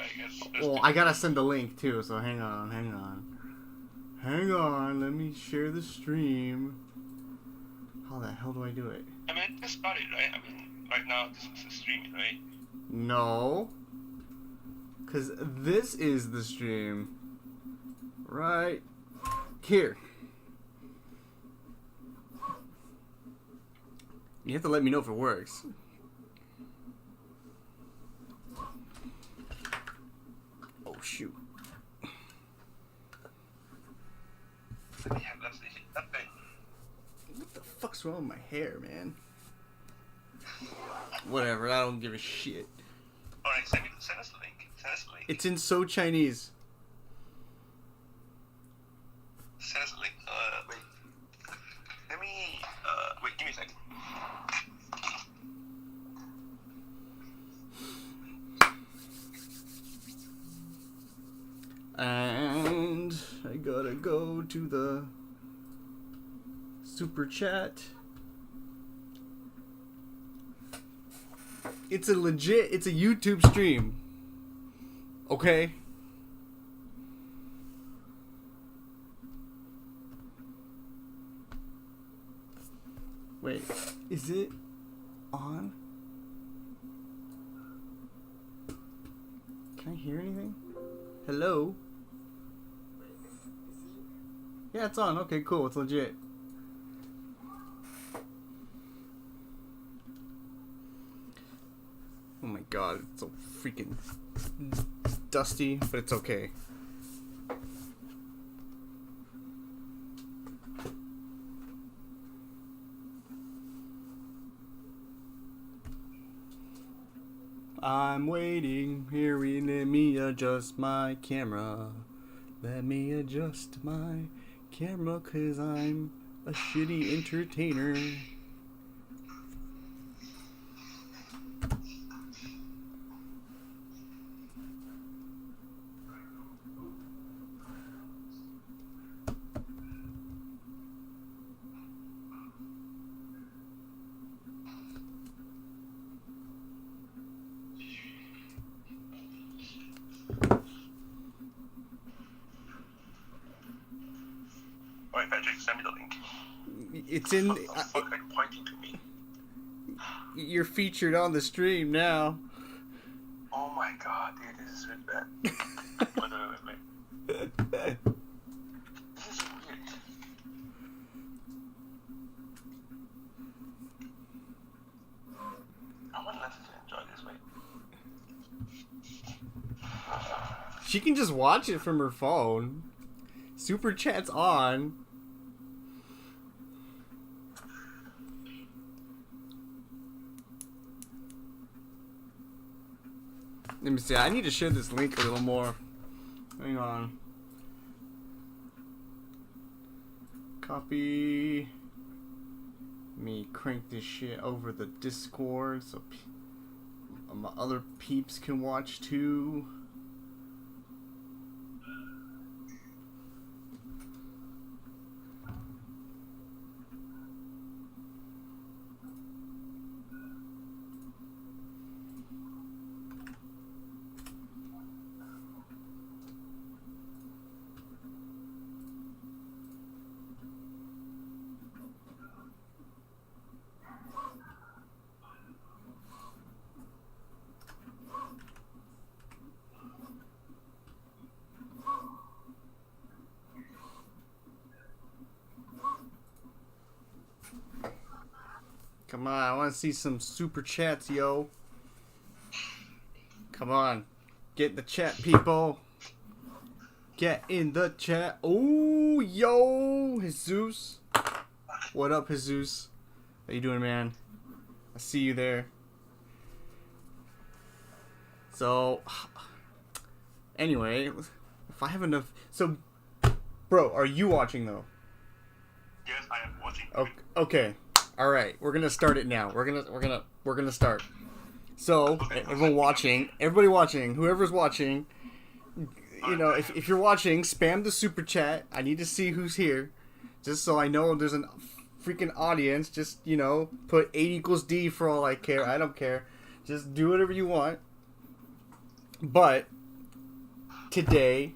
I guess. Well, I gotta send the link too, so hang on. Hang on, let me share the stream. How the hell do I do it? I mean, I just started, right? I mean, right now this is the streaming, right? No. Because this is the stream. Right here. You have to let me know if it works. Oh, shoot. So yeah, let's see that thing. What the fuck's wrong with my hair, man? Whatever, I don't give a shit. Alright, send us the link. It's in So Chinese. Send us the link. Wait. Let me, wait, give me a second. And I gotta go to the super chat. It's a YouTube stream. Okay? Wait, is it on? Can I hear anything? Hello? Yeah, it's on. Okay, cool. It's legit. Oh my god, it's so freaking dusty, but it's okay. I'm waiting. Here, let me adjust my camera. Let me adjust my camera, 'cause I'm a shitty entertainer. Alright, Patrick, send me the link. It's in. What the fuck are you pointing to me? You're featured on the stream now. Oh my god, dude, this is really bad. wait. This is weird. I want Leslie to enjoy this, wait. She can just watch it from her phone. Super chat's on. Let me see. I need to share this link a little more. Hang on. Copy. Let me crank this shit over the Discord so my other peeps can watch too. Come on, I want to see some super chats, yo. Come on. Get in the chat, people. Get in the chat. Oh, yo, Jesus. What up, Jesus? How you doing, man? I see you there. So, anyway, if I have enough... So, bro, are you watching, though? Yes, I am watching. Okay. All right, we're gonna start it now. We're gonna start. So, everybody watching, whoever's watching, you know, if you're watching, spam the super chat. I need to see who's here, just so I know there's a freaking audience. Just, you know, put 8 equals D for all I care. I don't care. Just do whatever you want. But today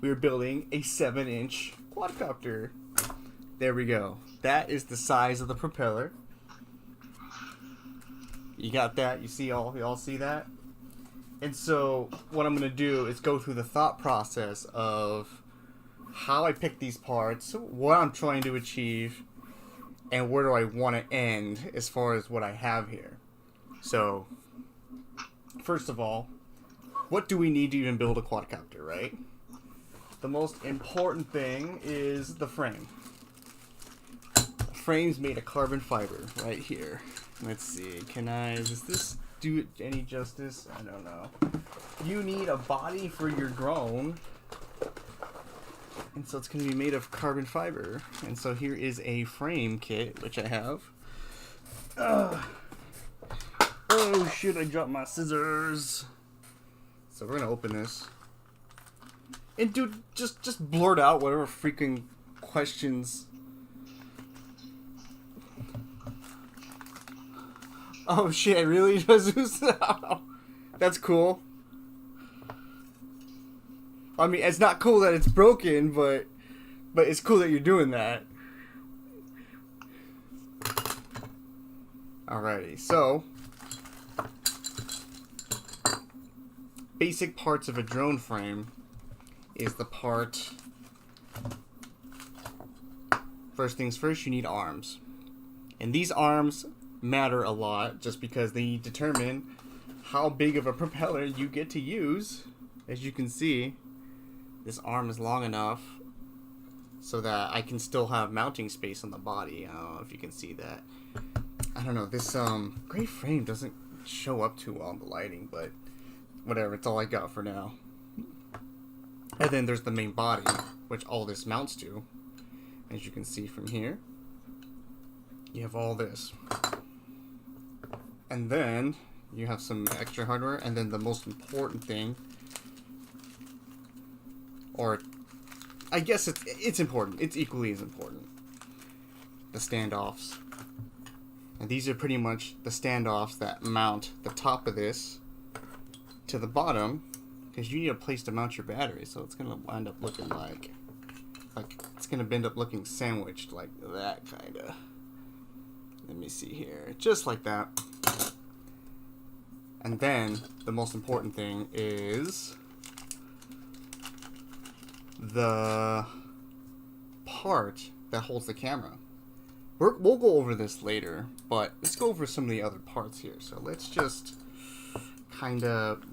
we are building a 7-inch quadcopter. There we go. That is the size of the propeller. You got that? You all see that? And so what I'm going to do is go through the thought process of how I pick these parts, what I'm trying to achieve, and where do I want to end as far as what I have here. So, first of all, what do we need to even build a quadcopter, right? The most important thing is the frame. The frame's made of carbon fiber right here. Let's see, does this do it any justice? I don't know. You need a body for your drone, and so it's going to be made of carbon fiber. And so here is a frame kit, which I have. Oh shit, I dropped my scissors. So we're going to open this. And dude, just blurt out whatever freaking questions. Oh shit, really, Jesus? That's cool. I mean, it's not cool that it's broken, but it's cool that you're doing that. Alrighty, so basic parts of a drone frame is the part. First things first, you need arms. And these arms matter a lot just because they determine how big of a propeller you get to use. As you can see, this arm is long enough so that I can still have mounting space on the body. I don't know if you can see that. I don't know, this gray frame doesn't show up too well in the lighting, but whatever, it's all I got for now. And then there's the main body, which all this mounts to. As you can see from here, you have all this. And then you have some extra hardware, and then the most important thing, or I guess it's important, it's equally as important, the standoffs. And these are pretty much the standoffs that mount the top of this to the bottom, because you need a place to mount your battery, so it's going to wind up looking like it's going to end up looking sandwiched like that, kind of. Let me see here, just like that. And then the most important thing is the part that holds the camera. We'll go over this later, but let's go over some of the other parts here. So let's just kind of,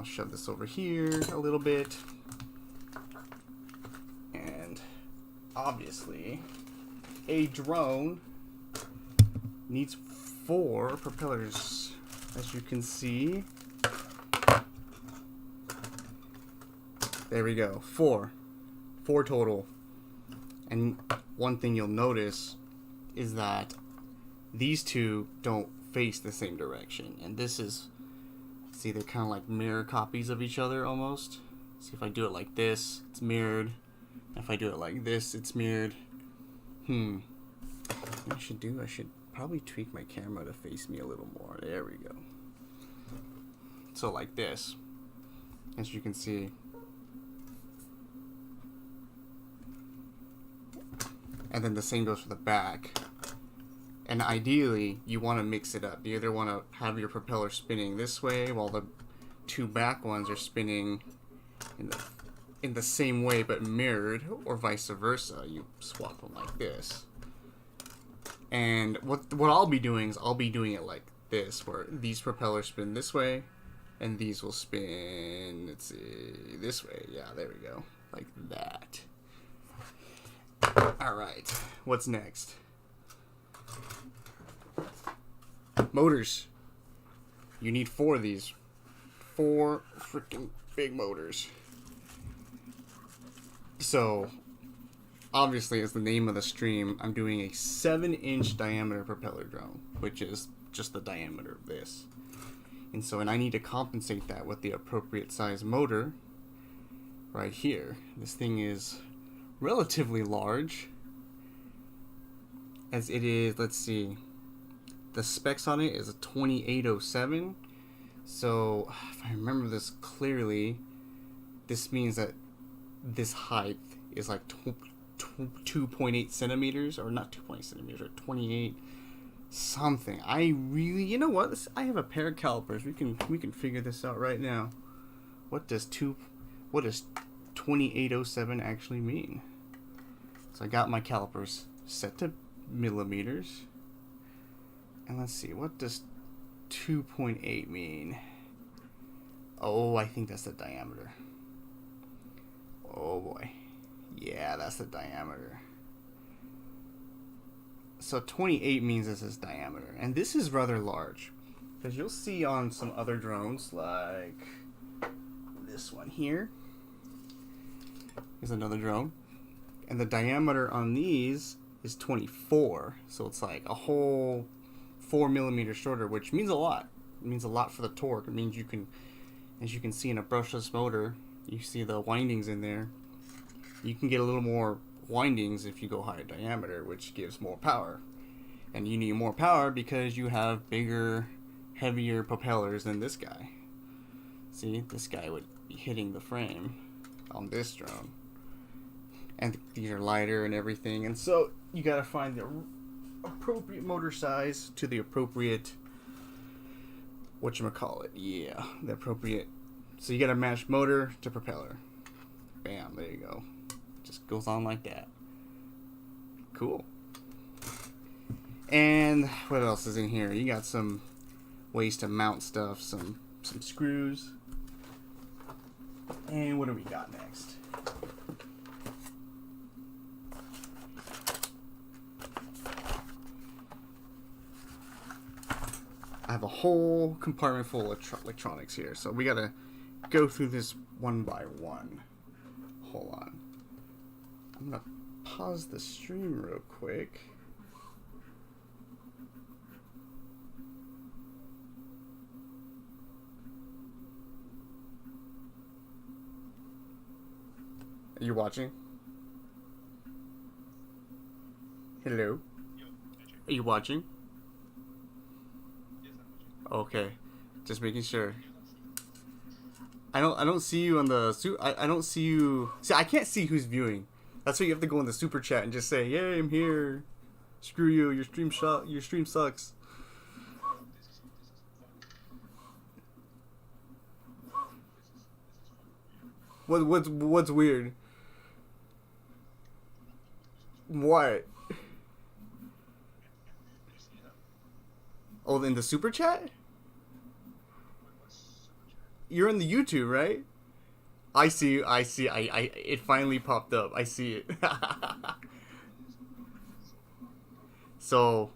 shove this over here a little bit. And obviously, a drone needs 4 propellers, as you can see. There we go, 4 total. And one thing you'll notice is that these two don't face the same direction, and this is, see, they're kind of like mirror copies of each other almost. See, if I do it like this, it's mirrored. If I do it like this, it's mirrored. What I should probably tweak my camera to face me a little more. There we go. So like this, as you can see. And then the same goes for the back. And ideally, you want to mix it up. You either want to have your propeller spinning this way while the 2 back ones are spinning in the same way but mirrored, or vice versa. You swap them like this. And what I'll be doing is I'll be doing it like this, where these propellers spin this way, and these will spin, let's see, this way. Yeah, there we go. Like that. Alright, what's next? Motors. You need 4 of these. 4 freaking big motors. So, obviously, as the name of the stream, I'm doing a 7-inch diameter propeller drone, which is just the diameter of this. And I need to compensate that with the appropriate size motor right here. This thing is relatively large, as it is, let's see, the specs on it is a 2807, So, if I remember this clearly, this means that this height is like 2.8 centimeters, or not 2.8 centimeters, or 28 something. I really, you know what? I have a pair of calipers. We can figure this out right now. What does 2807 actually mean? So I got my calipers set to millimeters. And let's see, what does 2.8 mean? Oh, I think that's the diameter. Oh boy. Yeah, that's the diameter. So 28 means this is diameter. And this is rather large. Because you'll see on some other drones, like this one here. Here's another drone. And the diameter on these is 24. So it's like a whole 4 millimeters shorter, which means a lot. It means a lot for the torque. It means you can, as you can see in a brushless motor, you see the windings in there. You can get a little more windings if you go higher diameter, which gives more power. And you need more power because you have bigger, heavier propellers than this guy. See, this guy would be hitting the frame on this drone. And these are lighter and everything. And so you gotta find the appropriate motor size to the appropriate, whatchamacallit, yeah, the appropriate. So you gotta match motor to propeller. Bam, there you go. Just goes on like that. Cool. And what else is in here? You got some ways to mount stuff, some screws. And what do we got next? I have a whole compartment full of electronics here, so we gotta go through this one by one. Hold on. I'm gonna pause the stream real quick. Are you watching? Hello? Are you watching? Okay, just making sure. I don't see you on the I don't see you. See, I can't see who's viewing. That's why you have to go in the super chat and just say, "Yay, I'm here. Screw you. Your stream sucks." What's weird? What? Oh, in the super chat? You're in the YouTube, right? I see. It finally popped up. I see it. So.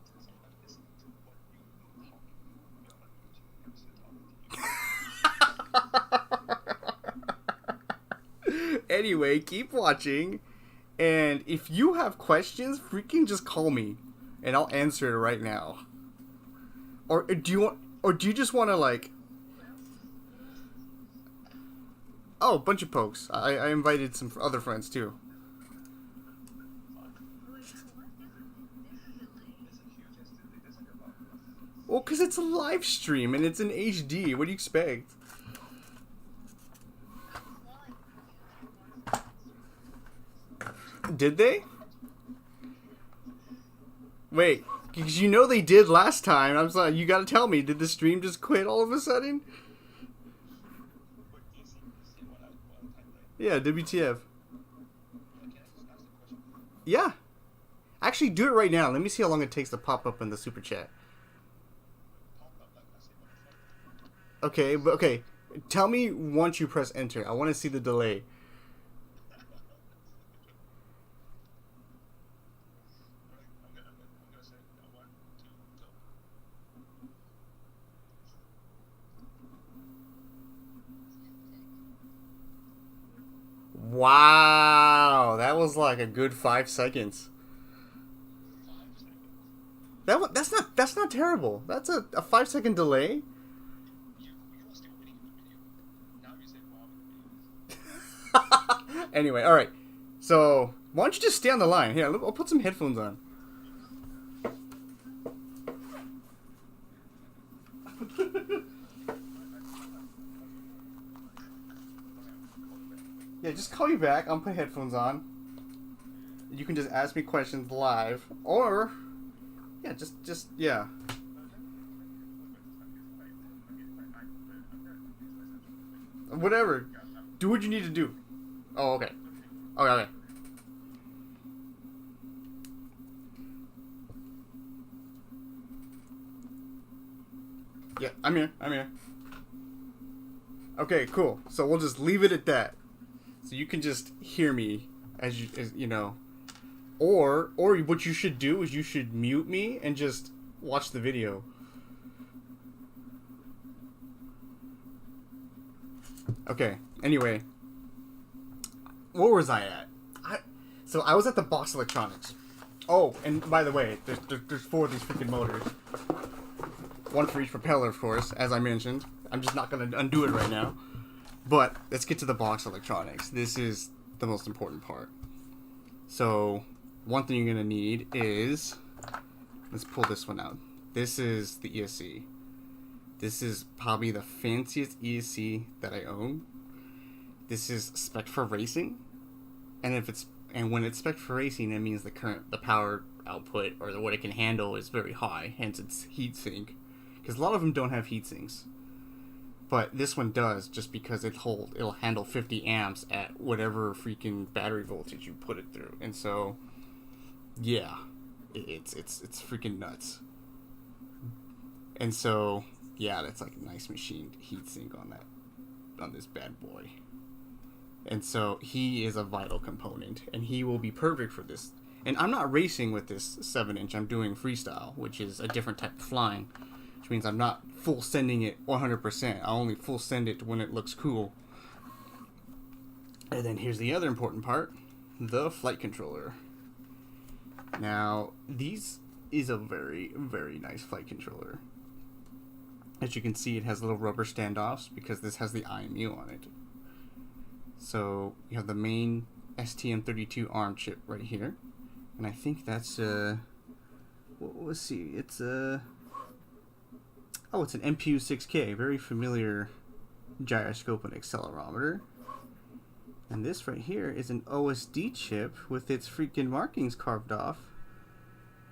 Anyway, keep watching. And if you have questions, freaking just call me. And I'll answer it right now. Or do you just want to like... Oh, a bunch of pokes. I invited some other friends too. Well, because it's a live stream and it's in HD. What do you expect? Did they? Wait, because you know they did last time. I was like, you gotta tell me, did the stream just quit all of a sudden? Yeah, WTF. Yeah. Actually, do it right now. Let me see how long it takes to pop up in the super chat. Okay, but okay. Tell me once you press enter. I want to see the delay. Wow, that was like a good 5 seconds. That's not terrible. That's a 5-second delay. Anyway, all right. So why don't you just stay on the line? Here, I'll put some headphones on. Yeah, just call me back. I'll put headphones on. You can just ask me questions live, or yeah, yeah. Whatever. Do what you need to do. Oh, okay. Okay, okay. Yeah, I'm here. I'm here. Okay, cool. So we'll just leave it at that. So you can just hear me as you know. Or what you should do is you should mute me and just watch the video. Okay. Anyway, where was I at? So I was at the Box Electronics. Oh, and by the way, there's 4 of these freaking motors. One for each propeller, of course, as I mentioned. I'm just not going to undo it right now. But let's get to the Box Electronics. This is the most important part. So, one thing you're going to need is... Let's pull this one out. This is the ESC. This is probably the fanciest ESC that I own. This is spec for racing. And when it's spec for racing, it means the power output, or what it can handle, is very high. Hence its heatsink. Because a lot of them don't have heat sinks. But this one does, just because it'll handle 50 amps at whatever freaking battery voltage you put it through. And so, yeah, it's freaking nuts. And so, yeah, that's like a nice machined heatsink on this bad boy. And so he is a vital component, and he will be perfect for this. And I'm not racing with this 7-inch. I'm doing freestyle, which is a different type of flying. Which means I'm not full sending it 100%. I only full send it when it looks cool. And then here's the other important part. The flight controller. Now, these is a very, very nice flight controller. As you can see, it has little rubber standoffs because this has the IMU on it. So, you have the main STM32 ARM chip right here. And I think that's, let's see, it's oh, it's an MPU-6K, very familiar gyroscope and accelerometer. And this right here is an OSD chip with its freaking markings carved off.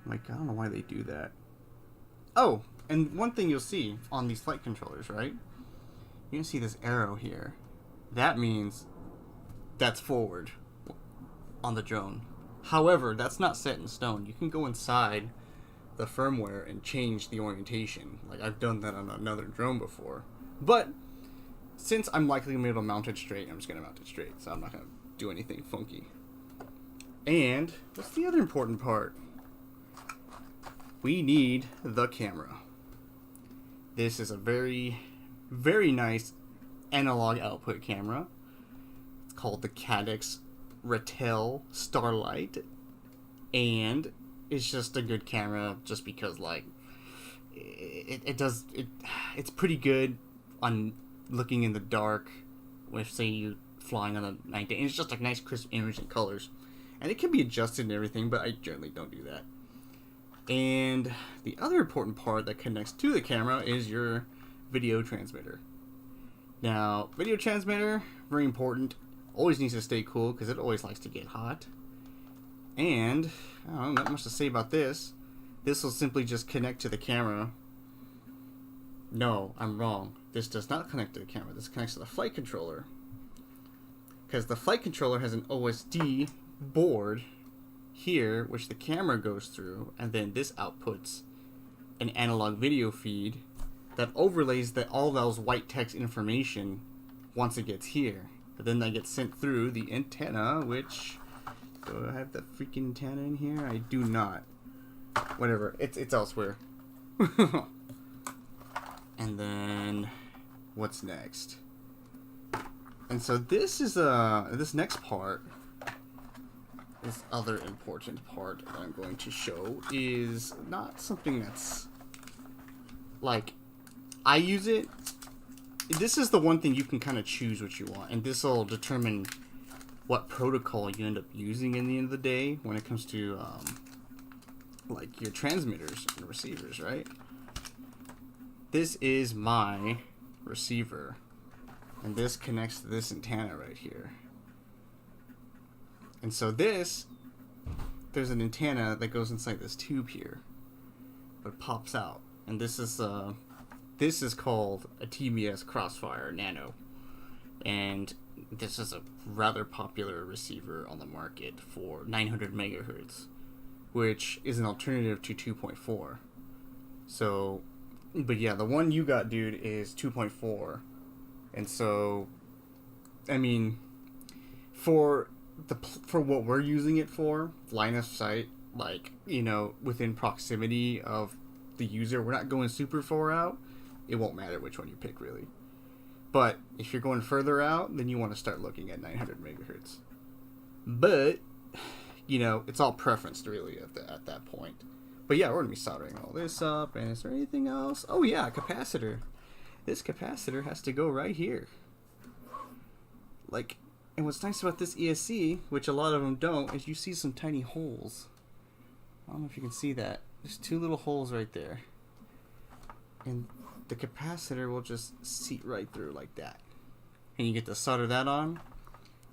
Like, I don't know why they do that. Oh, and one thing you'll see on these flight controllers, right? You can see this arrow here. That means that's forward on the drone. However, that's not set in stone. You can go inside the firmware and change the orientation. Like, I've done that on another drone before. But since I'm likely going to be able to mount it straight, I'm just going to mount it straight. So I'm not going to do anything funky. And what's the other important part? We need the camera. This is a very, very nice analog output camera. It's called the Caddx Ratel Starlight. And it's just a good camera just because, like, it's pretty good on looking in the dark if, say, you're flying on a night day. And it's just like nice crisp image and colors. And it can be adjusted and everything, but I generally don't do that. And the other important part that connects to the camera is your video transmitter. Now, video transmitter, very important. Always needs to stay cool because it always likes to get hot. And I don't know, not much to say about this. This will simply just connect to the camera. No, I'm wrong. This does not connect to the camera. This connects to the flight controller. Because the flight controller has an OSD board here, which the camera goes through, and then this outputs an analog video feed that overlays all those white text information once it gets here. But then that gets sent through the antenna, which... Do I have the freaking antenna in here? I do not. Whatever. It's elsewhere. And then... What's next? And so this is this next part... This other important part that I'm going to show is not something that's... Like... I use it... This is the one thing you can kind of choose what you want. And this will determine... what protocol you end up using in the end of the day when it comes to like your transmitters and receivers, right? This is my receiver, and this connects to this antenna right here. And so there's an antenna that goes inside this tube here, but pops out. And this is called a TBS Crossfire Nano. And this is a rather popular receiver on the market for 900 megahertz, which is an alternative to 2.4. So, but yeah, the one you got, dude, is 2.4. And so, I mean, for what we're using it for, line of sight, like, you know, within proximity of the user, we're not going super far out. It won't matter which one you pick, really. But if you're going further out, then you want to start looking at 900 megahertz. But, you know, it's all preference, really, at that point. But yeah, we're going to be soldering all this up. And is there anything else? Oh yeah, capacitor. This capacitor has to go right here. Like, and what's nice about this ESC, which a lot of them don't, is you see some tiny holes. I don't know if you can see that. There's 2 little holes right there. And the capacitor will just seat right through like that. And you get to solder that on.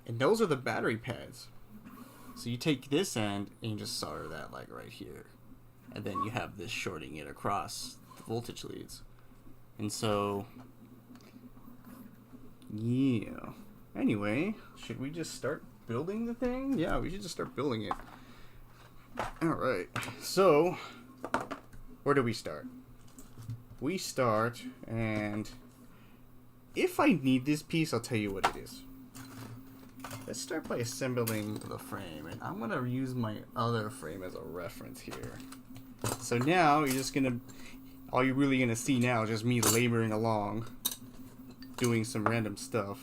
And those are the battery pads. So you take this end and you just solder that like right here. And then you have this shorting it across the voltage leads. And so, yeah. Anyway, should we just start building the thing? Yeah, we should just start building it. Alright, so, where do we start? We start, and if I need this piece, I'll tell you what it is. Let's start by assembling the frame, and I'm going to use my other frame as a reference here. So now, all you're really going to see now is just me laboring along, doing some random stuff.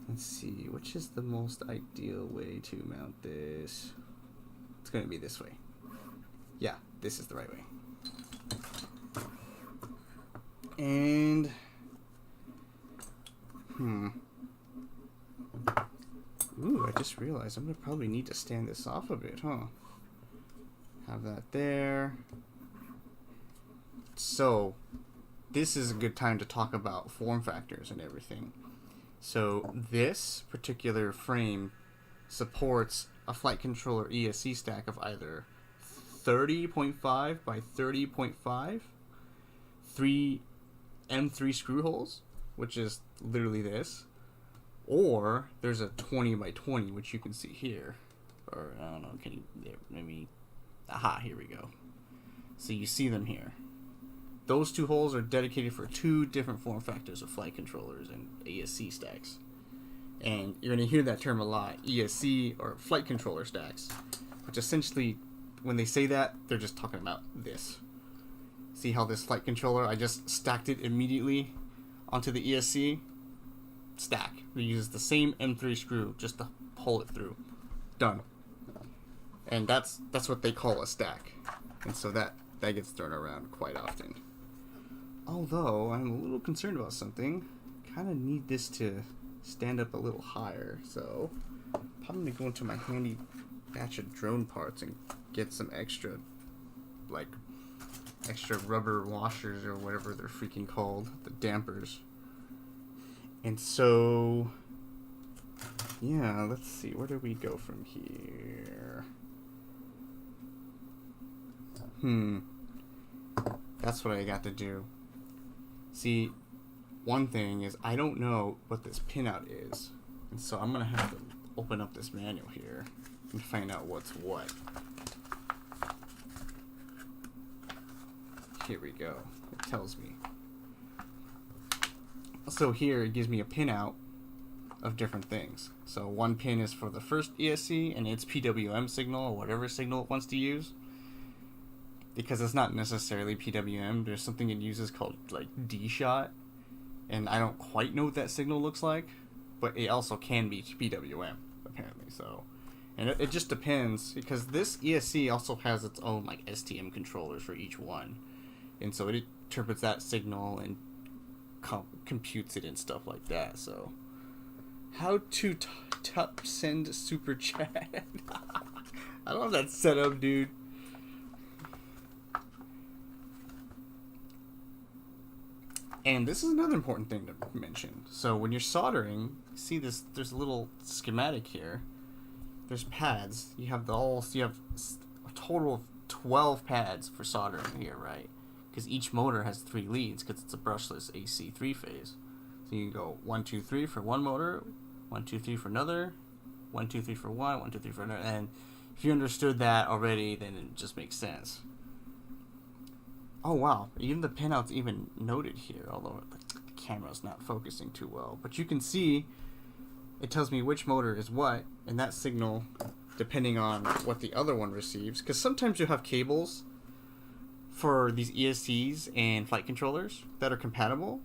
Let's see, which is the most ideal way to mount this? It's going to be this way. Yeah, this is the right way. And, ooh, I just realized I'm going to probably need to stand this off a bit, huh? Have that there. So, this is a good time to talk about form factors and everything. So, this particular frame supports a flight controller ESC stack of either 30.5 by 30.5, 3 M3 screw holes, which is literally this, or there's a 20 by 20, which you can see here, or I don't know, can you, there, maybe, aha, here we go. So you see them here. Those 2 holes are dedicated for 2 different form factors of flight controllers and ESC stacks. And you're going to hear that term a lot, ESC or flight controller stacks, which essentially, when they say that, they're just talking about this. See how this flight controller, I just stacked it immediately onto the ESC stack. We use the same M3 screw just to pull it through. Done. And that's what they call a stack. And so that gets thrown around quite often. Although, I'm a little concerned about something. Kind of need this to stand up a little higher. So, I'm going to go into my handy batch of drone parts and get some extra rubber washers or whatever they're freaking called. The dampers. And so, yeah, let's see. Where do we go from here? That's what I got to do. See, one thing is I don't know what this pinout is. And so I'm going to have to open up this manual here and find out what's what. Here we go. It tells me. So here it gives me a pinout of different things. So one pin is for the first ESC and its PWM signal or whatever signal it wants to use. Because it's not necessarily PWM, there's something it uses called like D-Shot, and I don't quite know what that signal looks like, but it also can be PWM apparently. So, and it just depends, because this ESC also has its own like STM controllers for each one, and so it interprets that signal and computes it and stuff like that. So, how to send super chat? I don't have that set up, dude. And this is another important thing to mention. So when you're soldering, see this, there's a little schematic here. there's pads. You have a total of 12 pads for soldering here, right? Because each motor has 3 leads because it's a brushless AC 3-phase. So you go 1, 2, 3 for one motor, 1, 2, 3 for another, 1, 2, 3 for one, 1, 2, 3 for another, and if you understood that already, then it just makes sense. Oh wow, even the pinout's even noted here, although the camera's not focusing too well. But you can see it tells me which motor is what, and that signal, depending on what the other one receives, because sometimes you have cables for these ESCs and flight controllers that are compatible.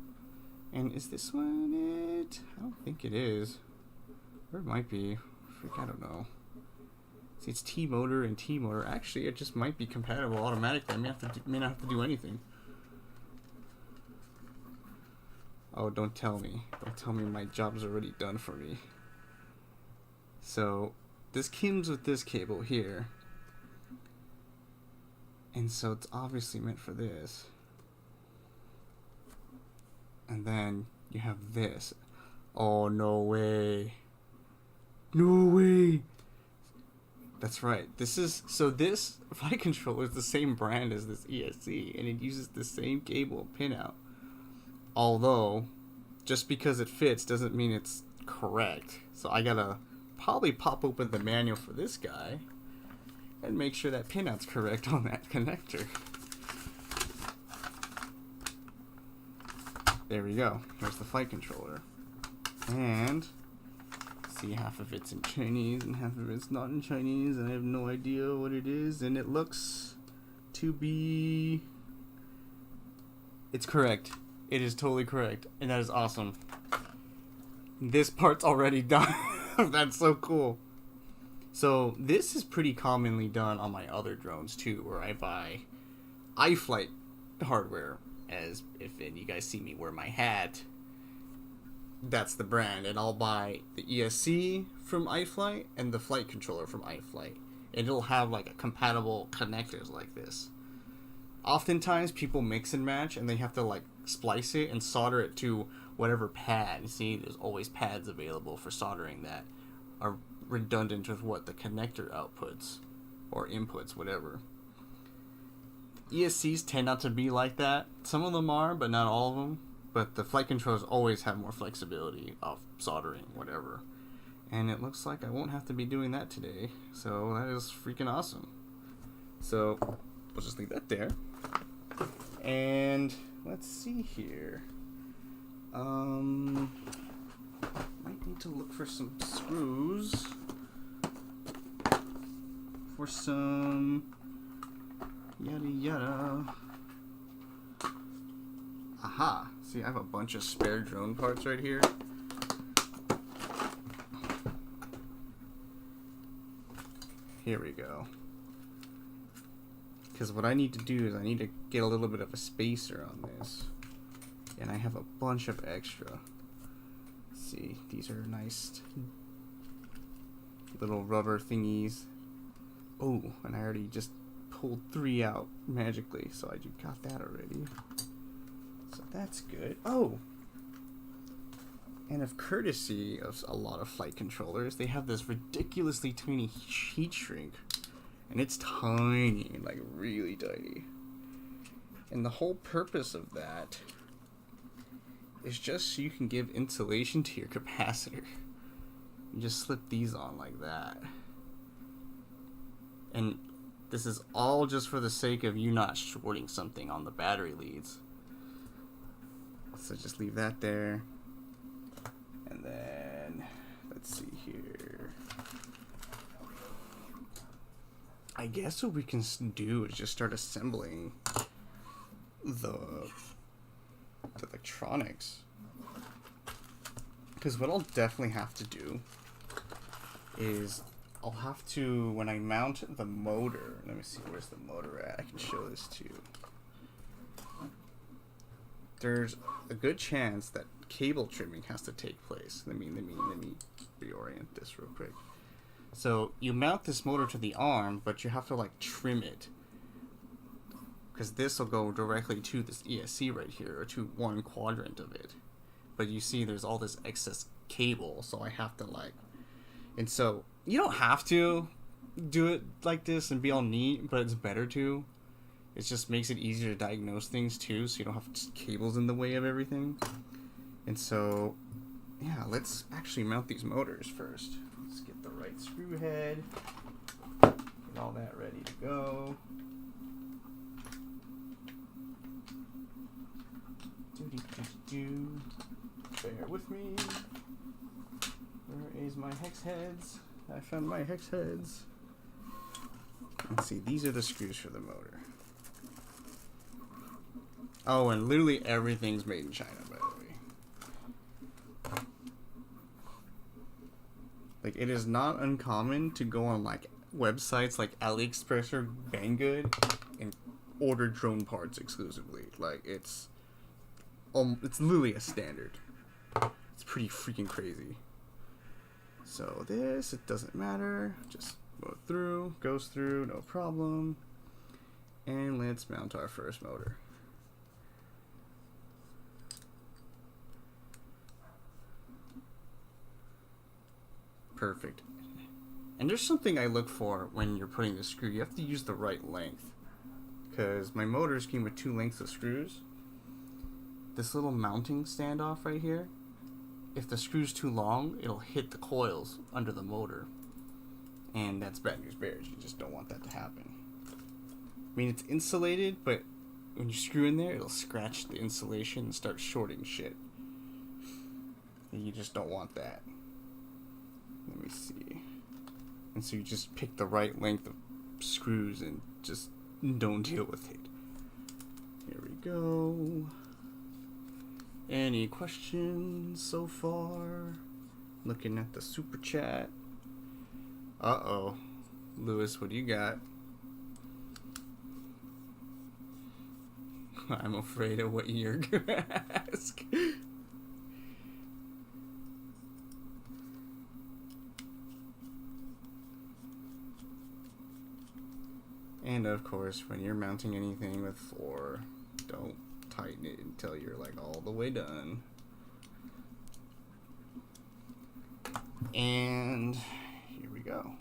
And is this one it? I don't think it is. Or it might be. I don't know. See, it's T motor and T motor. Actually, it just might be compatible automatically. I may not have to do anything. Oh, don't tell me. Don't tell me my job's already done for me. So, this comes with this cable here. And so it's obviously meant for this. And then you have this. Oh, no way. No way. That's right. This flight controller is the same brand as this ESC, and it uses the same cable pinout. Although, just because it fits doesn't mean it's correct. So I gotta probably pop open the manual for this guy and make sure that pinout's correct on that connector. There we go. Here's the flight controller. And see, half of it's in Chinese and half of it's not in Chinese, and I have no idea what it is, and it looks to be... It's correct. It is totally correct, and that is awesome. This part's already done. That's so cool. So this is pretty commonly done on my other drones too, where I buy iFlight hardware, as if you guys see me wear my hat, that's the brand, and I'll buy the ESC from iFlight and the flight controller from iFlight, and it'll have like a compatible connectors like this. Oftentimes people mix and match, and they have to like splice it and solder it to whatever pad. You see, there's always pads available for soldering that are redundant with what the connector outputs or inputs, whatever. ESCs tend not to be like that. Some of them are, but not all of them. But the flight controllers always have more flexibility of soldering, whatever. And it looks like I won't have to be doing that today. So that is freaking awesome. So we'll just leave that there. And let's see here. Might need to look for some screws. For some yada yada. Aha! See, I have a bunch of spare drone parts right here. Here we go. Because what I need to do is I need to get a little bit of a spacer on this. And I have a bunch of extra. See, these are nice little rubber thingies. Oh, and I already just pulled 3 out magically, so I got that already. So that's good. Oh! And of courtesy of a lot of flight controllers, they have this ridiculously tiny heat shrink. And it's tiny, like really tiny. And the whole purpose of that is just so you can give insulation to your capacitor. You just slip these on like that. And this is all just for the sake of you not shorting something on the battery leads. So just leave that there. And then, let's see here. I guess what we can do is just start assembling the electronics. Because what I'll definitely have to do is I'll have to, when I mount the motor, let me see, where's the motor at? I can show this to you. There's a good chance that cable trimming has to take place. Let me reorient this real quick. So you mount this motor to the arm, but you have to like trim it, because this will go directly to this ESC right here, or to one quadrant of it. But you see there's all this excess cable, so I have to like, and so You don't have to do it like this and be all neat, but it's better to. It just makes it easier to diagnose things too, so you don't have just cables in the way of everything. And so, yeah, let's actually mount these motors first. Let's get the right screw head. Get all that ready to go. Bear with me. Where is my hex heads? I found my hex heads. Let's see, these are the screws for the motor. Oh, and literally everything's made in China, by the way. Like, it is not uncommon to go on, like, websites like AliExpress or Banggood and order drone parts exclusively. Like, it's literally a standard. It's pretty freaking crazy. So this, it doesn't matter. Just goes through, no problem. And let's mount our first motor. Perfect. And there's something I look for when you're putting the screw. You have to use the right length. Because my motors came with 2 lengths of screws. This little mounting standoff right here, if the screw's too long, it'll hit the coils under the motor. And that's bad news bears. You just don't want that to happen. I mean, it's insulated, but when you screw in there, it'll scratch the insulation and start shorting shit. And you just don't want that. Let me see. And so you just pick the right length of screws and just don't deal with it. Here we go. Any questions so far? Looking at the super chat. Uh-oh. Lewis, what do you got? I'm afraid of what you're gonna ask. And of course, when you're mounting anything with floor, don't tighten it until you're like all the way done. And here we go.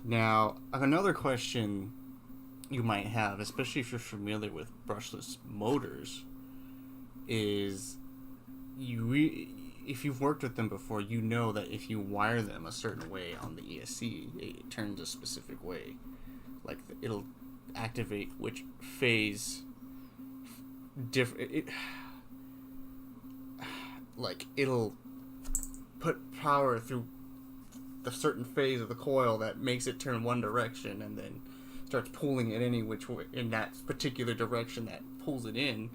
Now, another question you might have, especially if you're familiar with brushless motors, is if you've worked with them before, you know that if you wire them a certain way on the ESC, it turns a specific way. Like, it'll activate which phase like, it'll put power through the certain phase of the coil that makes it turn one direction, and then starts pulling it any which way in that particular direction that pulls it in.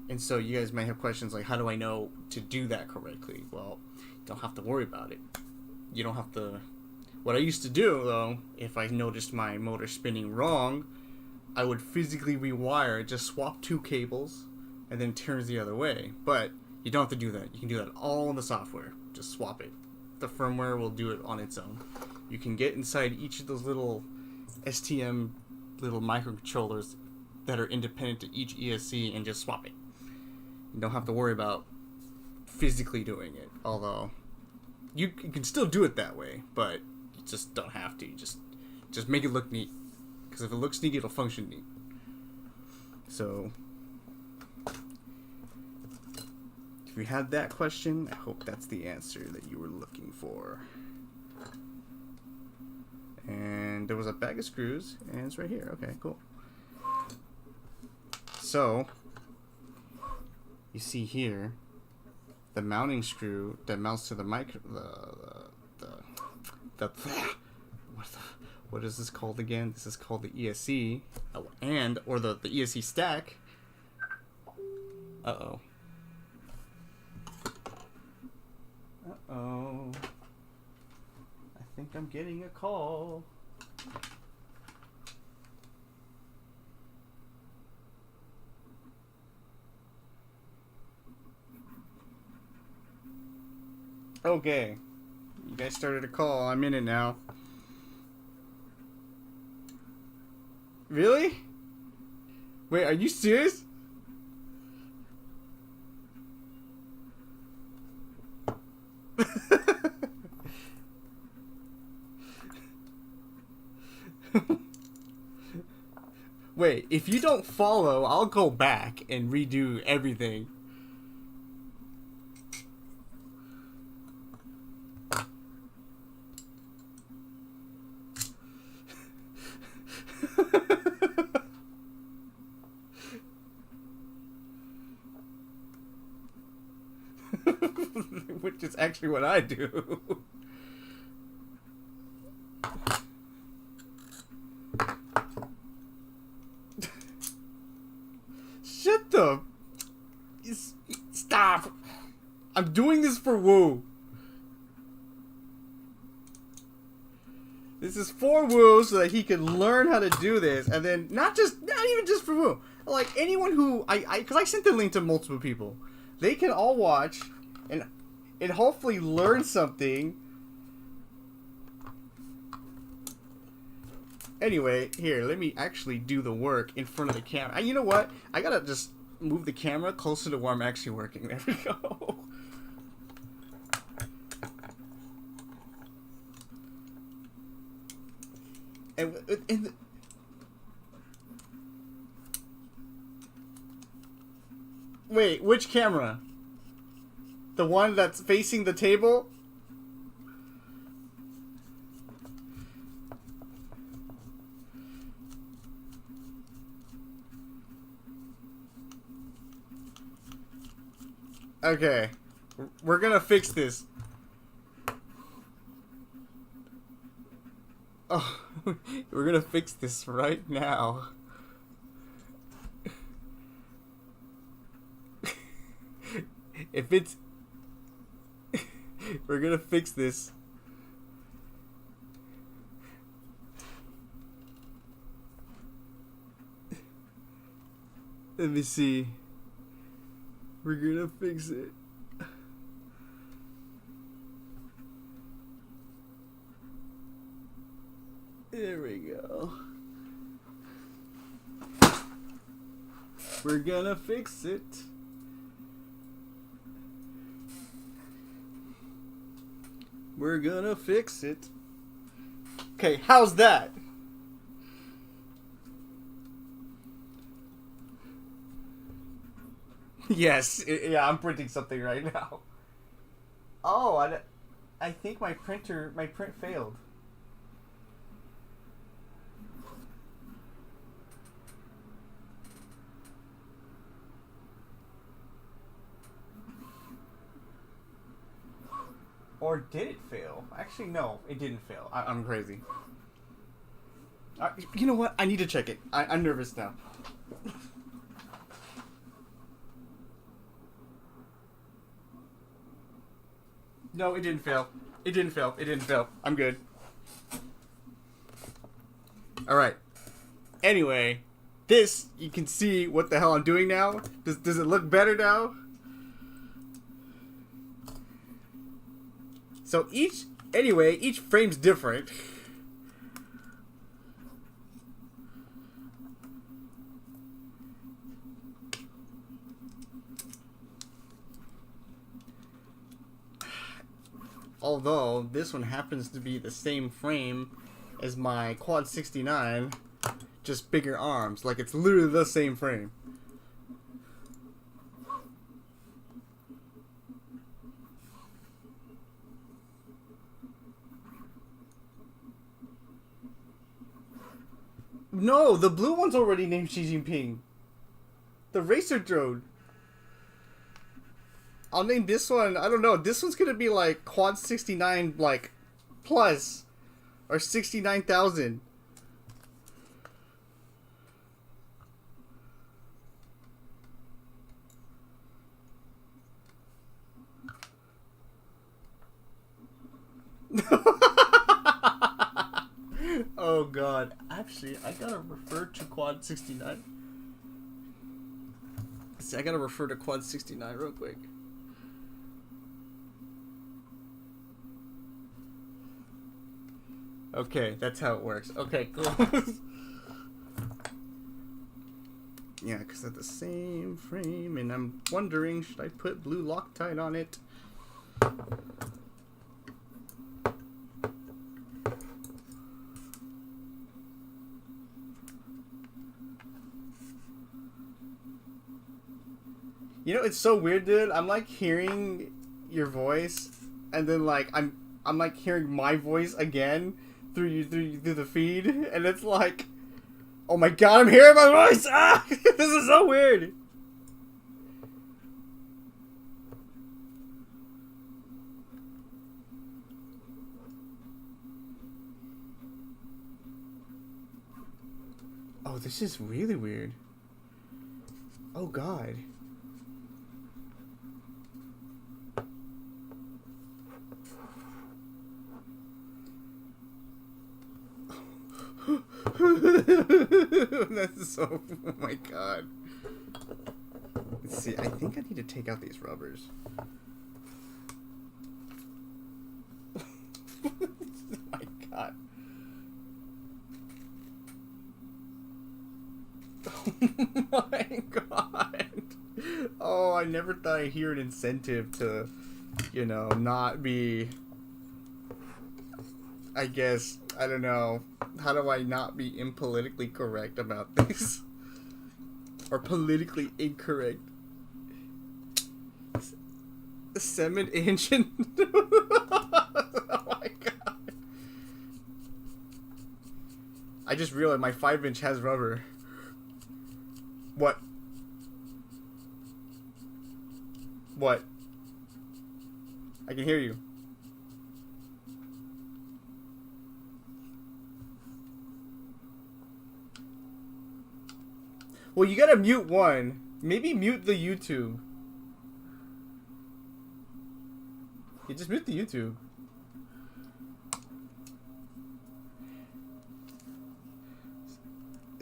And so you guys might have questions like, how do I know to do that correctly? Well, you don't have to worry about it. You don't have to... What I used to do, though, if I noticed my motor spinning wrong, I would physically rewire it, just swap 2 cables, and then it turns the other way. But you don't have to do that. You can do that all in the software. Just swap it. The firmware will do it on its own. You can get inside each of those little STM little microcontrollers that are independent to each ESC and just swap it. You don't have to worry about physically doing it, although you can still do it that way, but you just don't have to. You just make it look neat, because if it looks neat, it'll function neat. So if you had that question, I hope that's the answer that you were looking for. And there was a bag of screws, and it's right here. Okay, cool. So you see here the mounting screw that mounts to the what is this called again? This is called the ESC, or the ESC stack. Uh-oh. I think I'm getting a call. Okay. You guys started a call. I'm in it now. Really? Wait, are you serious? Wait, if you don't follow, I'll go back and redo everything. Which is actually what I do. Shut the... Stop! I'm doing this for Woo. This is for Woo so that he can learn how to do this, and then not even just for Woo. Like anyone who because I sent the link to multiple people, they can all watch and hopefully learn something. Anyway, here, let me actually do the work in front of the camera. You know what? I gotta just move the camera closer to where I'm actually working. There we go. And wait, which camera? The one that's facing the table? Okay. We're gonna fix this. Oh, we're gonna fix this right now. If it's... We're gonna fix this. Let me see. We're gonna fix it. There we go. We're gonna fix it. We're gonna fix it. Okay, how's that? Yes, yeah, I'm printing something right now. Oh, I think my print failed. Or did it fail? Actually, no, it didn't fail. I'm crazy. You know what? I need to check it. I'm nervous now. No, it didn't fail. It didn't fail. It didn't fail. I'm good. Alright. Anyway, this, you can see what the hell I'm doing now. Does it look better now? So each frame's different. Although this one happens to be the same frame as my Quad 69, just bigger arms. Like it's literally the same frame. No, the blue one's already named Xi Jinping. The racer drone. I'll name this one, I don't know, this one's gonna be like Quad 69, like, plus. Or 69,000. Oh god. Actually, I gotta refer to Quad 69. See, I gotta refer to Quad 69 real quick. Okay, that's how it works. Okay, cool. Yeah, because they're the same frame, and I'm wondering, should I put blue Loctite on it? You know, it's so weird, dude. I'm like hearing your voice, and then like I'm like hearing my voice again through the feed, and it's like, oh my god, I'm hearing my voice. Ah, this is so weird. Oh, this is really weird. Oh god. That's so. Oh my god. Let's see. I think I need to take out these rubbers. Oh my god. Oh my god. Oh, I never thought I'd hear an incentive to, you know, not be. I guess, I don't know. How do I not be impolitically correct about this? Or politically incorrect? Semen engine? Oh my god. I just realized my 5-inch has rubber. What? What? I can hear you. Well, you gotta mute one. Maybe mute the YouTube. You just mute the YouTube.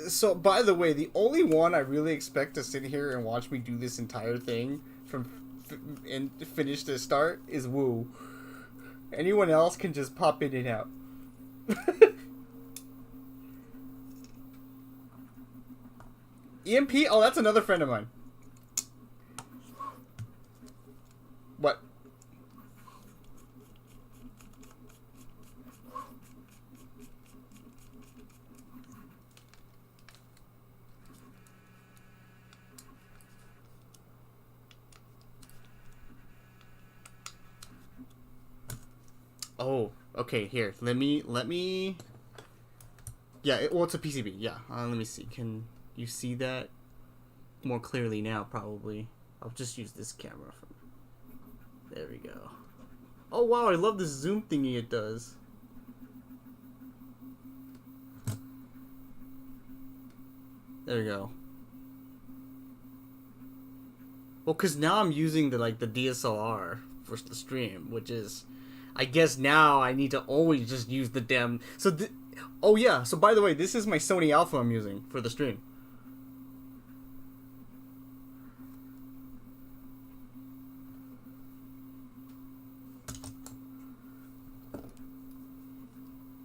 So, by the way, the only one I really expect to sit here and watch me do this entire thing from and finish to start is Woo. Anyone else can just pop in and out. EMP? Oh, that's another friend of mine. What? Oh, okay, here. Let me... Yeah, well, it's a PCB. Yeah, let me see. Can you see that more clearly now, probably? I'll just use this camera. There we go. Oh, wow, I love this zoom thingy it does. There we go. Well, because now I'm using the DSLR for the stream, which is... I guess now I need to always just use the damn... So, oh yeah, so by the way, this is my Sony Alpha I'm using for the stream.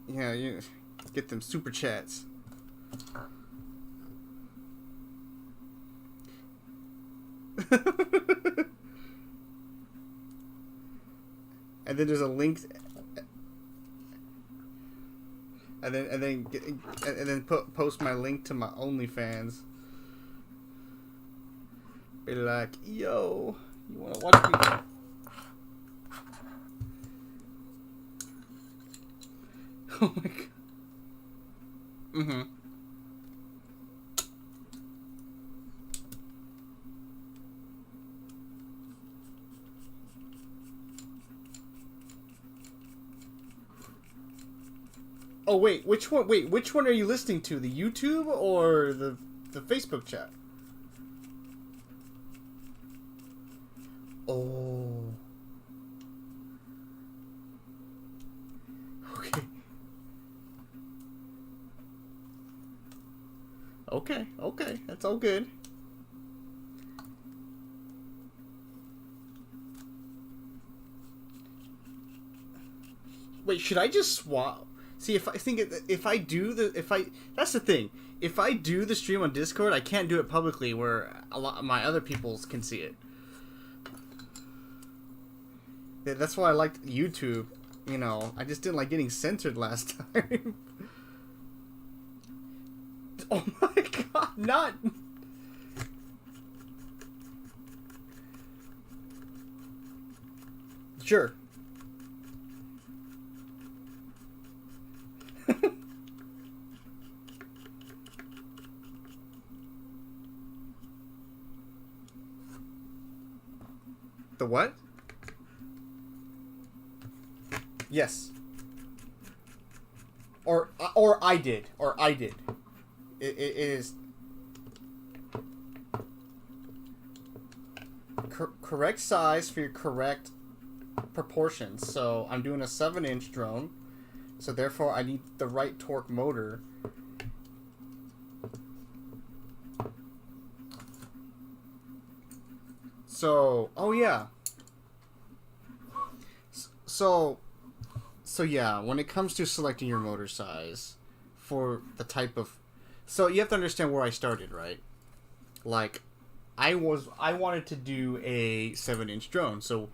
Yeah, you get them super chats. And then there's a link, and then post my link to my OnlyFans. Be like, yo, you wanna watch me? Oh my god. Mm-hmm. Oh wait, which one? Wait, which one are you listening to? The YouTube or the Facebook chat? Oh. Okay. Okay, okay, that's all good. Wait, should I just swap? See, if I do that's the thing. If I do the stream on Discord, I can't do it publicly where a lot of my other peoples can see it. That's why I liked YouTube. You know, I just didn't like getting censored last time. Oh my god, not... Sure. The what? Yes. Or I did. Or I did. It is correct size for your correct proportions. So I'm doing a 7-inch drone. So therefore I need the right torque motor. So, oh yeah. So yeah, when it comes to selecting your motor size for the type of, so you have to understand where I started, right? Like, I wanted to do a 7-inch drone, so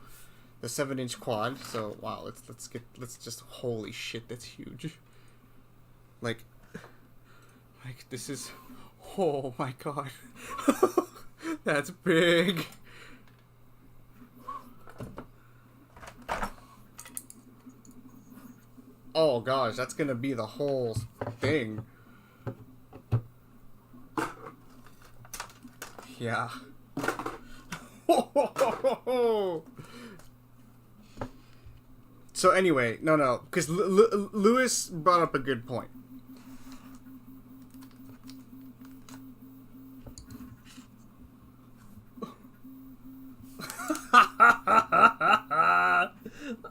the 7-inch quad. So wow, let's just, holy shit, that's huge. Like this is, oh my god, that's big. Oh gosh, that's gonna be the whole thing. Yeah. So anyway, no, because Lewis brought up a good point.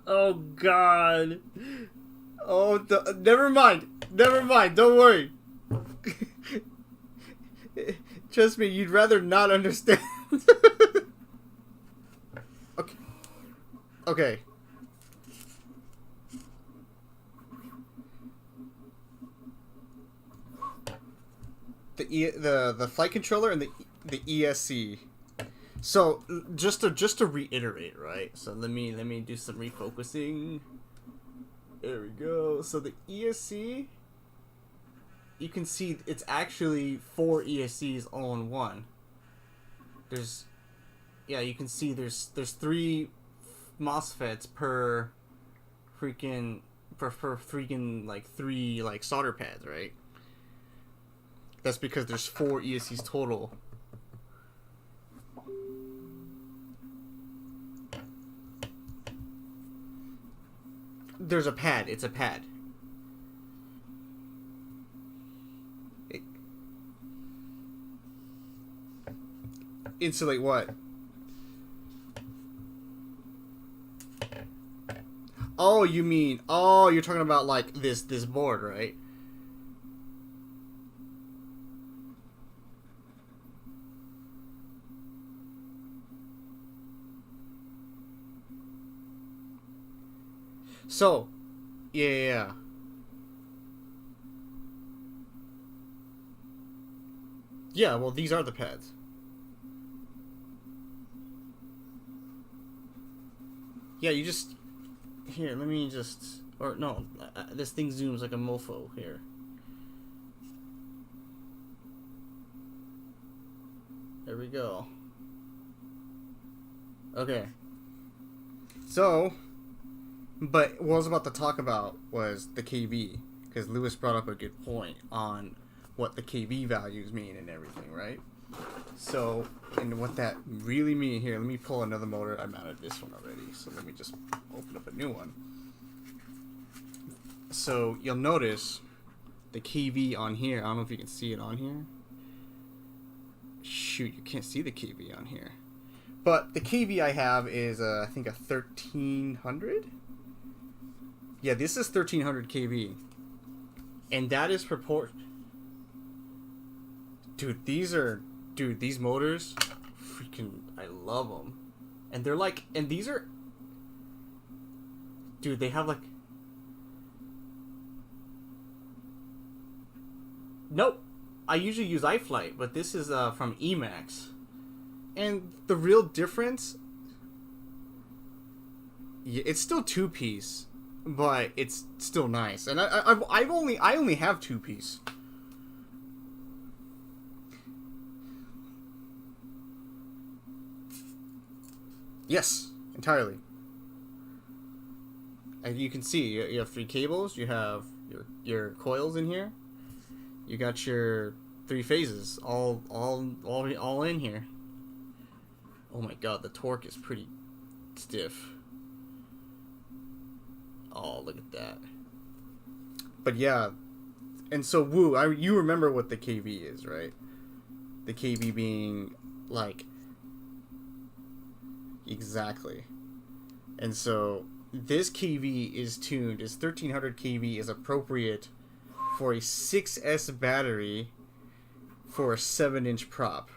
Oh god. Oh, never mind. Don't worry. Trust me, you'd rather not understand. Okay. Okay. The flight controller and the ESC. So just to reiterate, right? So let me do some refocusing. There we go. So the ESC, you can see it's actually 4 ESCs all in one. You can see there's 3 MOSFETs per freaking like 3 like solder pads, right? That's because there's 4 ESCs total. There's a pad. It's a pad. Insulate what? Oh, you mean... Oh, you're talking about, like, this board, right? So, yeah. Yeah, well, these are the pads. Yeah, you just... Here, let me just... Or, no, this thing zooms like a mofo here. There we go. Okay. So... But what I was about to talk about was the KV, because Lewis brought up a good point on what the KV values mean and everything, right? So, and what that really means here, let me pull another motor. I mounted this one already, so let me just open up a new one. So, you'll notice the KV on here. I don't know if you can see it on here. Shoot, you can't see the KV on here. But the KV I have is, I think, a 1300? Yeah, this is 1300 kV. And that is Dude, these motors, freaking, I love them. And they're like, and these are, dude, they have like, nope. I usually use iFlight, but this is from Emax. And the real difference, yeah, it's still 2-piece. But it's still nice, and I only have 2-piece. Yes, entirely. And you can see you have 3 cables. You have your coils in here. You got your 3 phases all in here. Oh my god, the torque is pretty stiff. Oh, look at that. But yeah, and so Woo, you remember what the KV is, right? The KV being like exactly. And so this KV is tuned. This 1300 KV is appropriate for a 6S battery for a 7-inch prop.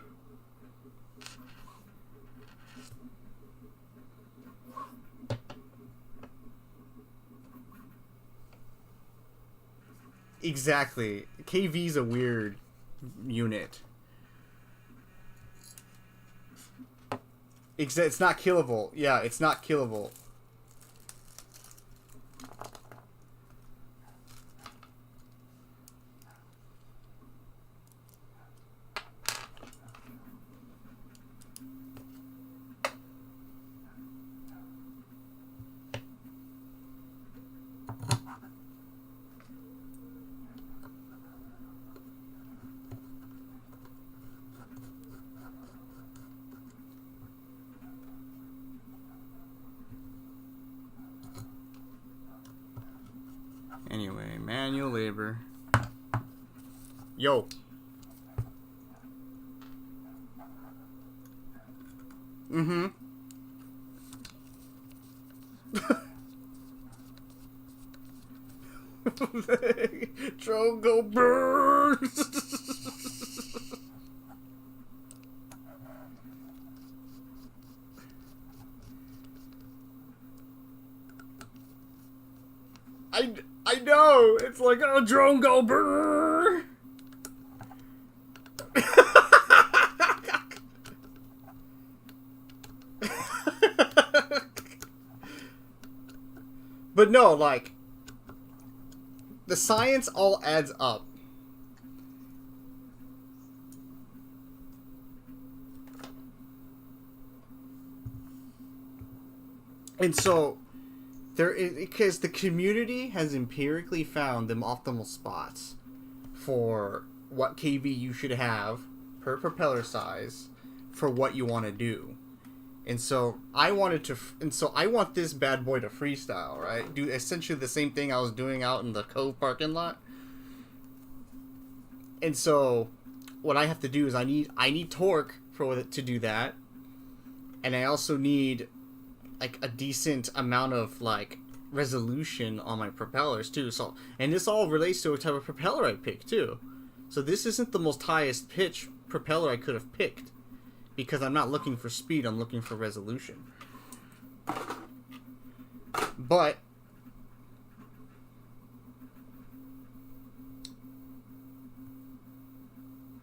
Exactly. KV's a weird unit. It's not kilovolt. Yeah, it's not kilovolt. Anyway, manual labor. Yo. Mm-hmm. Drone go burn. I know. It's like a drone go burn. But no, like, the science all adds up. And so, there is, because the community has empirically found the optimal spots for what KV you should have per propeller size for what you want to do. And so I want this bad boy to freestyle, right? Do essentially the same thing I was doing out in the Cove parking lot. And so what I have to do is I need torque for it to do that. And I also need like a decent amount of like resolution on my propellers too. So, and this all relates to a type of propeller I picked too. So this isn't the most highest pitch propeller I could have picked, because I'm not looking for speed, I'm looking for resolution. But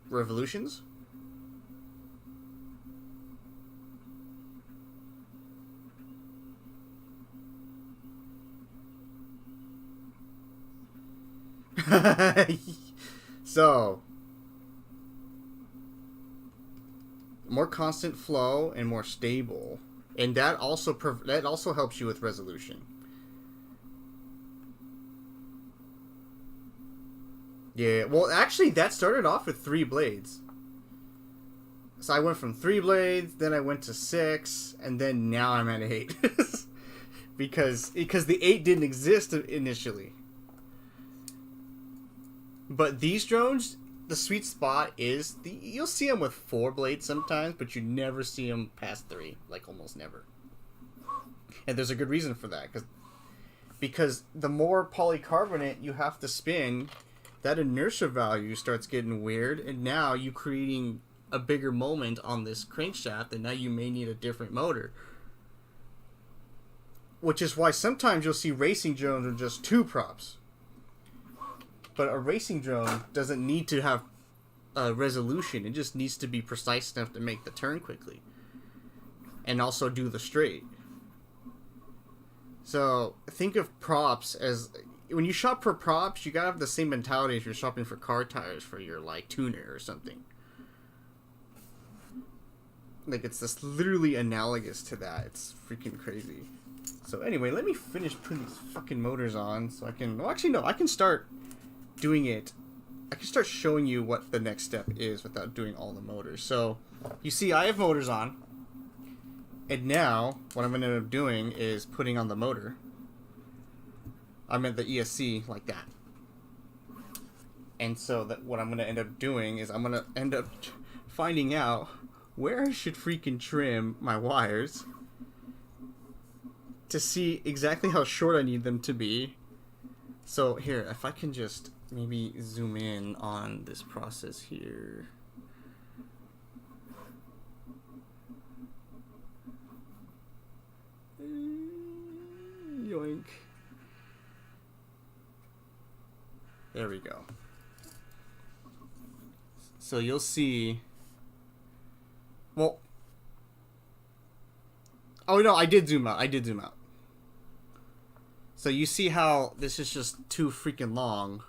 revolutions? So, more constant flow and more stable, and that also helps you with resolution. Yeah, well, actually, that started off with 3 blades. So I went from 3 blades, then I went to 6, and then now I'm at 8. because the 8 didn't exist initially. But these drones, the sweet spot is you'll see them with 4 blades sometimes, but you never see them past 3, like almost never. And there's a good reason for that, because the more polycarbonate you have to spin, that inertia value starts getting weird, and now you're creating a bigger moment on this crankshaft, and now you may need a different motor. Which is why sometimes you'll see racing drones with just 2 props. But a racing drone doesn't need to have resolution. It just needs to be precise enough to make the turn quickly. And also do the straight. So, think of props as... When you shop for props, you gotta have the same mentality as you're shopping for car tires for your, like, tuner or something. Like, it's just literally analogous to that. It's freaking crazy. So anyway, let me finish putting these fucking motors on so I can... Well, actually, no. I can start doing it. I can start showing you what the next step is without doing all the motors. So, you see, I have motors on. And now, what I'm going to end up doing is putting on the motor. I meant the ESC like that. And so, what I'm going to end up doing is I'm going to end up finding out where I should freaking trim my wires to see exactly how short I need them to be. So here, if I can just maybe zoom in on this process here. Yoink. There we go. So you'll see. Well. Oh no, I did zoom out. So you see how this is just too freaking long.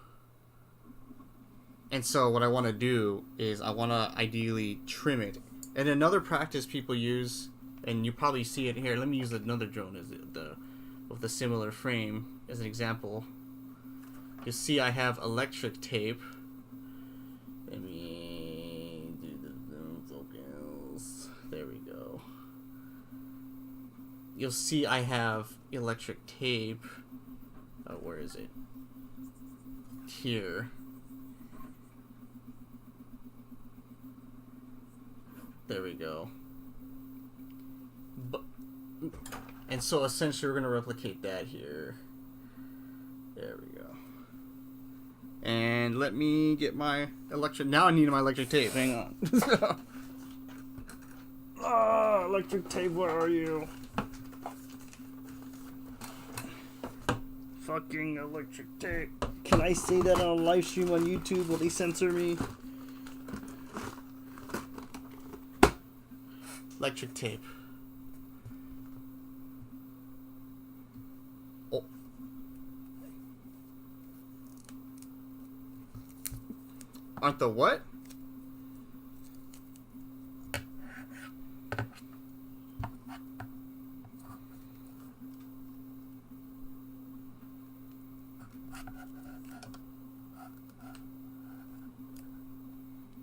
And so what I want to do is I want to ideally trim it. And another practice people use, and you probably see it here. Let me use another drone as with a similar frame as an example. You see I have electric tape. Let me do the zoom focus. There we go. You'll see I have electric tape. Oh, where is it? Here. There we go. And so essentially we're going to replicate that here. There we go. And let me get my electric... Now I need my electric tape. Hang on. Ah, electric tape, where are you? Fucking electric tape. Can I say that on a live stream on YouTube? Will they censor me? Electric tape. Oh. Aren't the what?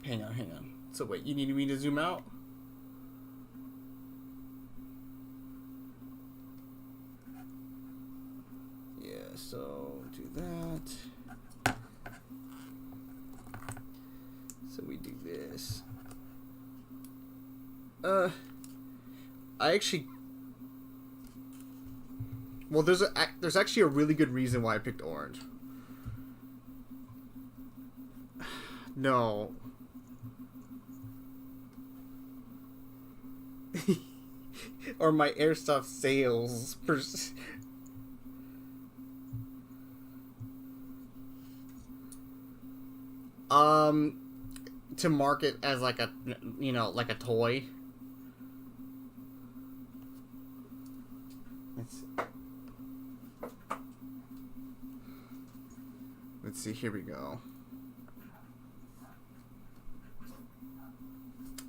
Hang on. So wait, you need me to zoom out? Yeah, so do that. So we do this. I actually... Well, there's actually a really good reason why I picked orange. No. Or my airsoft sales to market as like a, you know, like a toy. Let's see, here we go.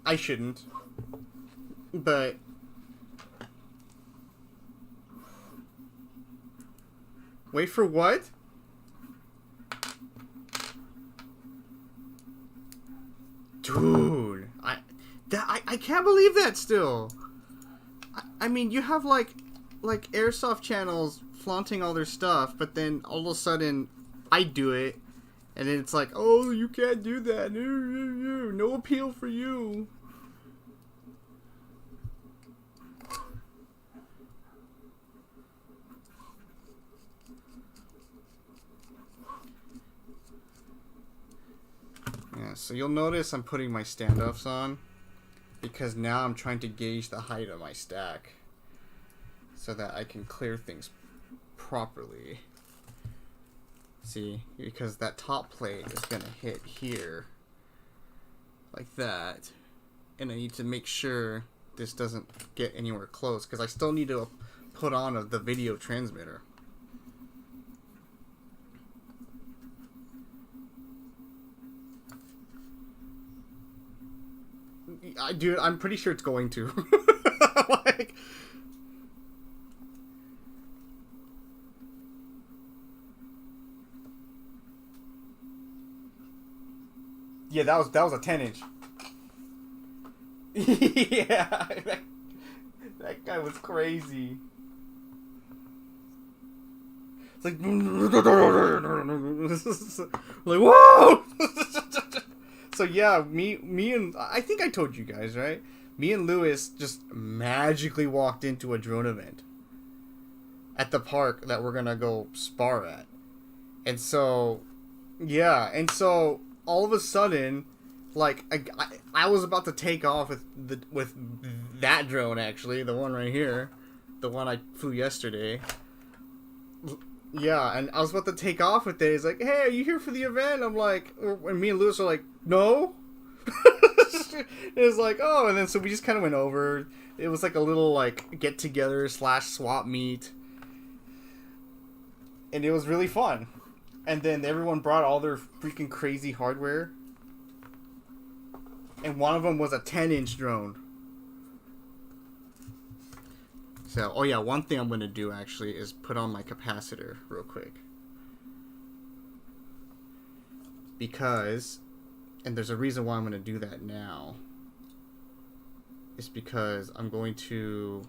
I shouldn't, but wait for what? Dude, I can't believe that still. I mean, you have like airsoft channels flaunting all their stuff, but then all of a sudden I do it, and then it's like, oh, you can't do that. No appeal for you. Yeah, so you'll notice I'm putting my standoffs on because now I'm trying to gauge the height of my stack so that I can clear things properly. See, because that top plate is going to hit here like that, and I need to make sure this doesn't get anywhere close because I still need to put on the video transmitter. dude, I'm pretty sure it's going to. Like, yeah, that was a 10-inch. Yeah, that guy was crazy. It's like, like whoa. So yeah, me and I think I told you guys, right? Me and Lewis just magically walked into a drone event at the park that we're gonna go spar at, and so yeah, and so all of a sudden, like I was about to take off with that drone, actually, the one right here, the one I flew yesterday. Yeah, and I was about to take off with it. He's like, "Hey, are you here for the event?" I'm like, and me and Lewis are like, "No." It was like, oh, and then so we just kind of went over. It was like a little like get together / swap meet, and it was really fun. And then everyone brought all their freaking crazy hardware, and one of them was a 10-inch drone. So, oh yeah, one thing I'm going to do actually is put on my capacitor real quick. Because, and there's a reason why I'm going to do that now. It's because I'm going to...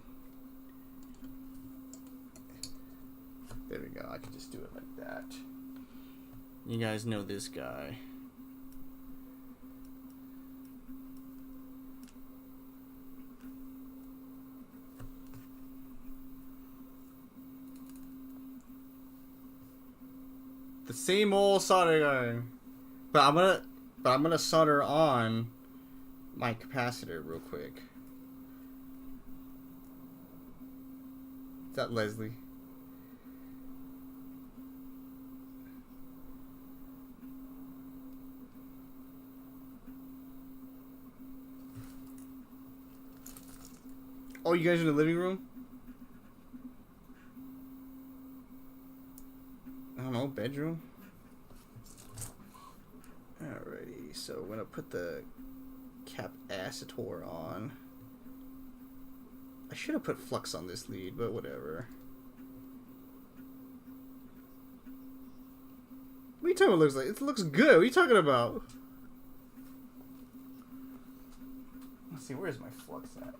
There we go, I can just do it like that. You guys know this guy. The same old solder gun. But I'm gonna solder on my capacitor real quick. Is that Leslie? Oh, you guys are in the living room? I don't know, bedroom? Alrighty, so we're gonna put the capacitor on. I should have put flux on this lead, but whatever. What are you talking about? It looks like it looks good. What are you talking about? Let's see, where's my flux at?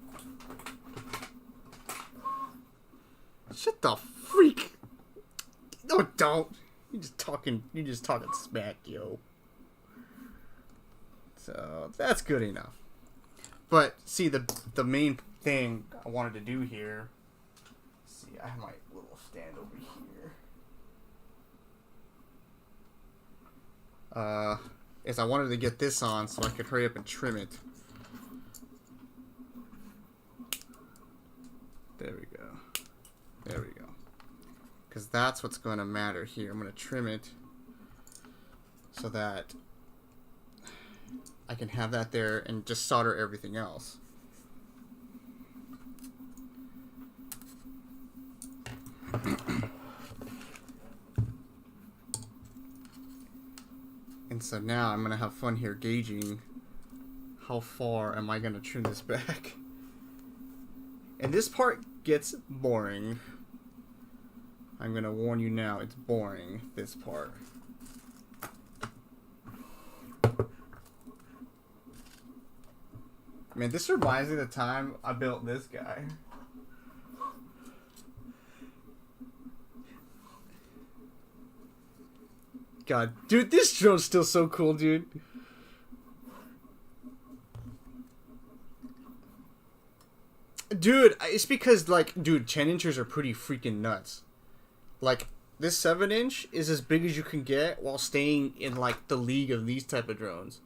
Shut the freak! No, don't. You're just talking smack, yo. So that's good enough. But see, the main thing I wanted to do here. See, I have my little stand over here. Is I wanted to get this on so I could hurry up and trim it. There we go. There we go. Because that's what's going to matter here. I'm going to trim it so that I can have that there and just solder everything else. And so now I'm going to have fun here gauging how far am I going to trim this back. And this part gets boring. I'm going to warn you now, it's boring, this part. Man, this reminds me of the time I built this guy. God, dude, this drone's still so cool, dude. Dude, it's because, like, dude, 10-inchers are pretty freaking nuts. Like, this 7-inch is as big as you can get while staying in, like, the league of these type of drones.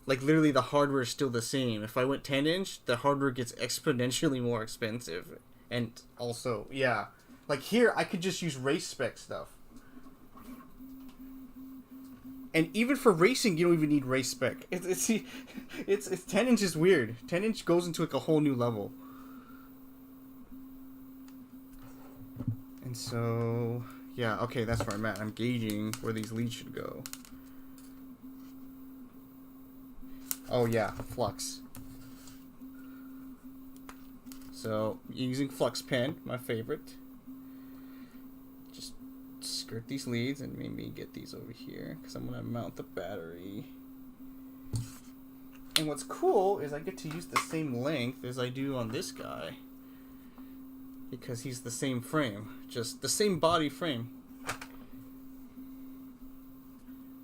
Like, literally, the hardware is still the same. If I went 10-inch, the hardware gets exponentially more expensive. And also, yeah. Like, here, I could just use race spec stuff. And even for racing, you don't even need race spec. It's 10-inch is weird. 10-inch goes into, like, a whole new level. And so, yeah, okay, that's where I'm at. I'm gauging where these leads should go. Oh yeah, flux. So, using flux pen, my favorite. Just skirt these leads and maybe get these over here because I'm gonna mount the battery. And what's cool is I get to use the same length as I do on this guy because he's the same frame, just the same body frame,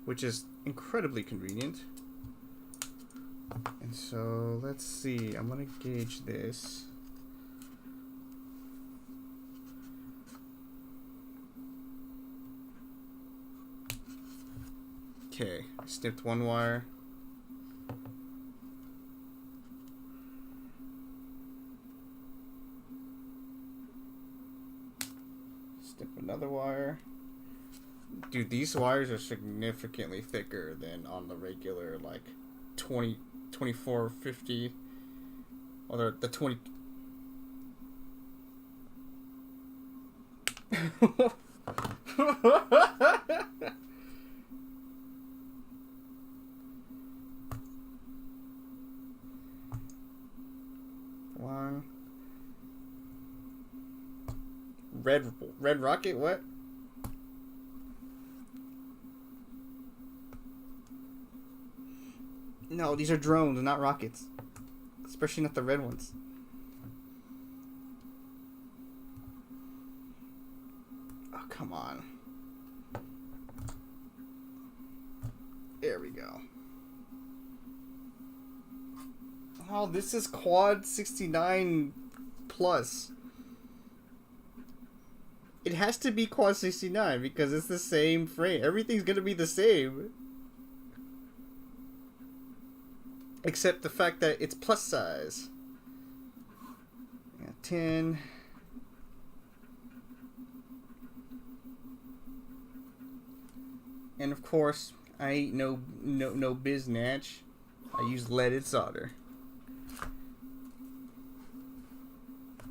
which is incredibly convenient. And so let's see, I'm gonna gauge this. Okay, snipped one wire. Snip another wire. Dude, these wires are significantly thicker than on the regular, like, 2450. Or the 20... One. Red rocket, what? No, these are drones, not rockets. Especially not the red ones. Oh, come on. There we go. Oh, this is quad 69 plus. It has to be quad 69 because it's the same frame. Everything's gonna be the same. Except the fact that it's plus size. Yeah, 10. And of course, I ain't no biznatch. I use leaded solder.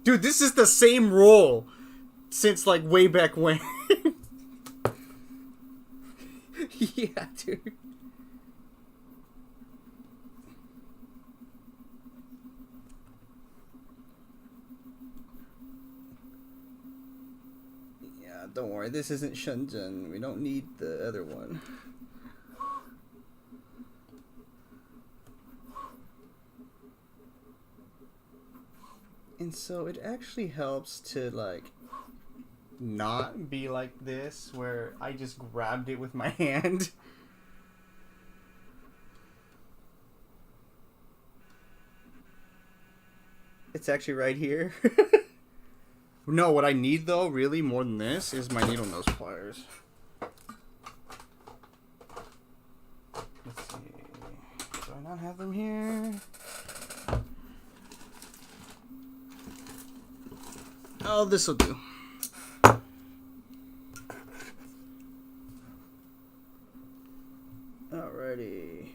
Dude, this is the same roll since like way back when. Yeah, dude. Yeah, don't worry. This isn't Shenzhen. We don't need the other one. And so it actually helps to like not be like this where I just grabbed it with my hand. It's actually right here. No, what I need though, really more than this, is my needle nose pliers. Let's see. Do I not have them here? Oh, this'll do. Alrighty.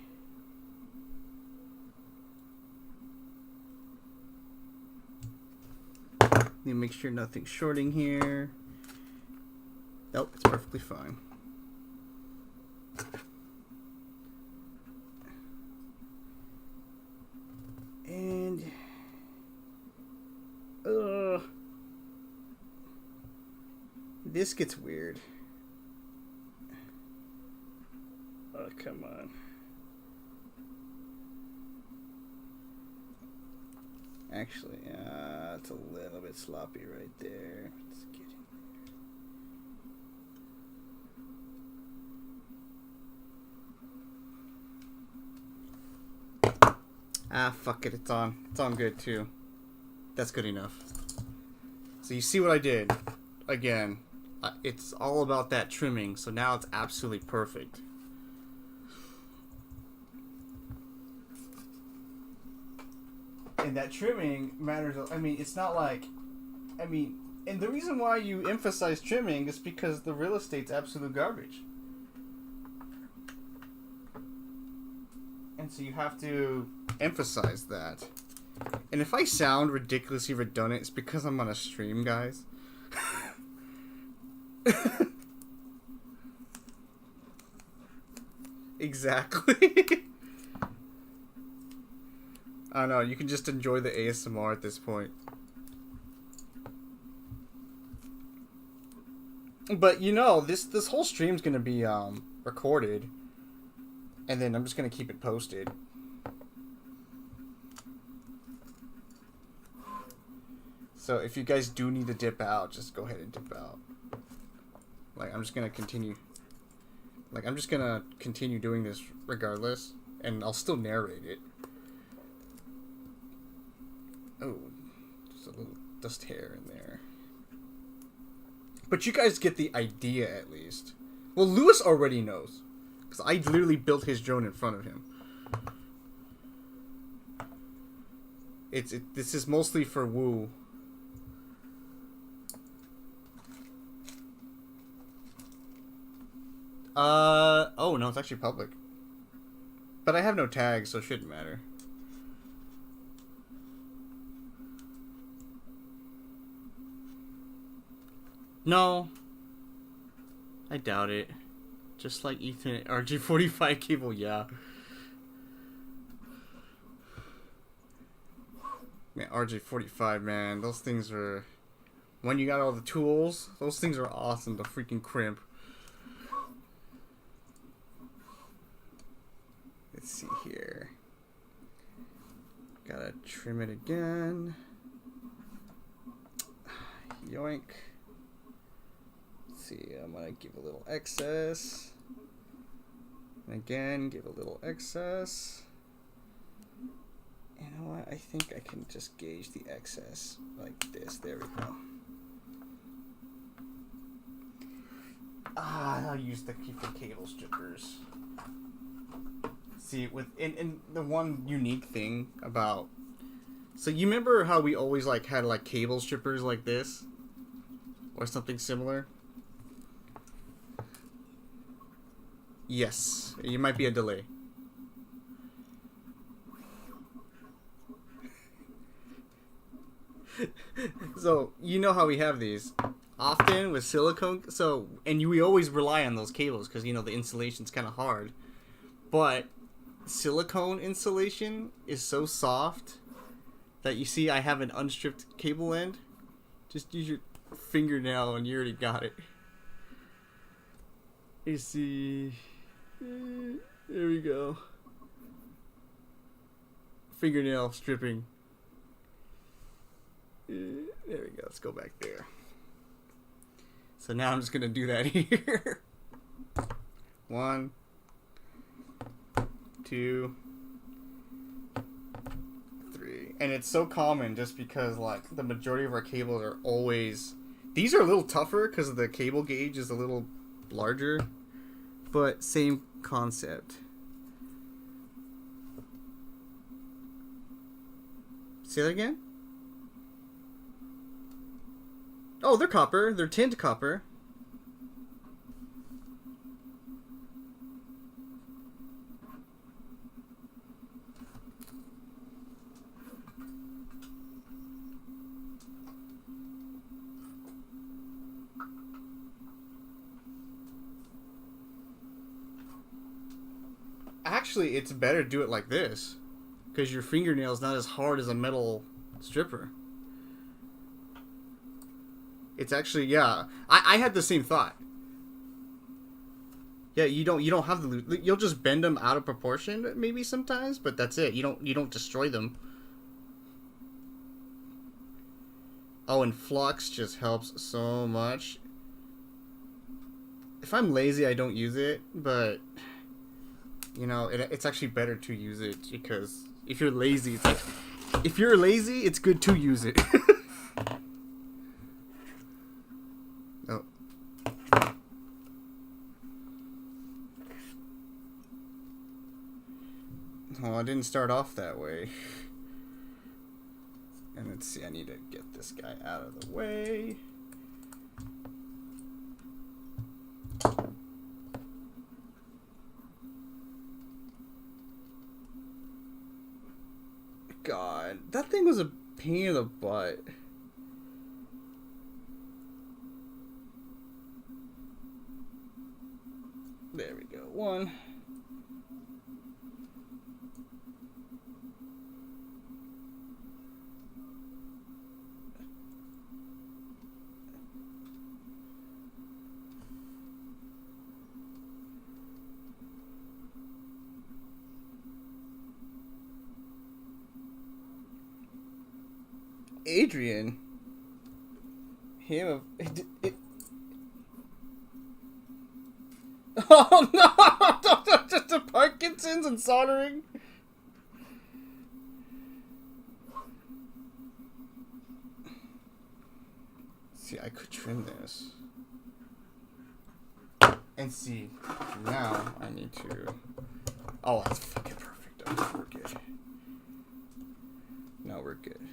Need to make sure nothing's shorting here. Nope, it's perfectly fine. And this gets weird. Oh, come on. Actually, it's a little bit sloppy right there. Let's get in there. Ah, fuck it. It's on. It's on good, too. That's good enough. So you see what I did? Again, it's all about that trimming, so now it's absolutely perfect. And that trimming matters. I mean, it's not like... I mean, and the reason why you emphasize trimming is because the real estate's absolute garbage. And so you have to emphasize that. And if I sound ridiculously redundant, it's because I'm on a stream, guys. Exactly. I know, you can just enjoy the ASMR at this point. But you know, this whole stream's gonna be recorded, and then I'm just gonna keep it posted. So if you guys do need to dip out, just go ahead and dip out. Like, I'm just gonna continue. Like, I'm just gonna continue doing this regardless, and I'll still narrate it. Oh, just a little dust hair in there. But you guys get the idea at least. Well, Lewis already knows, because I literally built his drone in front of him. This is mostly for Woo. Oh no, it's actually public. But I have no tags, so it shouldn't matter. No. I doubt it. Just like Ethernet RJ45 cable, yeah. Man, RJ45, man, those things are... When you got all the tools, those things are awesome to freaking crimp. Let's see here. Gotta trim it again. Yoink. Let's see, I'm gonna give a little excess. And again, give a little excess. You know what? I think I can just gauge the excess like this. There we go. I'll use the cable strippers. See, and the one unique thing about... So you remember how we always like had like cable strippers like this? Or something similar? Yes. It might be a delay. So, you know how we have these. Often with silicone. So, and we always rely on those cables because, you know, the insulation's kind of hard. But silicone insulation is so soft that you see I have an unstripped cable end. Just use your fingernail and you already got it. You see, there we go. Fingernail stripping. There we go. Let's go back there. So now I'm just gonna do that here. 1, 2, 3, and it's so common just because like the majority of our cables are always. These are a little tougher because the cable gauge is a little larger, but same concept. Say that again? Oh, they're copper. They're tinned copper. Actually, it's better to do it like this, because your fingernail's not as hard as a metal stripper. It's actually, yeah. I had the same thought. Yeah, you don't have the, you'll just bend them out of proportion maybe sometimes, but that's it. You don't destroy them. Oh, and flux just helps so much. If I'm lazy, I don't use it, but you know, it's actually better to use it because if you're lazy, it's good to use it. Oh. Oh, I didn't start off that way. And let's see, I need to get this guy out of the way. God, that thing was a pain in the butt. There we go. 1. Adrian. Him. Oh no! Just the Parkinson's and soldering. See, I could trim this. And see, now I need to. Oh, that's fucking perfect. Okay, we're good. No, we're good.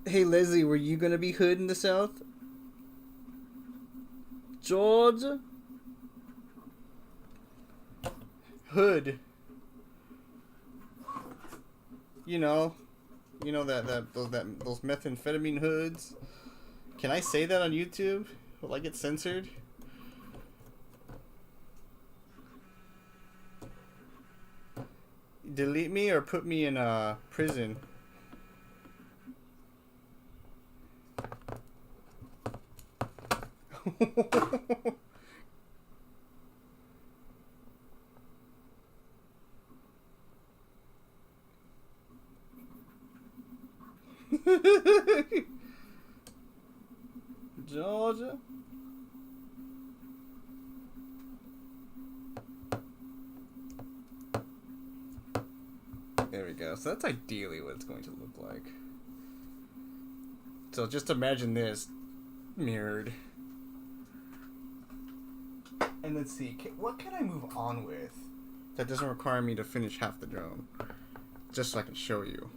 Hey Leslie, were you gonna be hood in the South? George? Hood. You know those methamphetamine hoods. Can I say that on YouTube? Will I get censored? Delete me or put me in prison? Georgia. There we go. So that's ideally what it's going to look like. So just imagine this mirrored. And let's see, what can I move on with that doesn't require me to finish half the drone? Just so I can show you.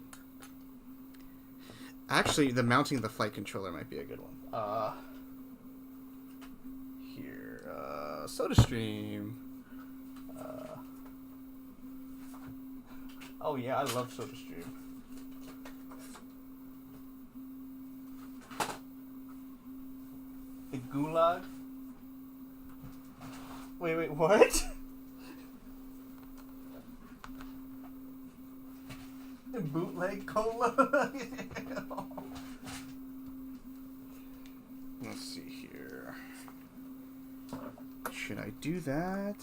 Actually, the mounting of the flight controller might be a good one. Here, SodaStream. Oh yeah, I love SodaStream. The Gulag. Wait, what? The bootleg cola? Let's see here. Should I do that?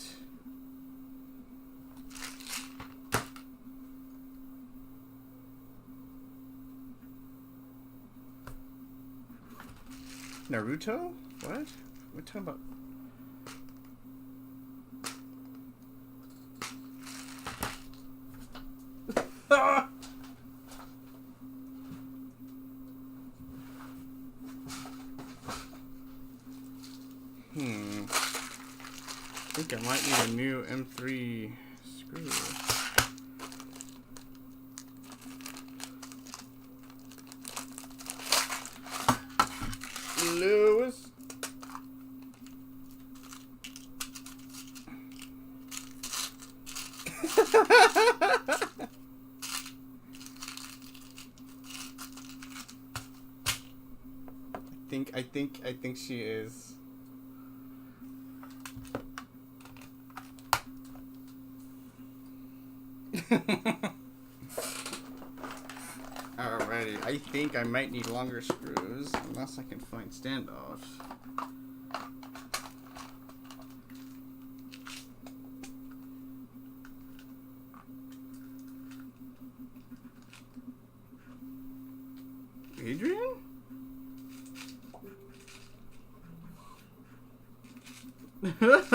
Naruto? What? We're talking about... I think I might need a new M3 screw. Lewis. I think she is. Alrighty, I think I might need longer screws unless I can find standoffs. Adrian? How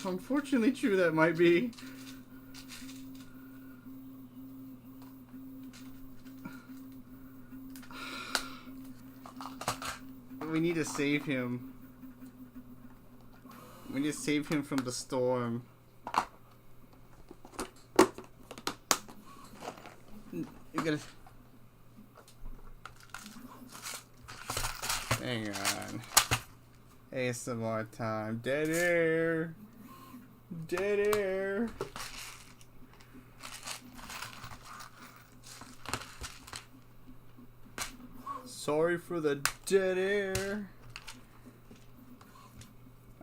unfortunately true that might be. We need to save him. We need to save him from the storm. You gotta... Hang on. ASMR time. Dead air. Dead air. Sorry for the dead air.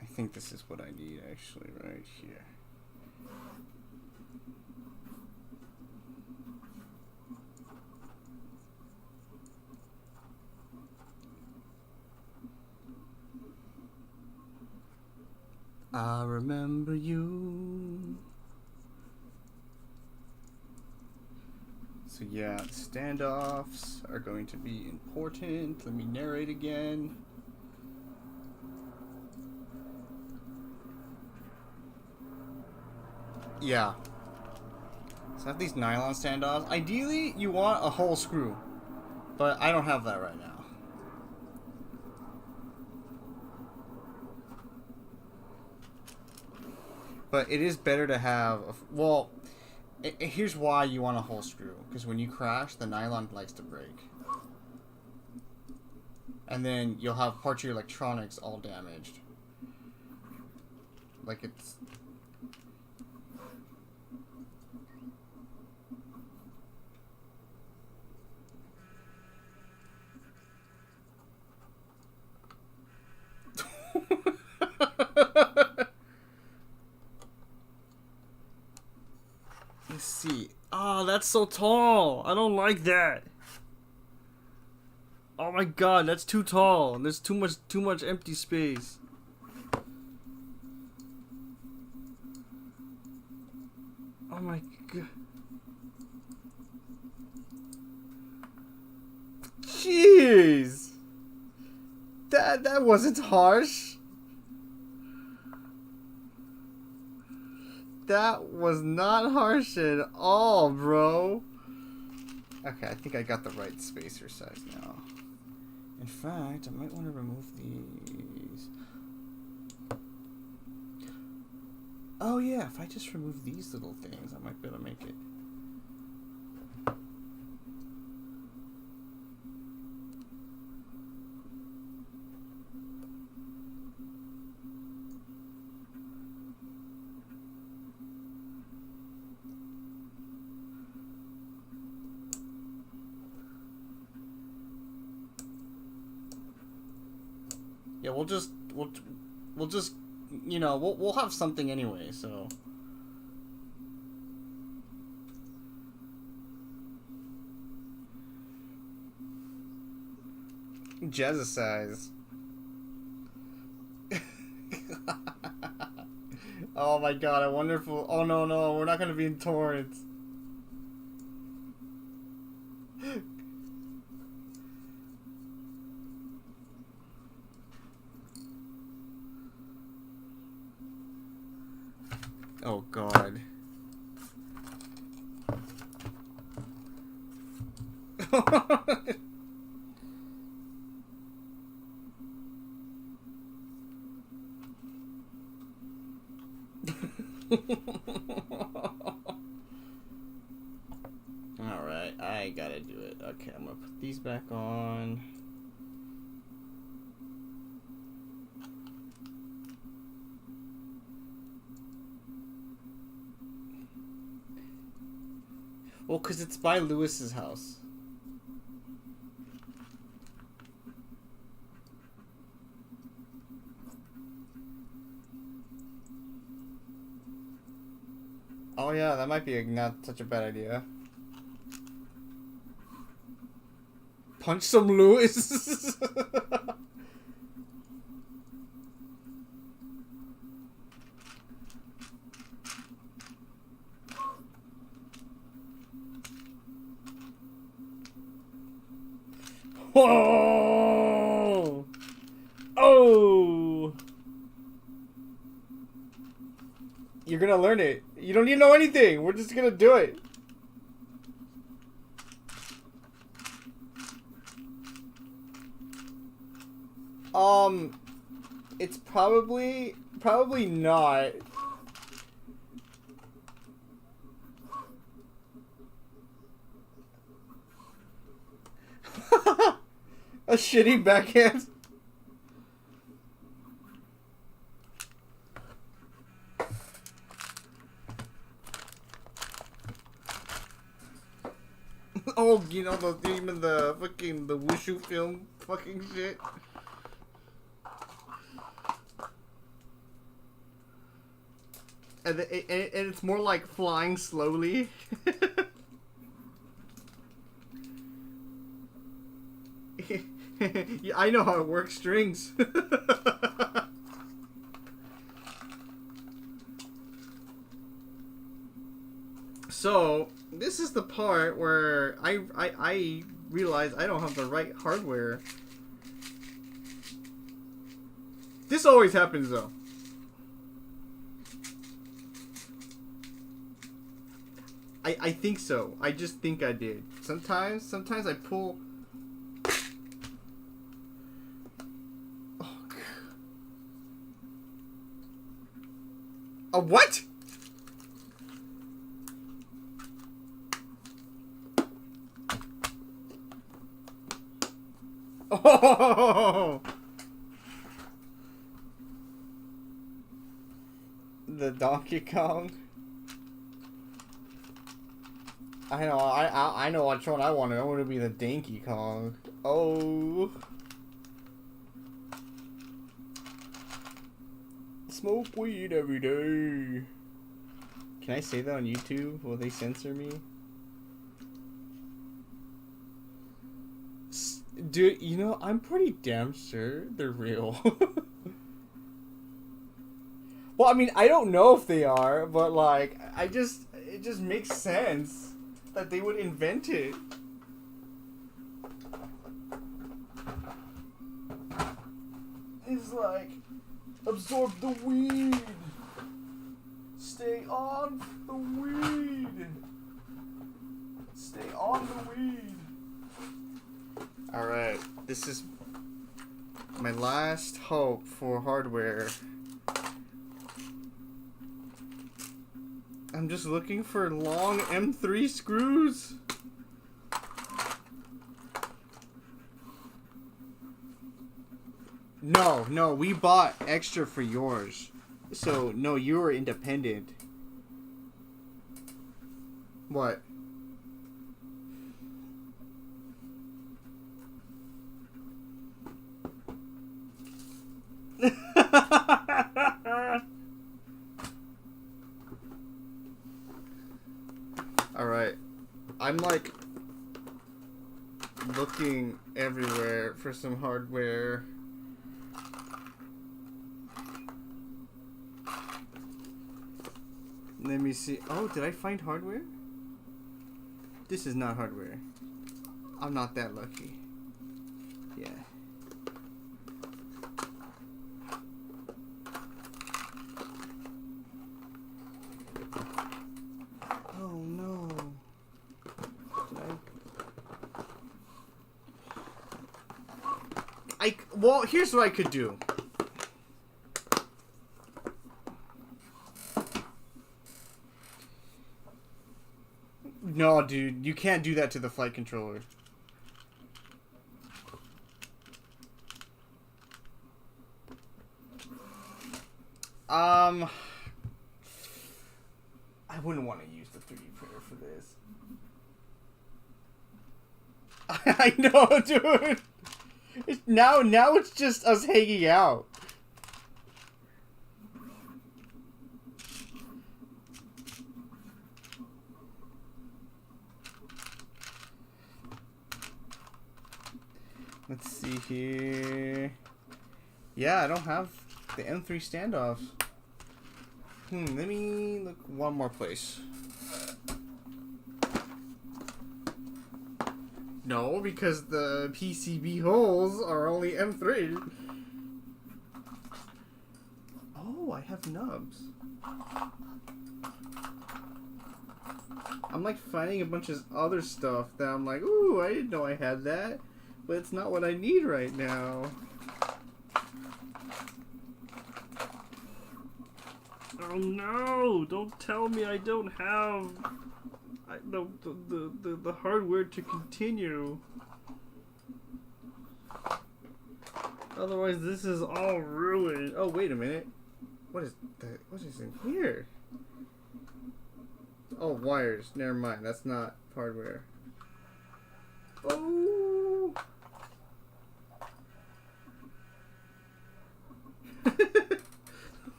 I think this is what I need actually right here. I remember you. So yeah, standoffs are going to be important. Let me narrate again. Yeah. So I have these nylon standoffs. Ideally, you want a whole screw. But I don't have that right now. But it is better to have... well, here's why you want a whole screw. Because when you crash, the nylon likes to break. And then you'll have parts of your electronics all damaged. Like it's... Let's see. Oh, that's so tall. I don't like that. Oh my god, that's too tall. There's too much empty space. Oh my god. Jeez. That wasn't harsh. That was not harsh at all, bro. Okay, I think I got the right spacer size now. In fact, I might want to remove these. Oh yeah, if I just remove these little things, I might be able to make it. Yeah, we'll just you know, we'll have something anyway, so Jazzercise. Oh my god, I wonder if we'll... oh no, we're not gonna be in Torrance. Oh god. Alright, I gotta do it. Okay, I'm gonna put these back on. Well, because it's by Lewis's house. Oh yeah, that might be not such a bad idea. Punch some Lewis. Whoa! Oh! You're gonna learn it. You don't need to know anything. We're just gonna do it. It's probably not. A shitty backhand. Oh, you know the theme of the fucking the wushu film fucking shit. And it's more like flying slowly. Yeah, I know how it works, strings. So this is the part where I realize I don't have the right hardware. This always happens though. I think so. I just think I did. Sometimes I pull. Oh, God. A what? Oh! The Donkey Kong. I know. I know which one I wanted. I want to be the Donkey Kong. Oh. Smoke weed every day. Can I say that on YouTube? Will they censor me? Dude, you know, I'm pretty damn sure they're real. Well, I mean, I don't know if they are, but like, it just makes sense that they would invent it. It's like, absorb the weed. Stay on the weed. Stay on the weed. Alright, this is my last hope for hardware. I'm just looking for long M3 screws. No, we bought extra for yours. So, no, you were independent. What? Alright. I'm like looking everywhere for some hardware. Let me see. Oh, did I find hardware? This is not hardware. I'm not that lucky. Yeah. Oh no. Well, here's what I could do. No, dude, you can't do that to the flight controller. I wouldn't want to use the 3D printer for this. I know, dude. Now it's just us hanging out. Let's see here. Yeah, I don't have the M3 standoffs. Let me look one more place. No, because the PCB holes are only M3. Oh, I have nubs. I'm like finding a bunch of other stuff that I'm like, ooh, I didn't know I had that. But it's not what I need right now. Oh no! Don't tell me I don't have the hardware to continue. Otherwise, this is all ruined. Oh, wait a minute. What is in here? Oh, wires. Never mind. That's not hardware. Oh.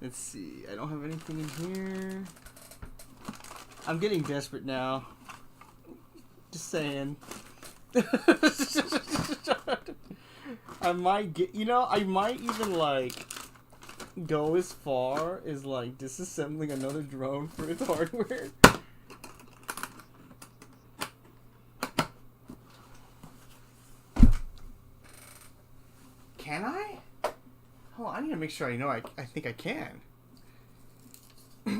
Let's see. I don't have anything in here. I'm getting desperate now. Just saying. I might get, I might even like go as far as like disassembling another drone for its hardware. Can I? Oh, I need to make sure I know. I think I can.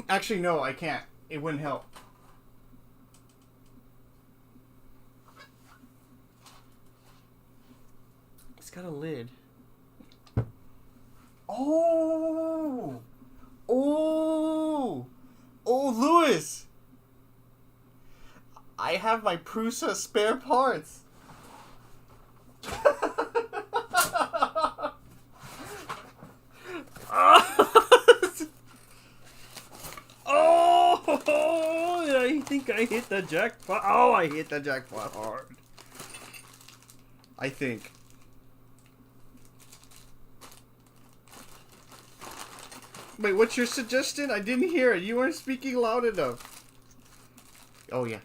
Actually, no, I can't. It wouldn't help. It's got a lid. Oh! Oh! Oh, Lewis! I have my Prusa spare parts. Oh! I think I hit the jackpot. Oh, I hit the jackpot hard. I think. Wait, what's your suggestion? I didn't hear it. You weren't speaking loud enough. Oh, yeah.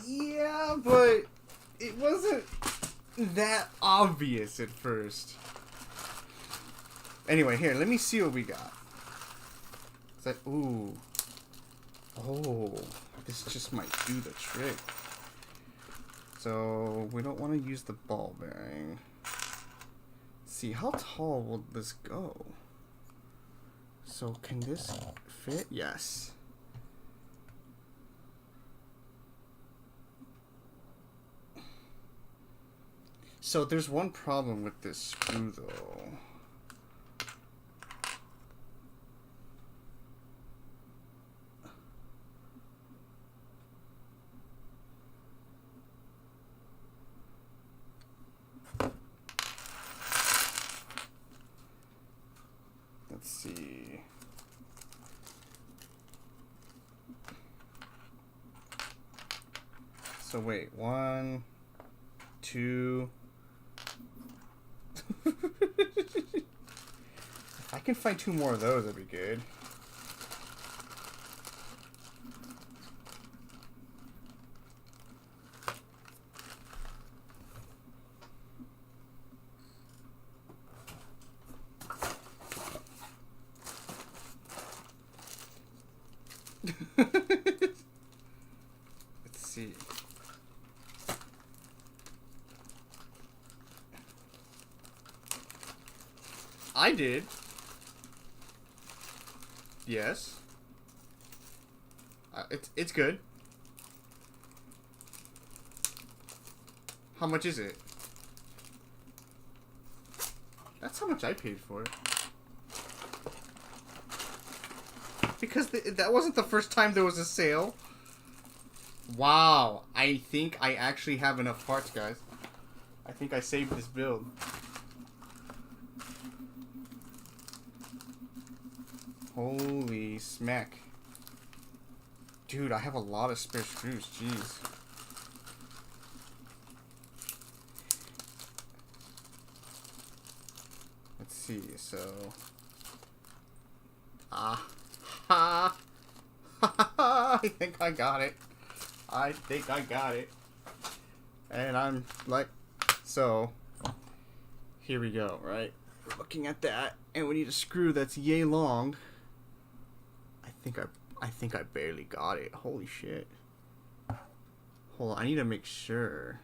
Yeah, but it wasn't that obvious at first. Anyway, here, let me see what we got. Is that, ooh. Oh, this just might do the trick. So, we don't want to use the ball bearing. Let's see, how tall will this go? So, can this fit? Yes. So, there's one problem with this screw, though. Let's see. So wait, 1, 2. If I can find 2 more of those, that'd be good. Let's see. I did. Yes. It's good. How much is it? That's how much I paid for it. Because that wasn't the first time there was a sale. Wow. I think I actually have enough parts, guys. I think I saved this build. Holy smack. Dude, I have a lot of spare screws. Jeez. Let's see. So. Ha. I think I got it. I think I got it. And I'm like, so. Here we go, right? We're looking at that, and we need a screw that's yay long. I think I barely got it. Holy shit. Hold on, I need to make sure.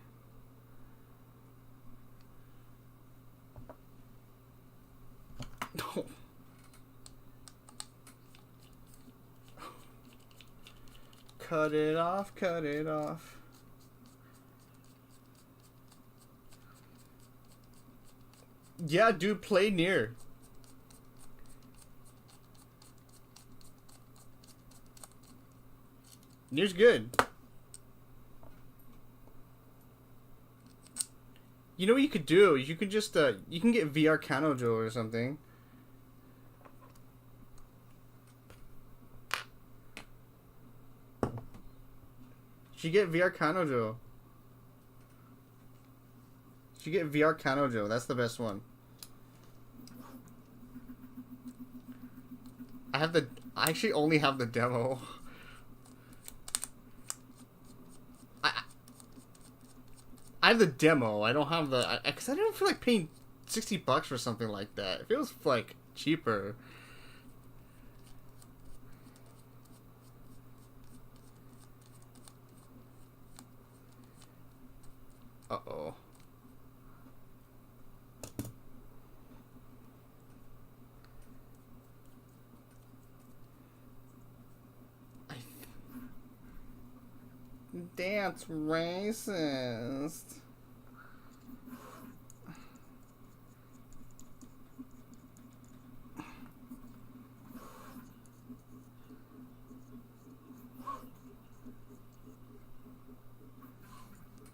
No. Cut it off, cut it off. Yeah, dude, play near. Near's good. You know what you could do? You could just, you can get VR Kanojo or something. You should get VR Kanojo. should get VR Kanojo. That's the best one. I actually only have the demo. I have the demo. I don't have the... Because I don't feel like paying $60 for something like that. It feels, like, cheaper. Uh-oh. That's racist.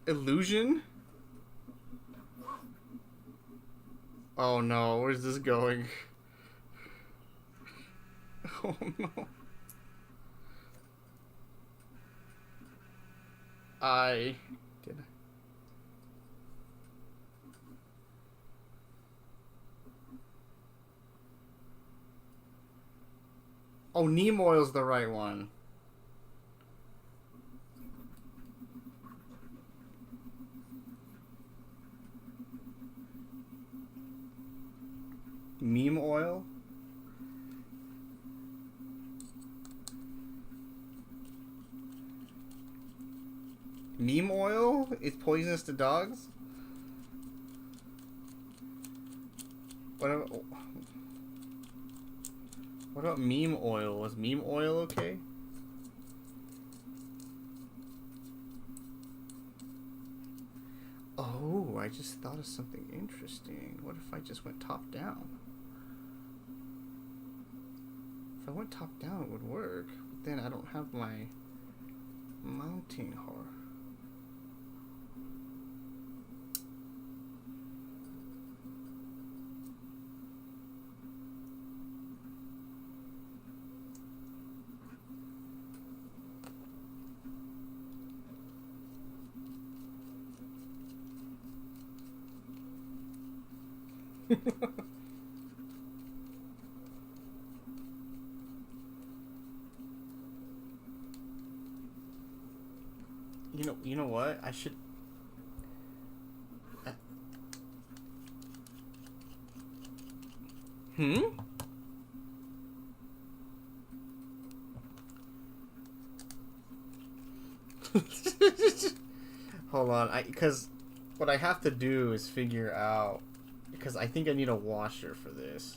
Illusion? Oh no, where's this going? Oh no. I did. Oh, neem oil's the right one. Neem oil? Neem oil is poisonous to dogs? What about meme oil? Is meme oil okay? Oh, I just thought of something interesting. What if I just went top down? If I went top down, it would work. But then I don't have my mounting horse. You know what? I should. Hmm? Hold on, because what I have to do is figure out, because I think I need a washer for this.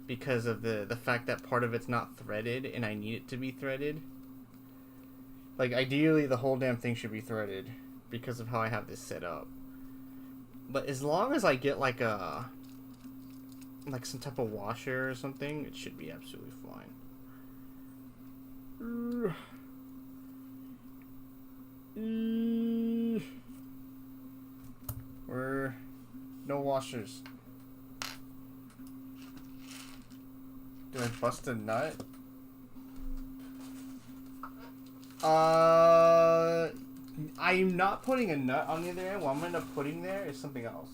Because of the fact that part of it's not threaded and I need it to be threaded. Like, ideally the whole damn thing should be threaded because of how I have this set up. But as long as I get like some type of washer or something, it should be absolutely fine. No washers. Did I bust a nut? I'm not putting a nut on the other end. What I'm gonna end up putting there is something else.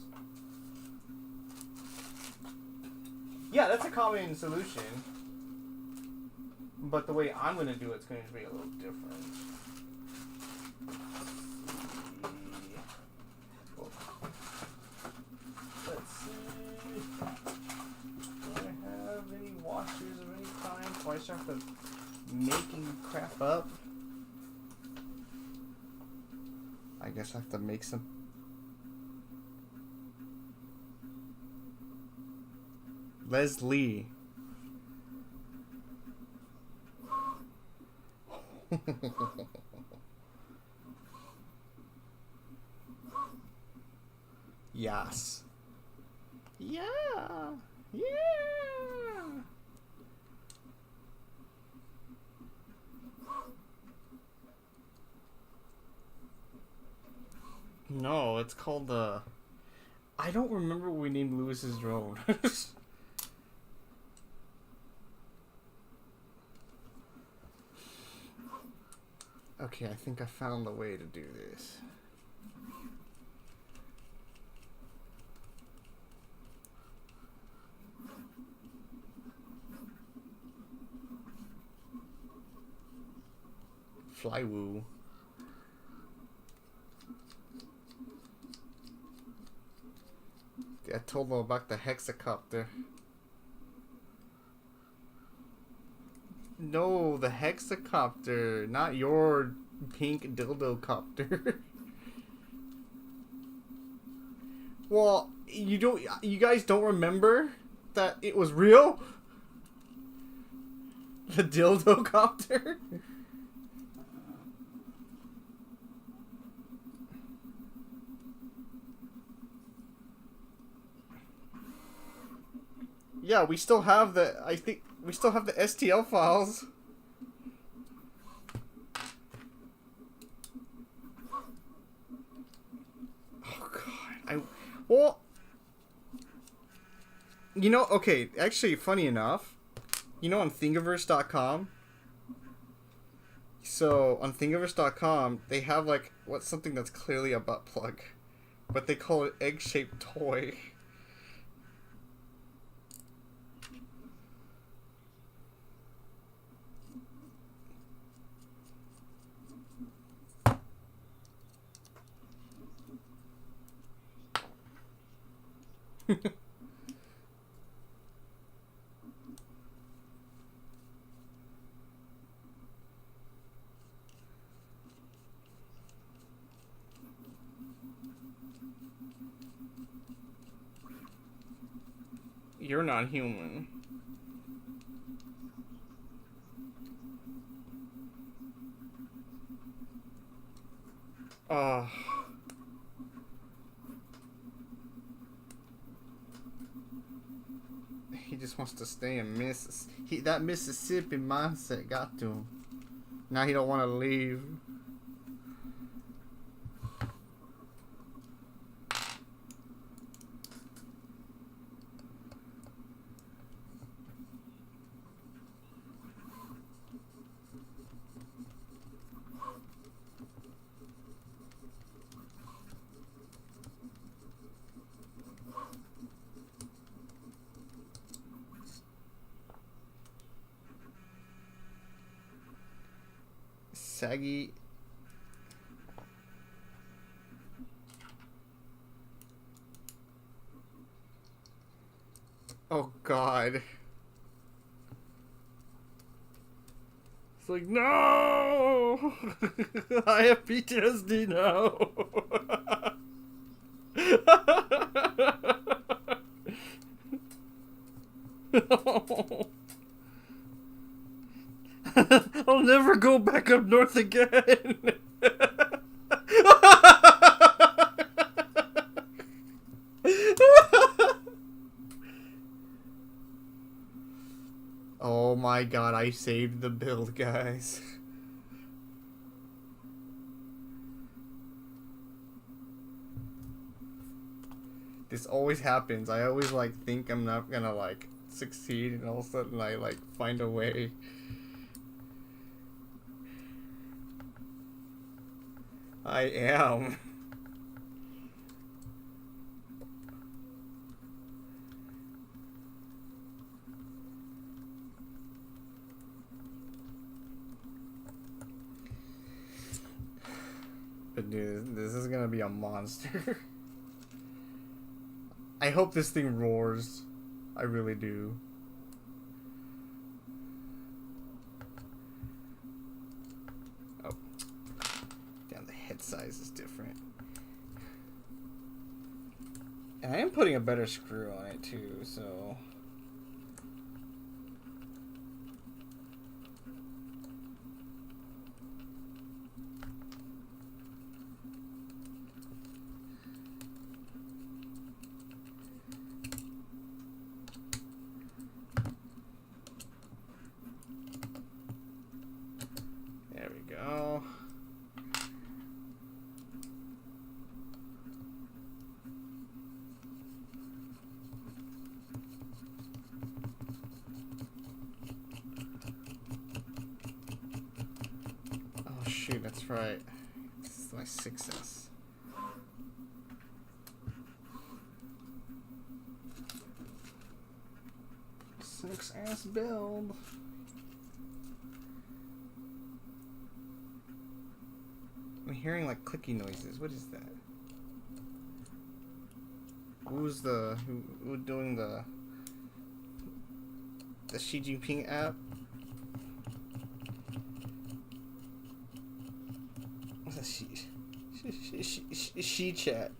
Yeah, that's a common solution. But the way I'm gonna do it's going to be a little different. Let's see. Do I have any washers of any kind? So I just have to making crap up. I guess I have to make some. Leslie. Yes. Yeah. Yeah. No, it's called the... I don't remember what we named Lewis's drone. Okay, I think I found the way to do this. Flywoo. I told them about the hexacopter. No, the hexacopter, not your pink dildo copter. Well, you guys don't remember that it was real? The dildo copter? Yeah, we still have I think we still have the STL files. Oh god. Well, you know, okay, actually funny enough, you know, on Thingiverse.com. So, on Thingiverse.com, they have like something that's clearly a butt plug, but they call it egg-shaped toy. You're not human. He just wants to stay in Mississippi. That Mississippi mindset got to him. Now he don't want to leave. Saggy. Oh god. It's like, no! I have PTSD now. I'll never go back up north again. Oh my god, I saved the build, guys. This always happens. I always like think I'm not gonna like succeed, and all of a sudden I like find a way. I am. But dude, this is gonna be a monster. I hope this thing roars. I really do. Oh. Damn, the head size is different. And I am putting a better screw on it too, so... There we go. Oh shoot, that's right. This is my 6S. Six ass build. I'm hearing like clicky noises. What is that? Who's doing the Xi Jinping app? What's that? She chat.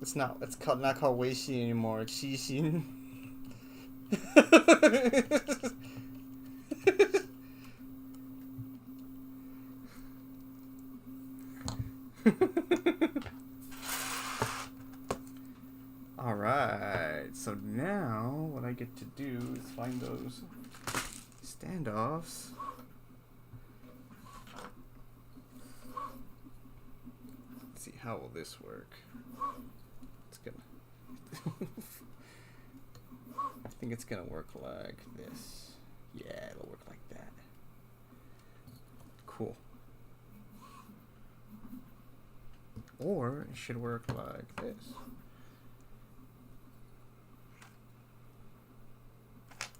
It's not called Weixin anymore. It's Xixin. Alright, so now what I get to do is find those standoffs. Let's see, how will this work? It's gonna... I think it's gonna work like this. Yeah, it'll work like that. Cool. Or it should work like this.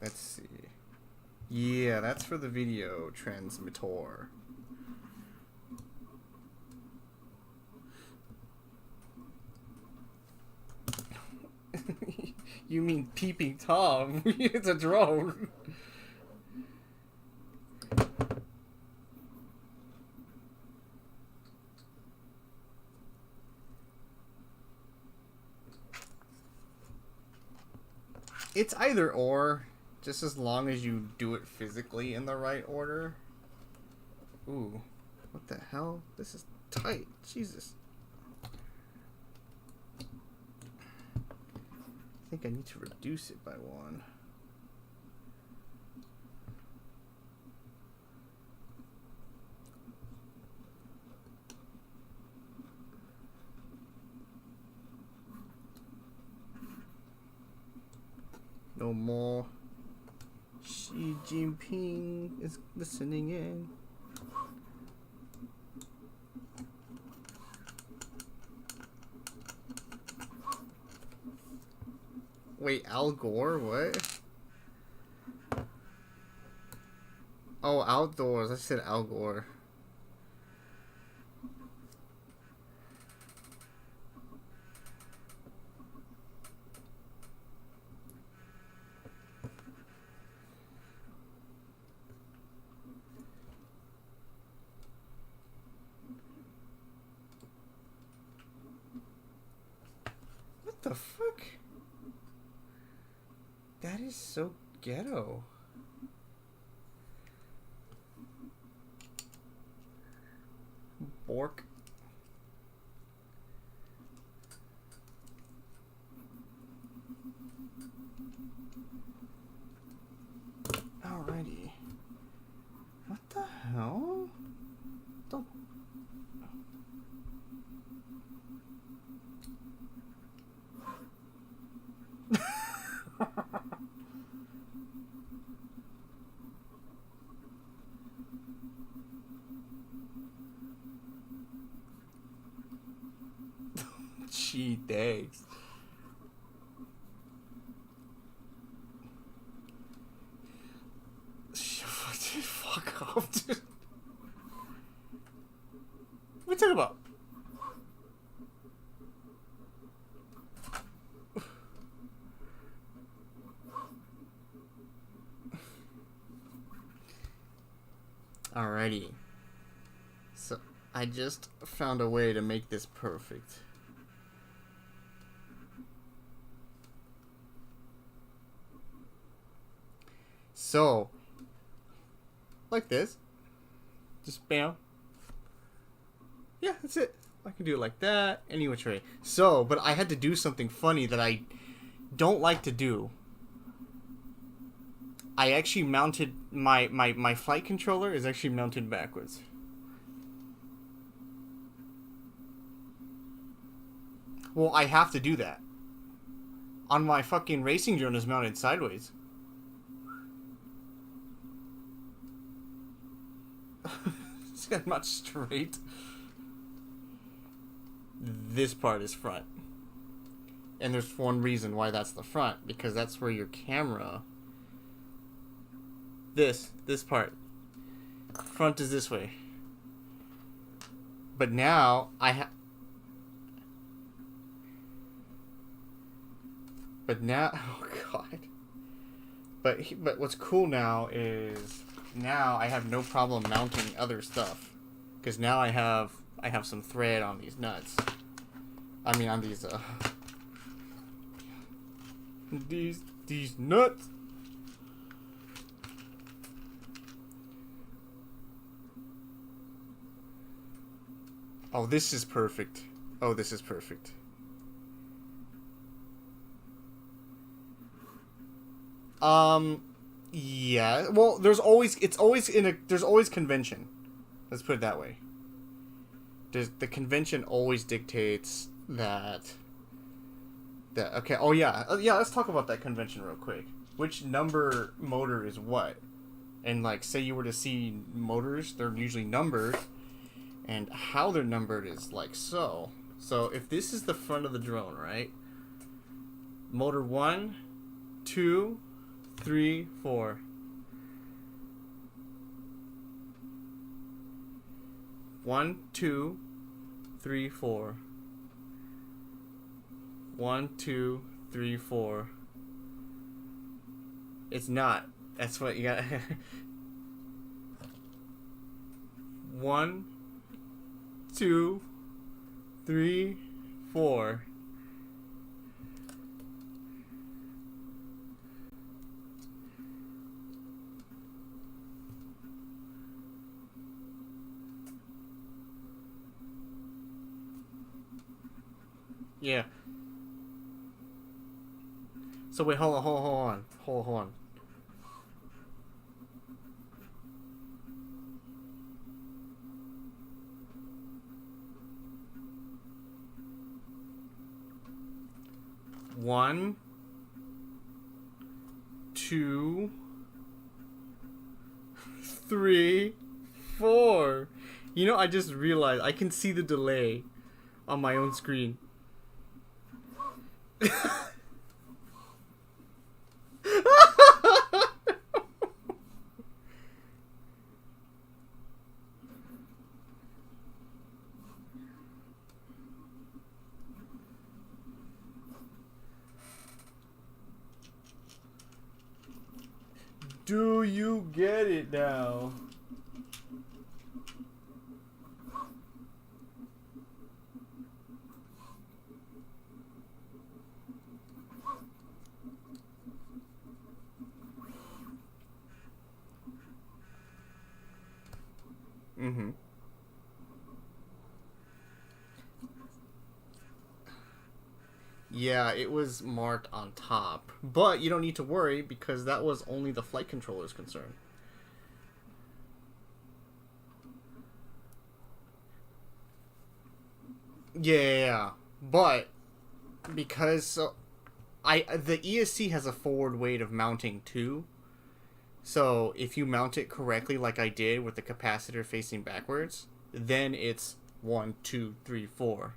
Let's see. Yeah, that's for the video transmitter. You mean Peeping Tom? It's a drone. It's either or, just as long as you do it physically in the right order. Ooh, what the hell? This is tight. Jesus. I think I need to reduce it by 1. No more. Xi Jinping is listening in. Wait, Al Gore? What? Oh, outdoors. I said Al Gore. What the fuck? That is so ghetto. Bork. Alrighty. What the hell? Don't. Gee, thanks. Fuck off, dude. What are you talking about? Alrighty. So, I just found a way to make this perfect. So, like this. Just bam. Yeah, that's it. I can do it like that, any which way. So, but I had to do something funny that I don't like to do. I actually mounted my flight controller is actually mounted backwards. Well, I have to do that. On my fucking racing drone is mounted sideways. It's not straight. This part is front. And there's one reason why that's the front. Because that's where your camera... This part. Front is this way. But now I have. But now, oh god. But what's cool now is now I have no problem mounting other stuff, because now I have some thread on these nuts. I mean on these these nuts. Oh, this is perfect. Oh, this is perfect. Yeah. Well, there's always convention. Let's put it that way. The convention always dictates that. Okay. Oh yeah. Yeah. Let's talk about that convention real quick. Which number motor is what? And like, say you were to see motors, they're usually numbered, and how they're numbered is like so. So if this is the front of the drone, right? Motor 1, 2, 3, 4. 1, 2, 3, 4. 1, 2, 3, 4. It's not. That's what you got. 1, 2, 3, 4. Yeah. So wait, hold on. One, 2, 3, 4. You know, I just realized I can see the delay on my own screen. Do you get it now? Mm-hmm. Yeah, it was marked on top. But you don't need to worry because that was only the flight controller's concern. Yeah. But because the ESC has a forward weight of mounting 2. So if you mount it correctly like I did with the capacitor facing backwards, then it's 1, 2, 3, 4.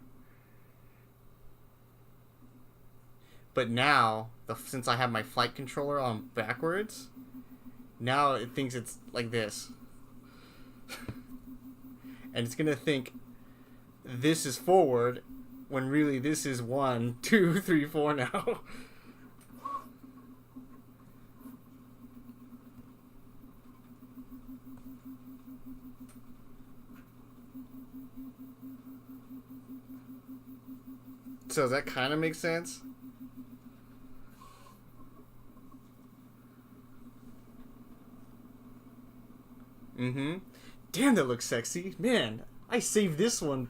But now, since I have my flight controller on backwards, now it thinks it's like this. And it's going to think this is forward, when really this is 1, 2, 3, 4 now. So does that kind of make sense? Mm-hmm. Damn, that looks sexy. Man, I saved this one.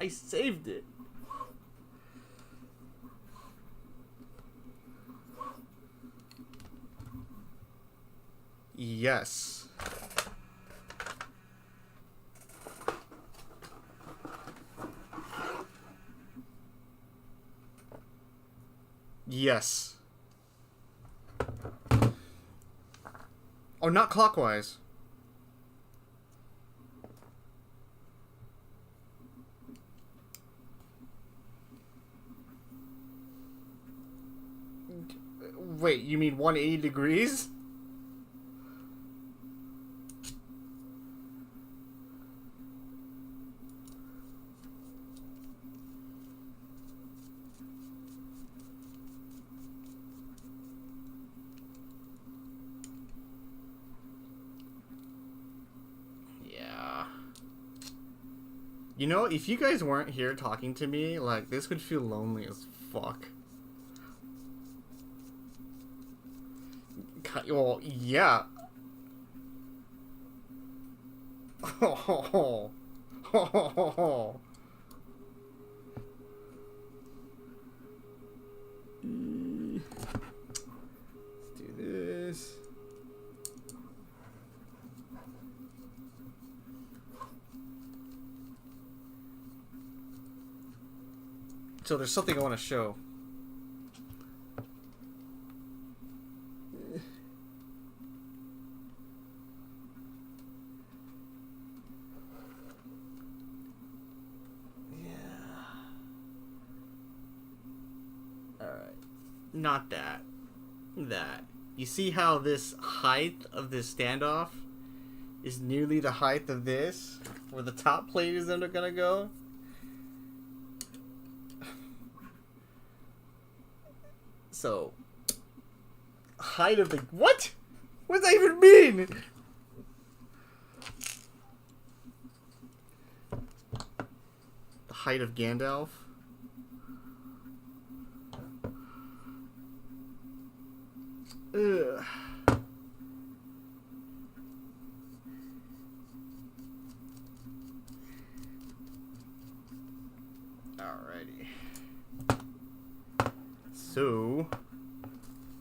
I saved it. Yes. Yes. Oh, not clockwise. Wait, you mean 180 degrees? You know, if you guys weren't here talking to me, like, this would feel lonely as fuck. Well, yeah. Oh. Oh. Let's do this. So there's something I want to show. Not that. That. You see how this height of this standoff is nearly the height of this? Where the top plate is gonna go? So, height of the... What? What does that even mean? The height of Gandalf? Ugh. Alrighty. So,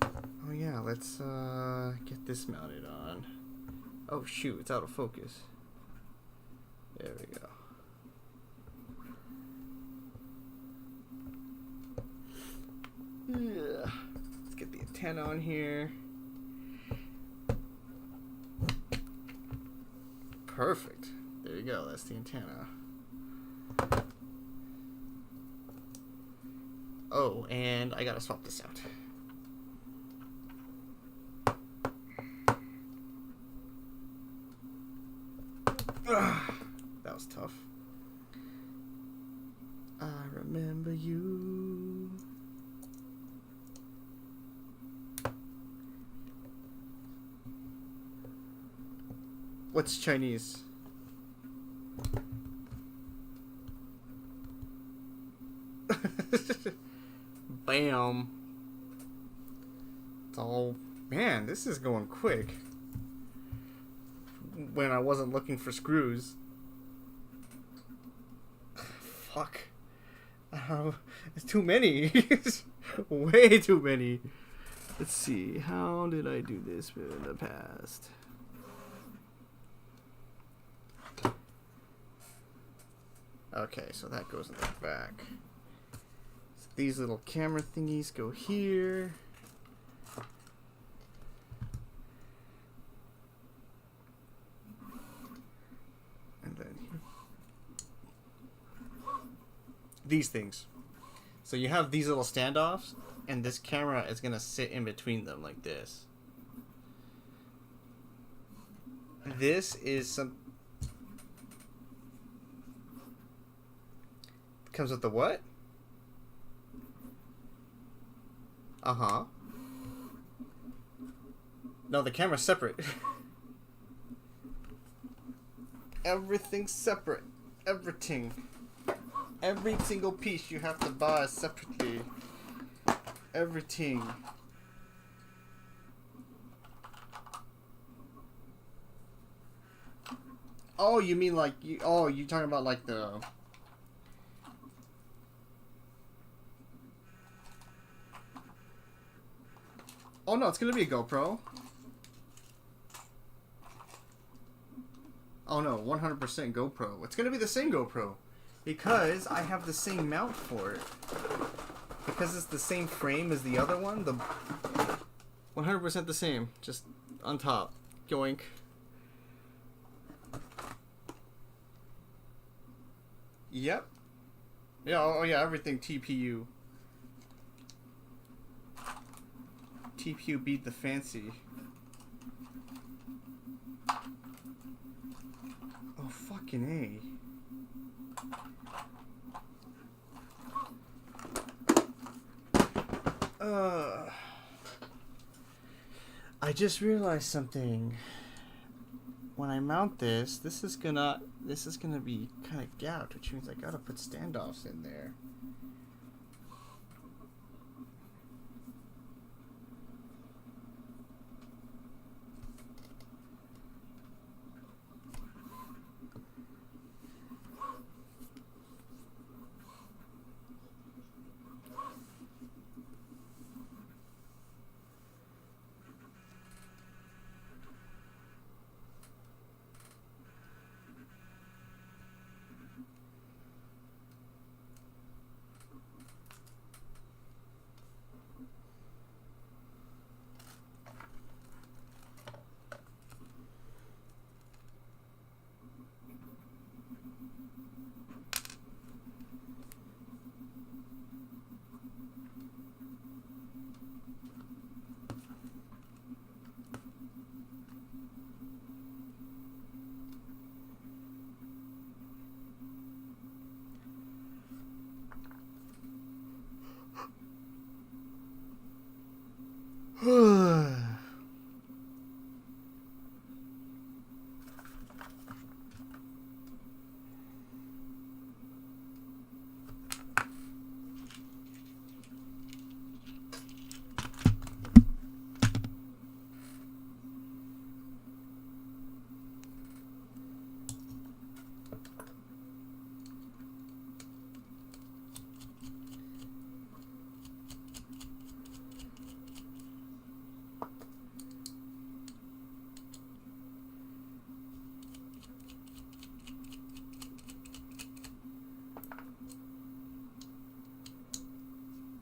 oh yeah, let's get this mounted on. Oh shoot, it's out of focus. There we go. Yeah. Let's get the antenna on here. Perfect. There you go. That's the antenna. Oh, and I gotta swap this out. Ugh, that was tough. I remember you. What's Chinese? Bam. It's all... Man, this is going quick. When I wasn't looking for screws. Fuck. It's too many. Way too many. Let's see. How did I do this in the past? Okay, so that goes in the back. So these little camera thingies go here. And then here. These things. So you have these little standoffs, and this camera is going to sit in between them like this. This is some... Comes with the what? Uh-huh. No, the camera's separate. Everything's separate. Everything. Every single piece you have to buy separately. Everything. Oh, you mean like you? Oh, you talking about like the? Oh no, it's gonna be a GoPro. Oh no, 100% GoPro. It's gonna be the same GoPro. Because I have the same mount for it. Because it's the same frame as the other one, the 100% the same. Just on top. Yoink. Yep. Yeah, oh yeah, everything TPU. TPU beat the fancy. Oh, fucking A. I just realized something. when I mount this, this is gonna be kind of gapped, which means I gotta put standoffs in there.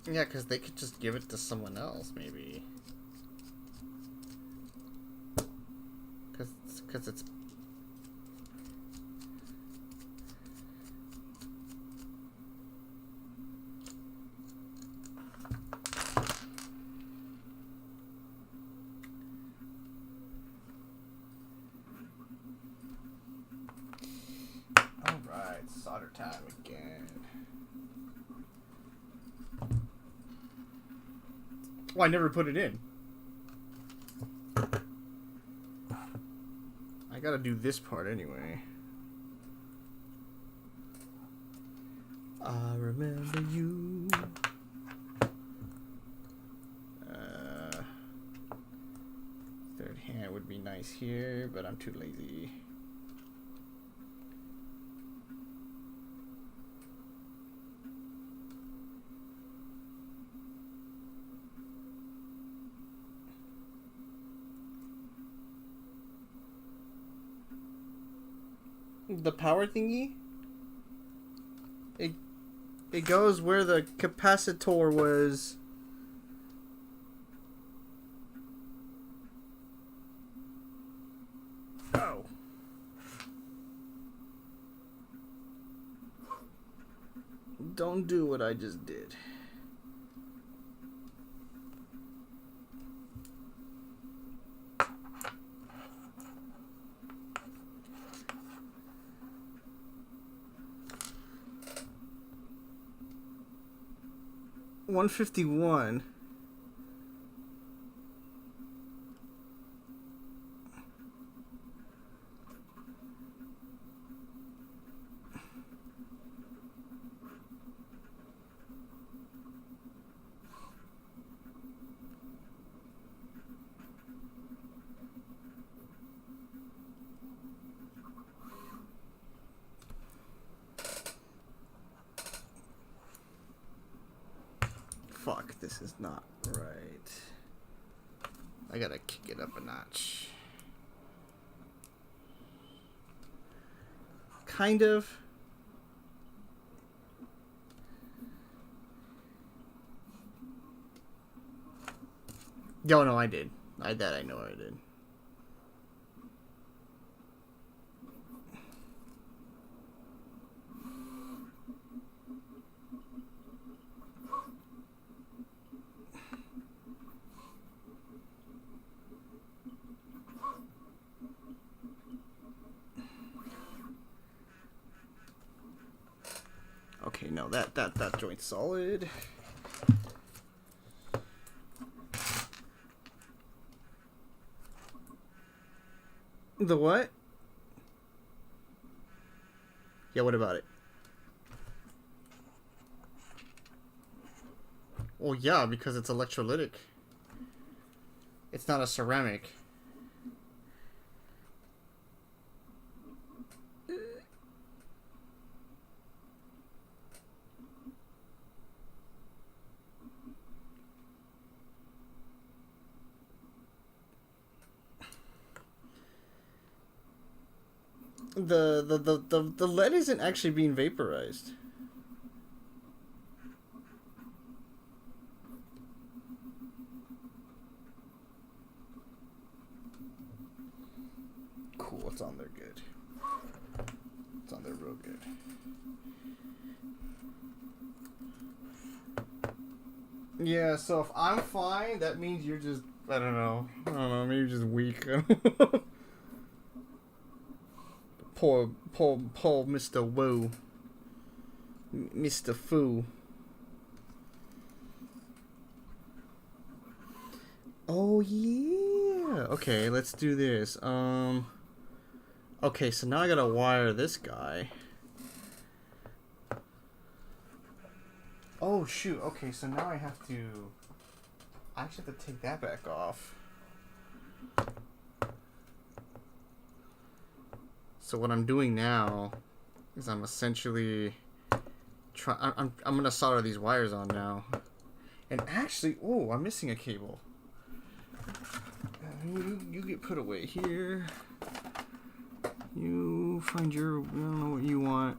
Yeah, because they could just give it to someone else, maybe. Because it's... Alright, solder time again. Oh, I never put it in. I gotta do this part anyway. I remember you. Third hand would be nice here, but I'm too lazy. The power thingy? It goes where the capacitor was. Oh. Don't do what I just did. $151. Fuck, this is not right. I gotta kick it up a notch. Kind of. Yo, no, I did. I know I did. Okay, no, that joint's solid. The what? Yeah, what about it? Well, yeah, because it's electrolytic. It's not a ceramic. The lead isn't actually being vaporized. Cool, it's on there good. It's on there real good. Yeah, so if I'm fine, that means you're just, I don't know, maybe you're just weak. Poor Mr. Woo. Mr. Foo. Oh, yeah. Okay, let's do this. Okay, so now I gotta wire this guy. Oh, shoot. Okay, so now I have to... I actually have to take that back off. So what I'm doing now is I'm essentially... I'm gonna solder these wires on now. And actually... Oh, I'm missing a cable. You get put away here. You find your... I don't know what you want.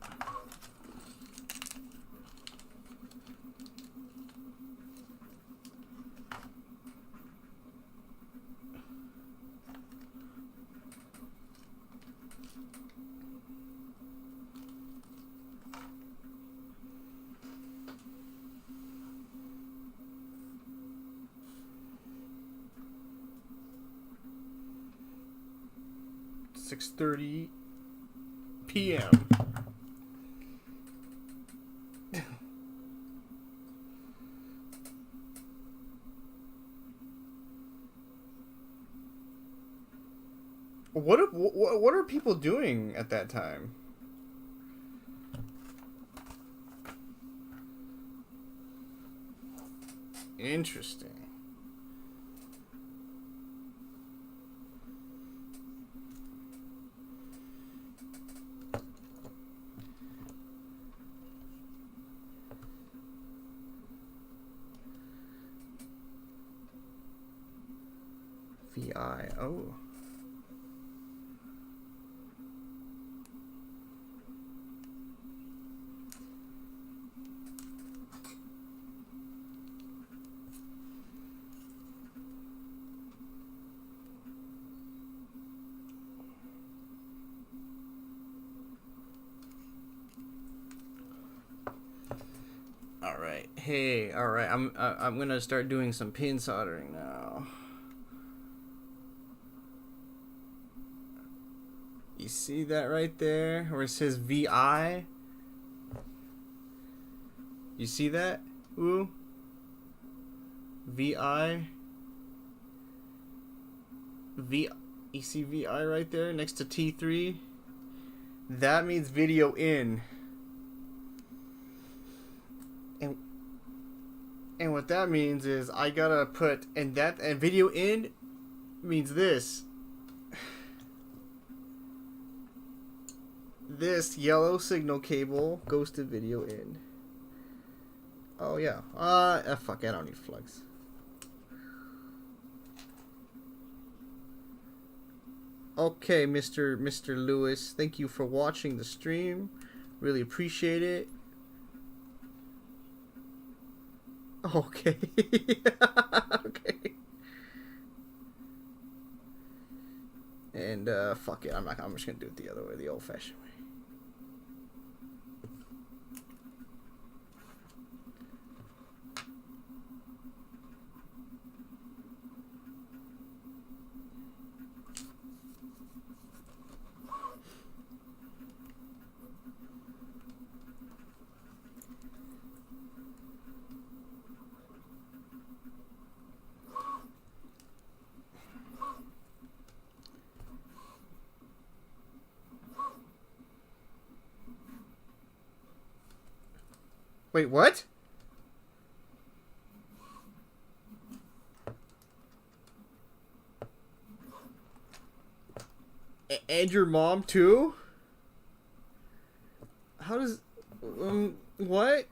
.30 p.m. What are people doing at that time? Interesting. VI. Oh. All right. Hey, all right. I'm going to start doing some pin soldering now. You see that right there where it says VI? You see that? Ooh. VI. You see VI right there next to T3? That means video in. And what that means is I gotta put, and video in means this. This yellow signal cable goes to video in. Oh yeah. Fuck, I don't need flux. Okay, Mr. Lewis, thank you for watching the stream. Really appreciate it. Okay. Okay. And fuck it, I'm just gonna do it the other way, the old-fashioned way. Wait, what? And your mom too? How does... what?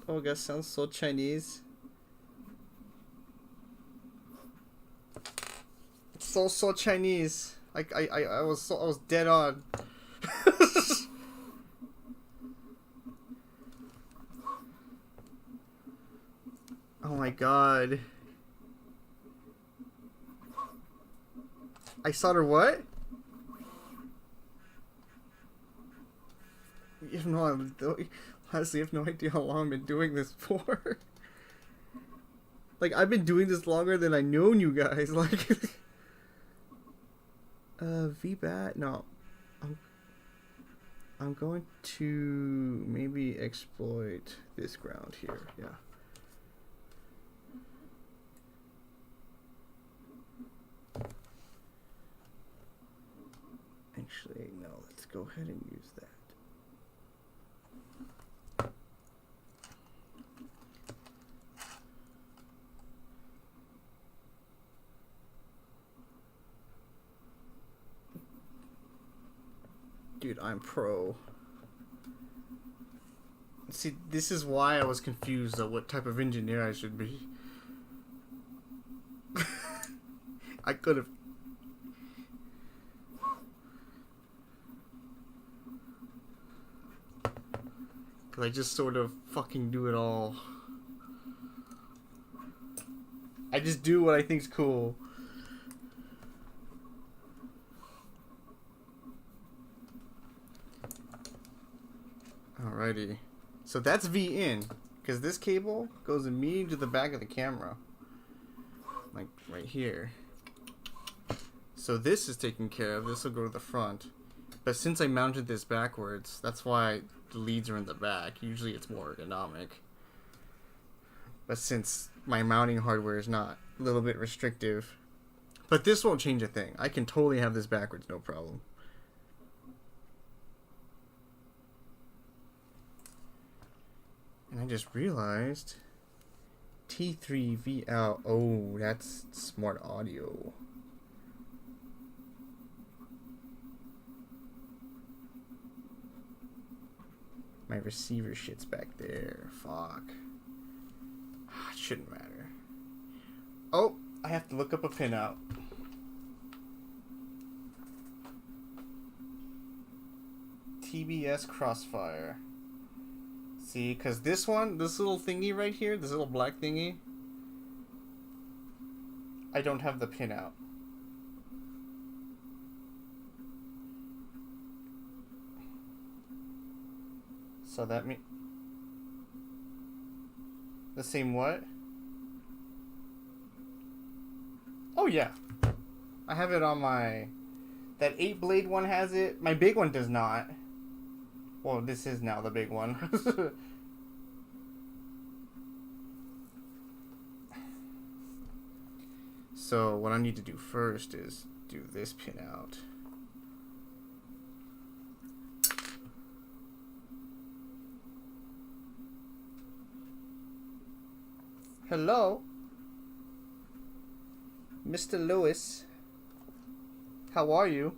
Oh, that sounds so Chinese. It's so Chinese. Like I was dead on. Oh my god. I saw her what? You have no idea. Honestly, I have no idea how long I've been doing this for. Like, I've been doing this longer than I known you guys. Like, VBAT? No. I'm going to maybe exploit this ground here. Yeah. Actually, no. Let's go ahead and use that. Dude, I'm pro. See, this is why I was confused of what type of engineer I should be. I could have. Cause I just sort of fucking do it all. I just do what I think's cool. Alrighty. So that's V in. Because this cable goes immediately to the back of the camera. Like right here. So this is taken care of. This will go to the front. But since I mounted this backwards, that's why the leads are in the back. Usually it's more ergonomic. But since my mounting hardware is not a little bit restrictive. But this won't change a thing. I can totally have this backwards, no problem. And I just realized T3VL. Oh, that's smart audio. My receiver shit's back there. Fuck. It shouldn't matter. Oh, I have to look up a pinout. TBS Crossfire. See, because this one, this little thingy right here, this little black thingy, I don't have the pinout. So that means the same what? Oh yeah, I have it on my. That 8-blade one has it. My big one does not. Well, this is now the big one. So what I need to do first is do this pin out. Hello, Mr. Lewis. How are you?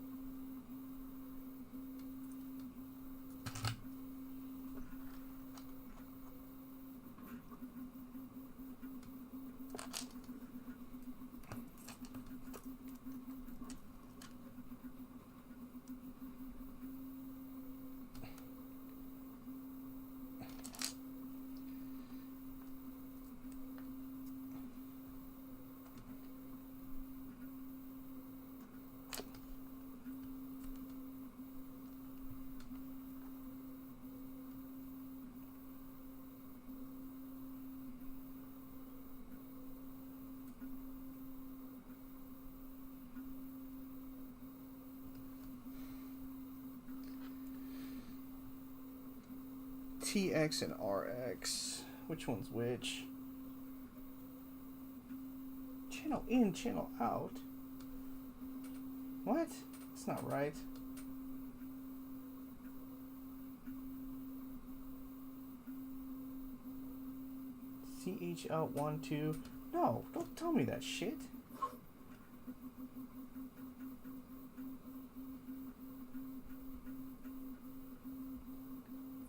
TX and RX. Which one's which? Channel in, channel out. What? That's not right. TH out 1, 2. No, don't tell me that shit.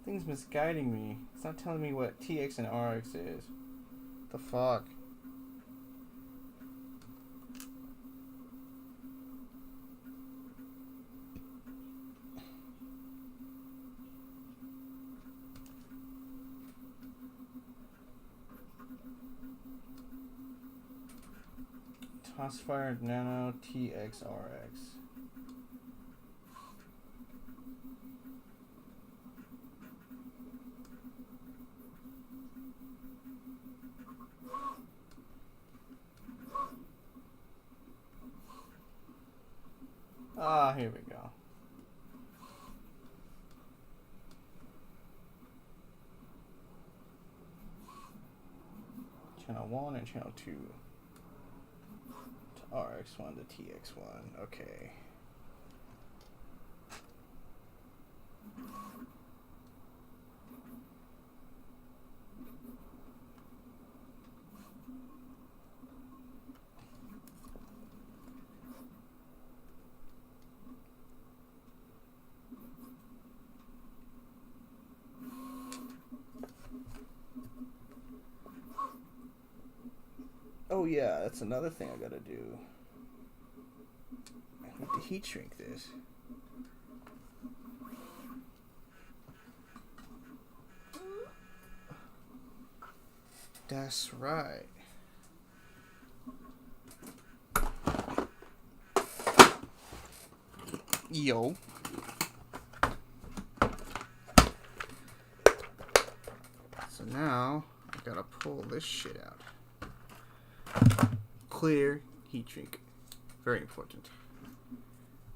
Thing's misguiding me. It's not telling me what TX and RX is. What the fuck? Tossfire Nano TXRX. Ah, here we go. Channel 1 and channel 2. To RX1 to TX1. Okay. Oh yeah, that's another thing I gotta do. I need to heat shrink this. That's right. Yo. So now I gotta pull this shit out. Clear heat shrink. Very important.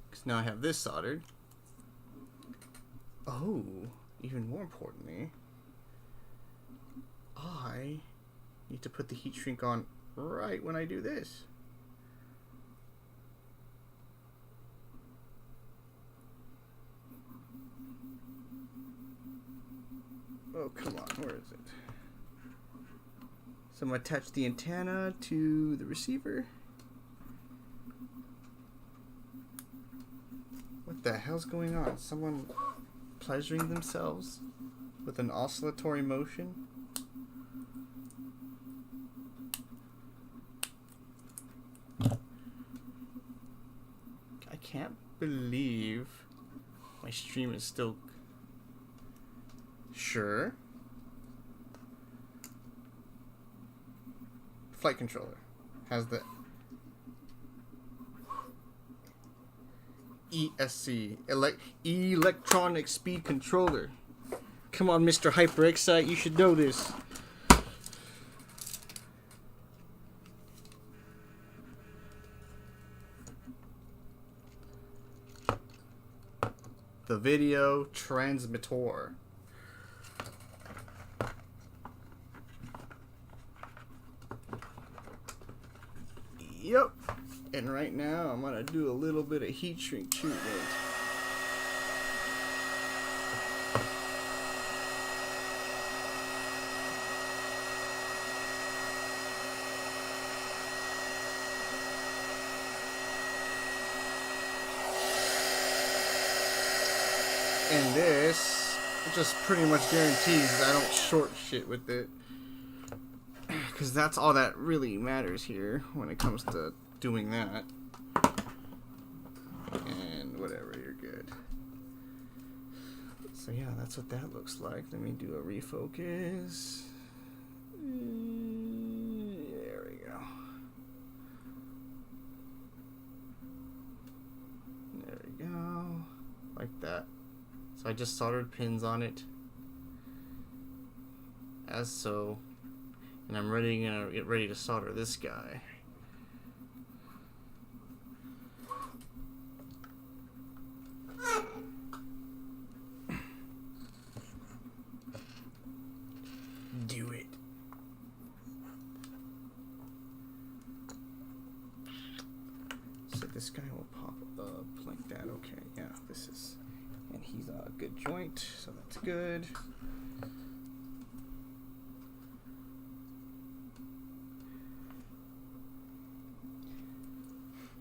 Because now I have this soldered. Oh, even more importantly, I need to put the heat shrink on right when I do this. Oh, come on, where is it? So I'm going to attach the antenna to the receiver. What the hell's going on? Someone pleasuring themselves with an oscillatory motion? I can't believe my stream is still... Sure. Flight controller has the ESC, electronic speed controller. Come on, Mr. HyperExcite, you should know this. The video transmitter. Yep. And right now I'm gonna do a little bit of heat shrink treatment. And this just pretty much guarantees I don't short shit with it. Because that's all that really matters here when it comes to doing that. And whatever, you're good. So yeah, that's what that looks like. Let me do a refocus. There we go. There we go. Like that. So I just soldered pins on it. As so. And I'm gonna get ready to solder this guy. Do it. So this guy will pop up like that. Okay, yeah, this is, and he's a good joint, so that's good.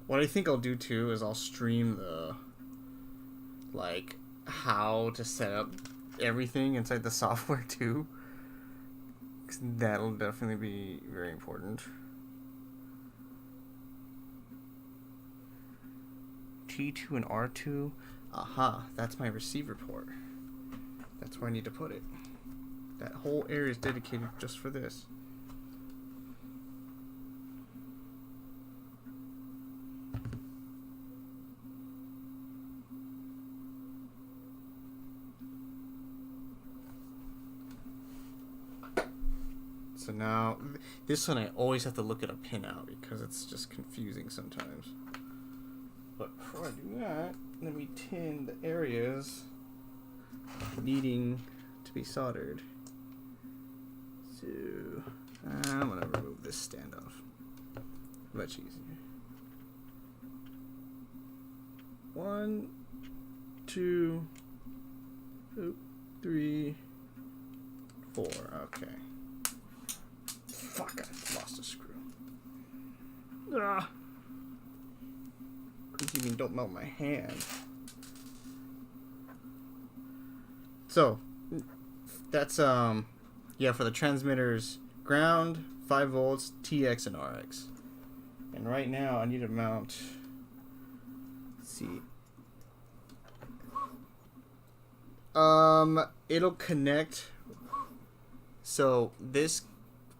What I think I'll do too is I'll stream the, like, how to set up everything inside the software too. 'Cause that'll definitely be very important. T2 and R2. Aha, that's my receiver port. That's where I need to put it. That whole area is dedicated just for this. So now, this one I always have to look at a pin out because it's just confusing sometimes. But before I do that, let me tin the areas needing to be soldered. So, I'm going to remove this standoff. Much easier. 1, 2, 3, 4. Okay. Fuck, I lost a screw. Ah. You mean don't melt my hand? So, that's, yeah, for the transmitters, ground, 5 volts, TX, and RX. And right now, I need to mount, let's see. It'll connect, so this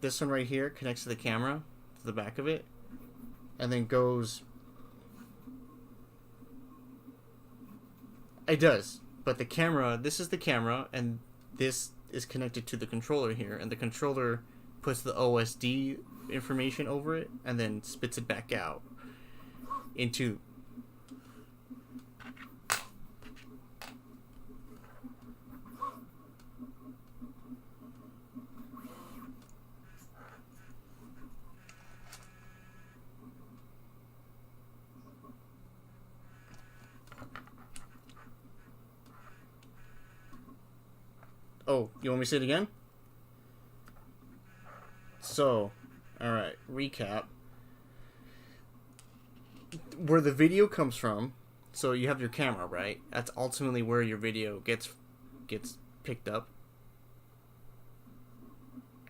one right here connects to the camera, to the back of it, and then goes... It does, but the camera, this is the camera, and this is connected to the controller here, and the controller puts the OSD information over it, and then spits it back out into... Oh, you want me to say it again? So, alright, recap. Where the video comes from, so you have your camera, right? That's ultimately where your video gets picked up.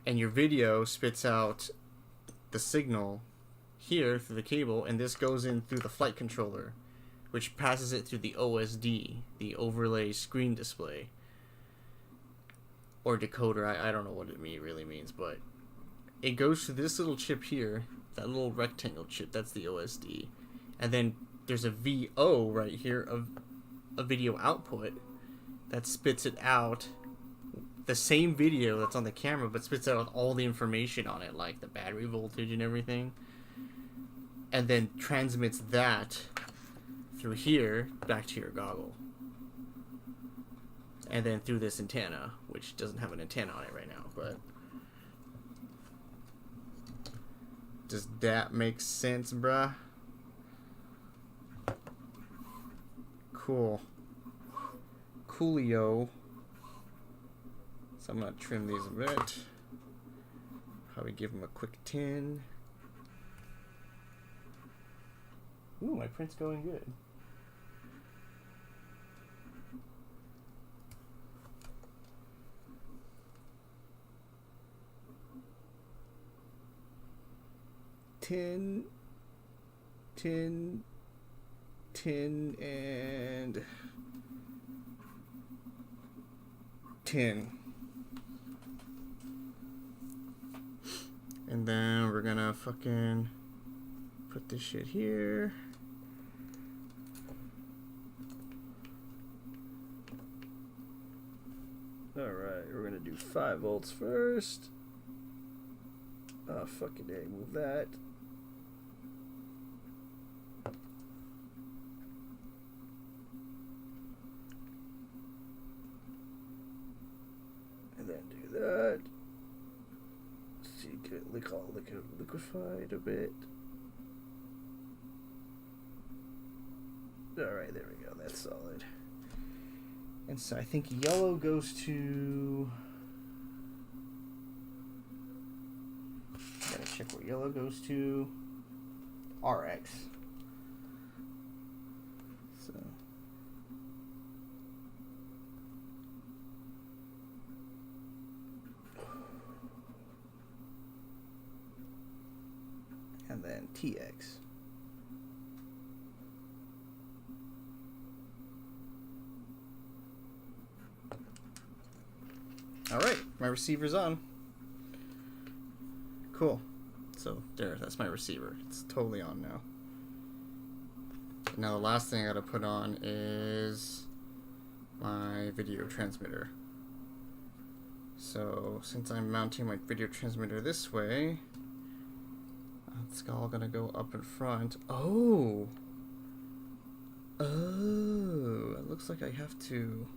And your video spits out the signal here through the cable, and this goes in through the flight controller, which passes it through the OSD, the overlay screen display. Or decoder, I don't know what it really means, but it goes to this little chip here, that little rectangle chip, that's the OSD. And then there's a VO right here of a video output that spits it out, the same video that's on the camera, but spits out all the information on it, like the battery voltage and everything. And then transmits that through here back to your goggle. And then through this antenna, which doesn't have an antenna on it right now, but... Does that make sense, bruh? Cool. Coolio. So I'm gonna trim these a bit. Probably give them a quick 10. Ooh, my print's going good. Tin, and 10. And then we're gonna fucking put this shit here. Alright, we're gonna do 5 volts first. Oh, fucking A, move that. And then do that. See, get it liquefied a bit. Alright, there we go, that's solid. And so I think yellow goes to... Gotta check where yellow goes to. RX. So. And then TX. Alright, my receiver's on. Cool. So, there, that's my receiver. It's totally on now. Now, the last thing I gotta put on is my video transmitter. So, since I'm mounting my video transmitter this way, it's all gonna go up in front. Oh! Oh! It looks like I have to...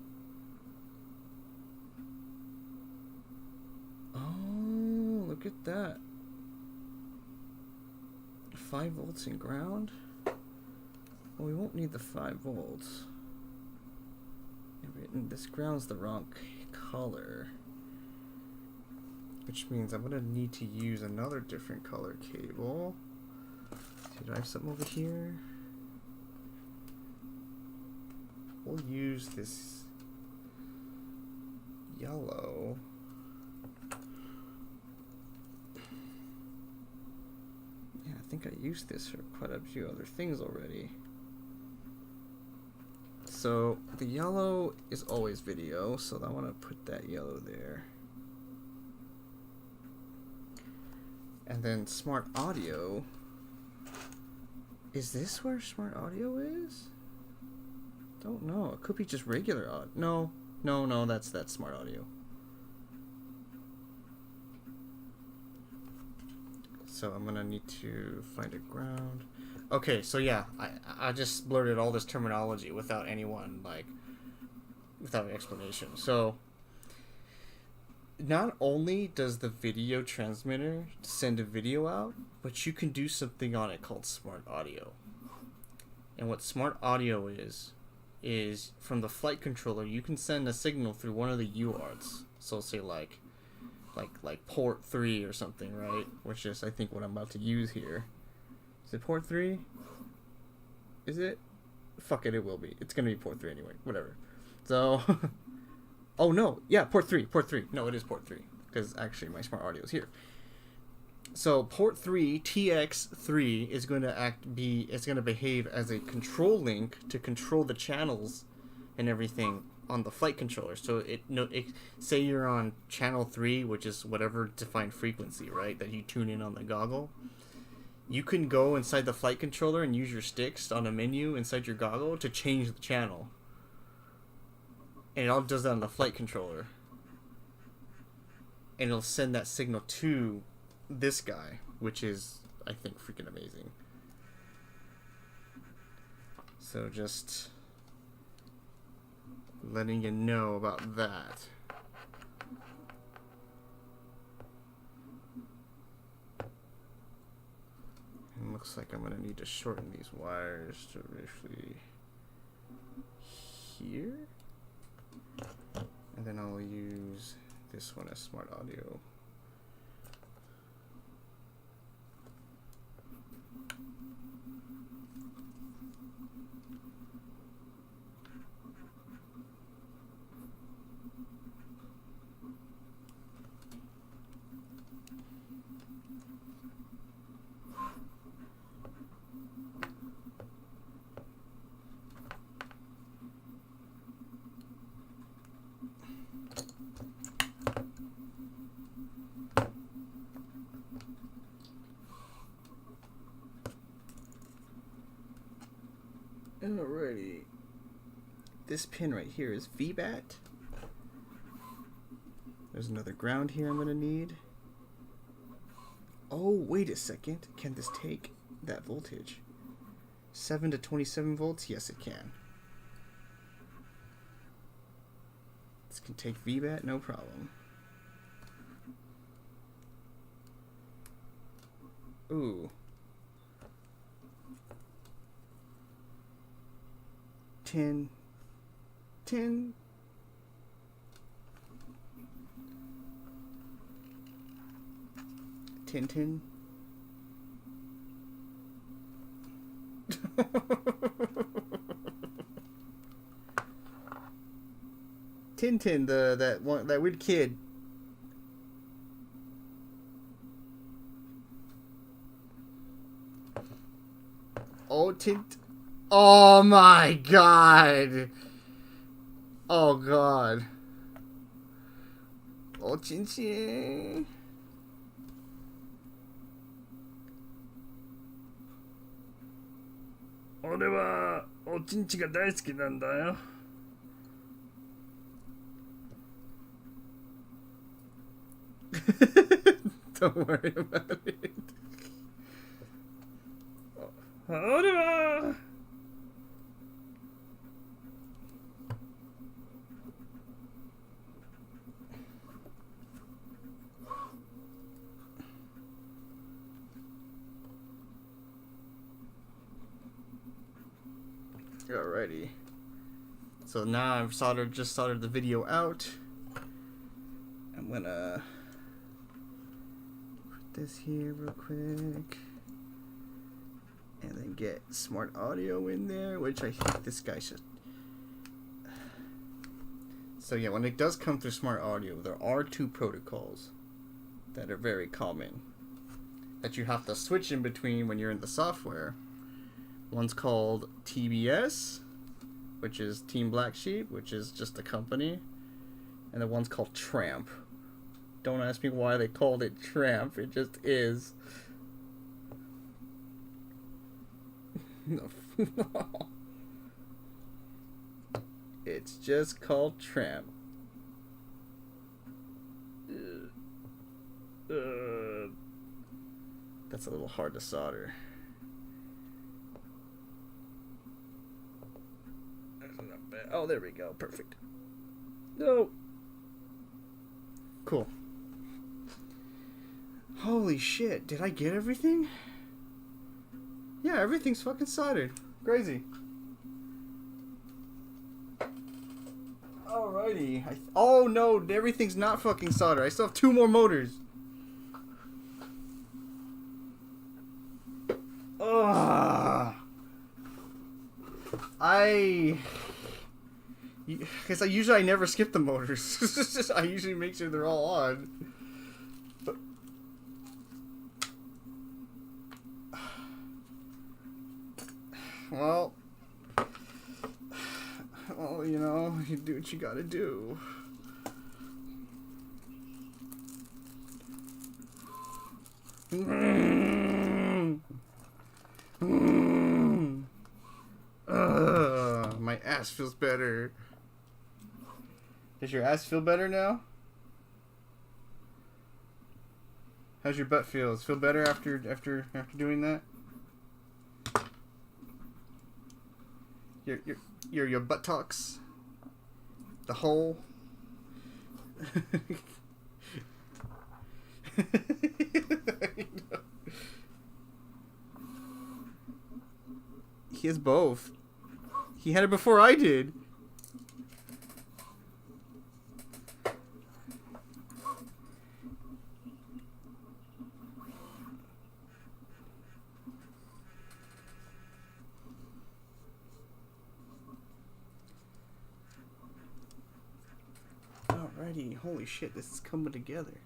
Oh, look at that. 5 volts in ground? Well, we won't need the 5 volts. This ground's the wrong color. Which means I'm gonna need to use another different color cable. Do I have something over here? We'll use this yellow. Yeah, I think I used this for quite a few other things already. So the yellow is always video, so I want to put that yellow there. And then smart audio. Is this where smart audio is? Don't know. It could be just regular audio. No, that's smart audio. So I'm gonna need to find a ground. Okay, so yeah, I just blurted all this terminology without anyone, like, without an explanation. So, not only does the video transmitter send a video out, but you can do something on it called smart audio. And what smart audio is from the flight controller, you can send a signal through one of the UARTs. So say like port 3 or something, right? Which is, I think, what I'm about to use here. Is it port 3? Is it? Fuck it, it will be. It's gonna be port 3 anyway. Whatever. So, oh no, yeah, port 3. No, it is port 3 because actually my smart audio is here. So port 3, TX3 is going to it's going to behave as a control link to control the channels and everything on the flight controller. So say you're on channel 3, which is whatever defined frequency, right, that you tune in on the goggle. You can go inside the flight controller and use your sticks on a menu inside your goggle to change the channel. And it all does that on the flight controller. And it'll send that signal to this guy, which is, I think, freaking amazing. So just letting you know about that. And looks like I'm gonna need to shorten these wires to roughly here. And then I'll use this one as smart audio. Alrighty. This pin right here is VBAT. There's another ground here I'm going to need. Oh, wait a second. Can this take that voltage? 7 to 27 volts? Yes, it can. This can take VBAT, no problem. Ooh. 10. 10. Tintin. Tintin, that weird kid. Oh, Tint. Oh my god. Oh god. Oh, Chin Chin.俺はおちんちが大好きなんだよ。Don't worry about it. 俺は Alrighty. So now I've just soldered the video out. I'm gonna put this here real quick. And then get smart audio in there, which I think this guy should. So yeah, when it does come through smart audio, there are two protocols that are very common that you have to switch in between when you're in the software. One's called TBS, which is Team Black Sheep, which is just a company. And the one's called Tramp. Don't ask me why they called it Tramp, it just is. No. It's just called Tramp. That's a little hard to solder. Oh, there we go. Perfect. No. Cool. Holy shit. Did I get everything? Yeah, everything's fucking soldered. Crazy. Alrighty. Oh no, everything's not fucking soldered. I still have 2 more motors. Ugh. Because I never skip the motors. I usually make sure they're all on. But, well, you know, you do what you gotta do. My ass feels better. Does your ass feel better now? How's your butt feel? Does it feel better after doing that? Your buttocks? The hole? He has both. He had it before I did. Alrighty, holy shit, this is coming together.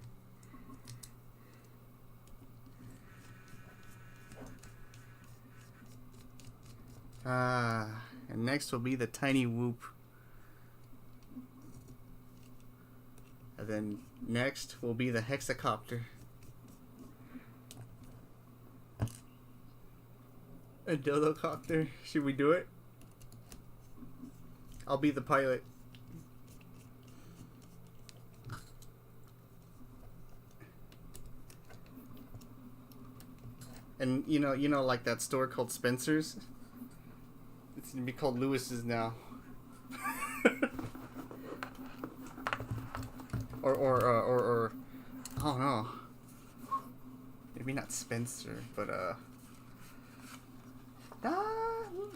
And next will be the tiny whoop. And then next will be the hexacopter. A dodo-copter. Should we do it? I'll be the pilot. And you know, like that store called Spencer's. It's gonna be called Lewis's now. or I don't know. Maybe not Spencer, but I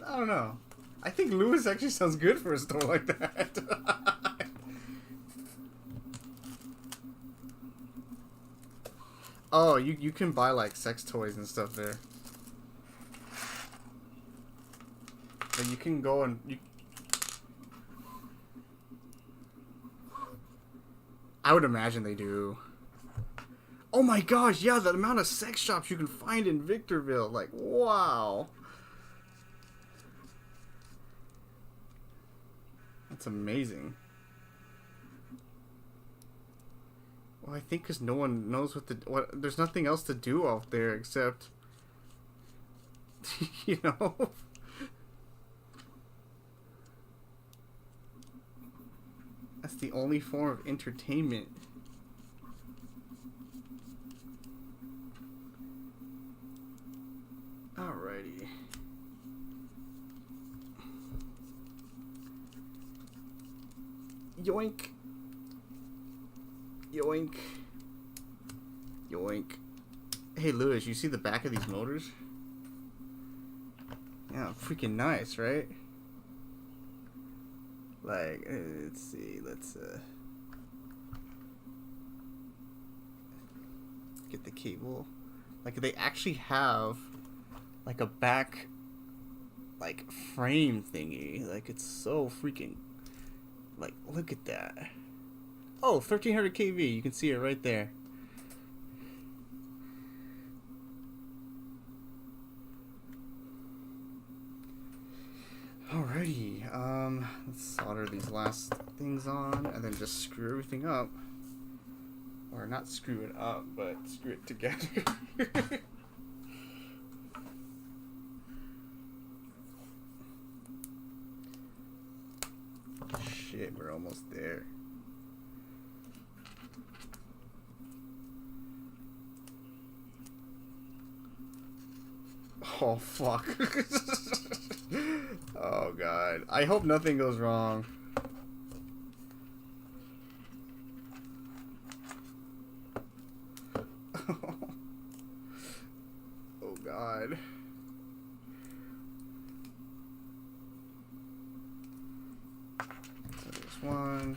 don't know. I think Lewis actually sounds good for a store like that. Oh, you can buy like sex toys and stuff there. But you can go and I would imagine they do. Oh my gosh, yeah, the amount of sex shops you can find in Victorville. Like, wow. That's amazing. Well, I think because no one knows what. There's nothing else to do out there except, you know. That's the only form of entertainment. Alrighty. Yoink. Yoink. Yoink. Hey, Lewis, you see the back of these motors? Yeah, freaking nice, right? Like, let's see, let's get the cable. Like, they actually have like a back like frame thingy. Like, it's so freaking, like, look at that. Oh, 1300 kV, you can see it right there. Alrighty, let's solder these last things on and then just screw everything up. Or not screw it up, but screw it together. Shit, we're almost there. Oh, fuck. Oh, God. I hope nothing goes wrong. Oh, God. So there's one.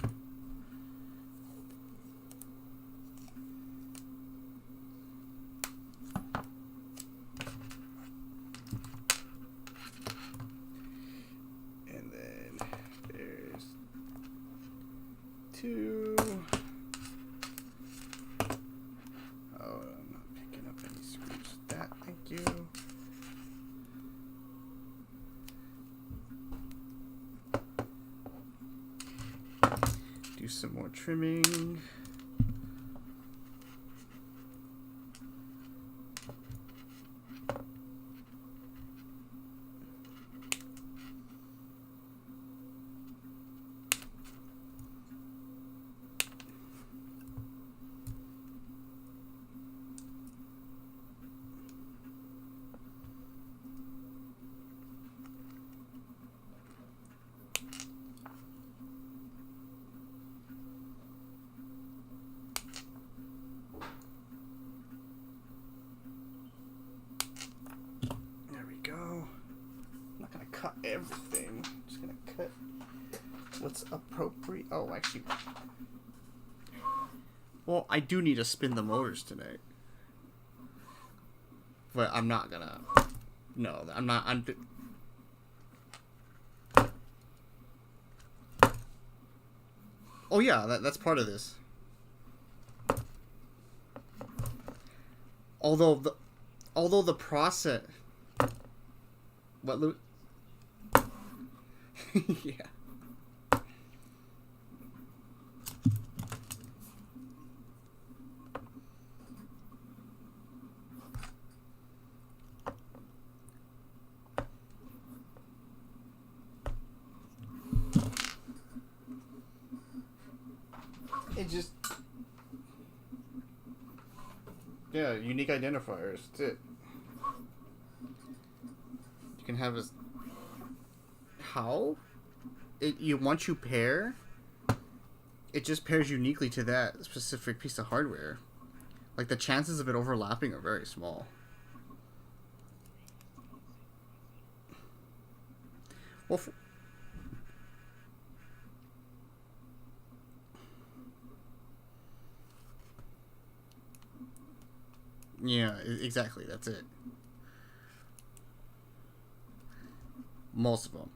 Two. Oh, I'm not picking up any screws with that. Thank you. Do some more trimming. Everything. I'm just gonna cut what's appropriate. Oh, actually, well, I do need to spin the motors tonight, but I'm not gonna. No, I'm not. Oh yeah, that's part of this. Although the process. What, Lou? Yeah. It just... Yeah, unique identifiers. That's it. You can have a... How? Once you pair, it just pairs uniquely to that specific piece of hardware. Like, the chances of it overlapping are very small. Well, yeah, exactly. That's it. Most of them.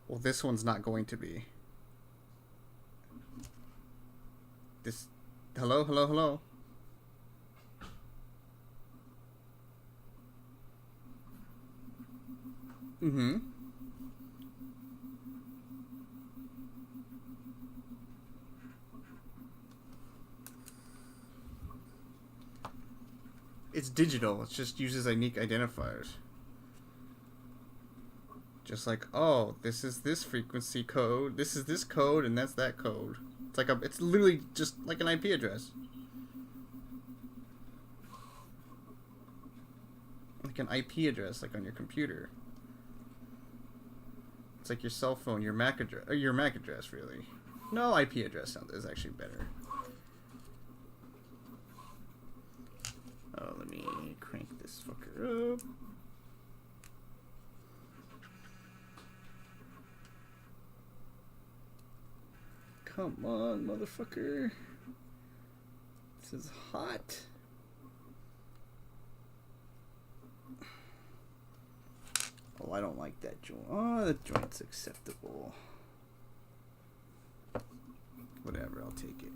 Well, this one's not going to be. This. Hello, hello, hello. Mm-hmm. It's digital. It just uses unique identifiers. Just like, oh, this is this frequency code, this is this code, and that's that code. It's like it's literally just like an IP address. Like an IP address, like on your computer. It's like your cell phone, your MAC address, or your MAC address, really. No, IP address is actually better. Oh, let me crank this fucker up. Come on, motherfucker. This is hot. Oh, I don't like that joint. Oh, the joint's acceptable. Whatever, I'll take it.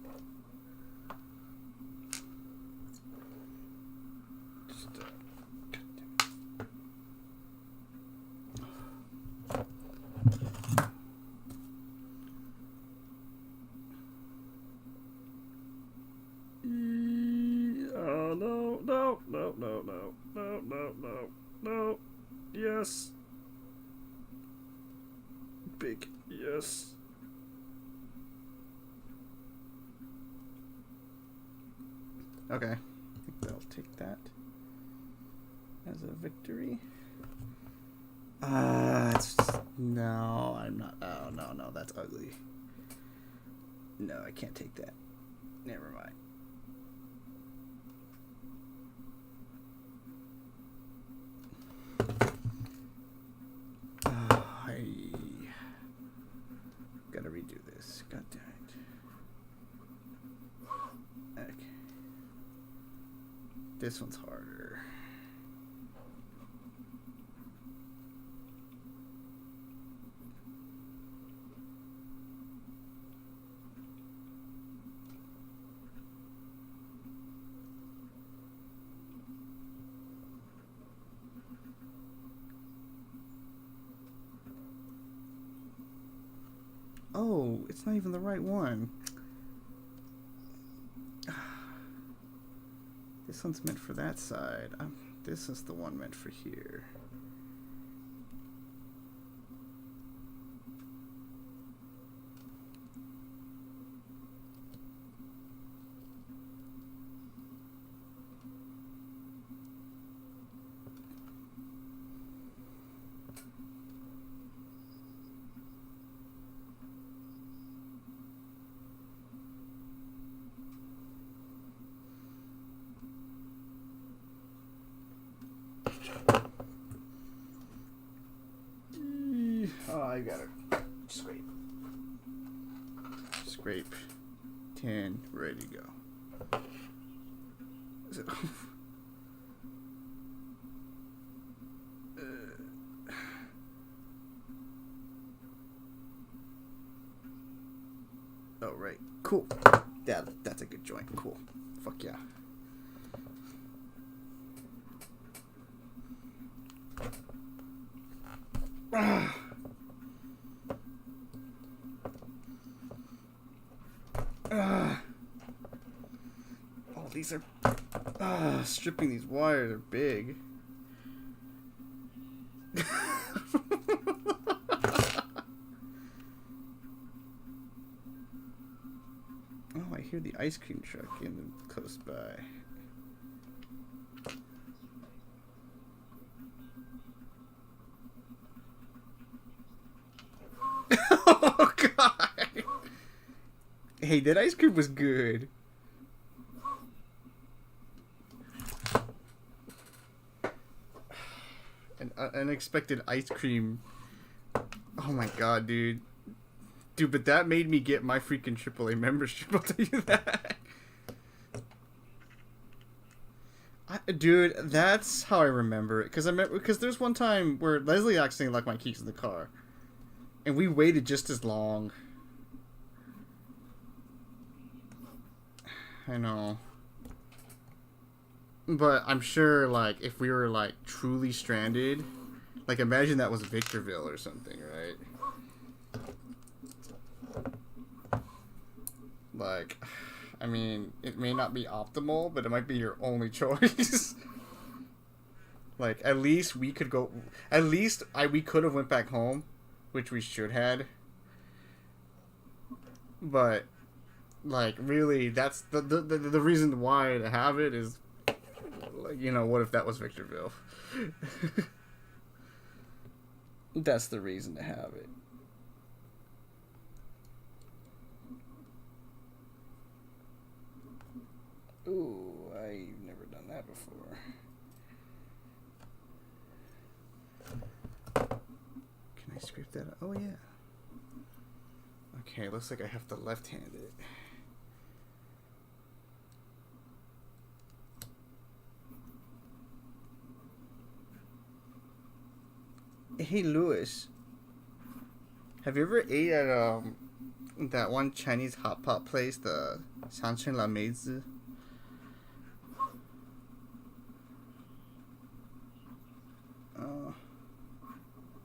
No. Yes. Big yes. Okay. I think I'll take that as a victory. It's just, no, I'm not. Oh, no, that's ugly. No, I can't take that. Never mind. I gotta redo this. God damn it. Okay. This one's harder. Oh, it's not even the right one. This one's meant for that side. This is the one meant for here. Oh, I gotta scrape. Scrape. 10, ready to go. Is it? Oh, right. Cool. That's a good joint. Cool. Fuck yeah. Oh, these are... stripping these wires are big. Oh, I hear the ice cream truck in close by. Oh, God. Hey, that ice cream was good. An unexpected ice cream. Oh my God, dude. Dude, but that made me get my freaking AAA membership, I'll tell you that. Dude, that's how I remember it. Because there's one time where Leslie accidentally left my keys in the car. And we waited just as long. I know. But I'm sure, like, if we were, like, truly stranded, like, imagine that was Victorville or something, right? Like, I mean, it may not be optimal, but it might be your only choice. Like, at least we could go... At least we could have went back home, which we should had. But, like, really, that's the reason why to have it is... You know, what if that was Victorville? That's the reason to have it. Ooh, I've never done that before. Can I scrape that up? Oh, yeah. Okay, looks like I have to left-hand it. Hey, Lewis. Have you ever ate at that one Chinese hot pot place, the Sanchen La Meizi?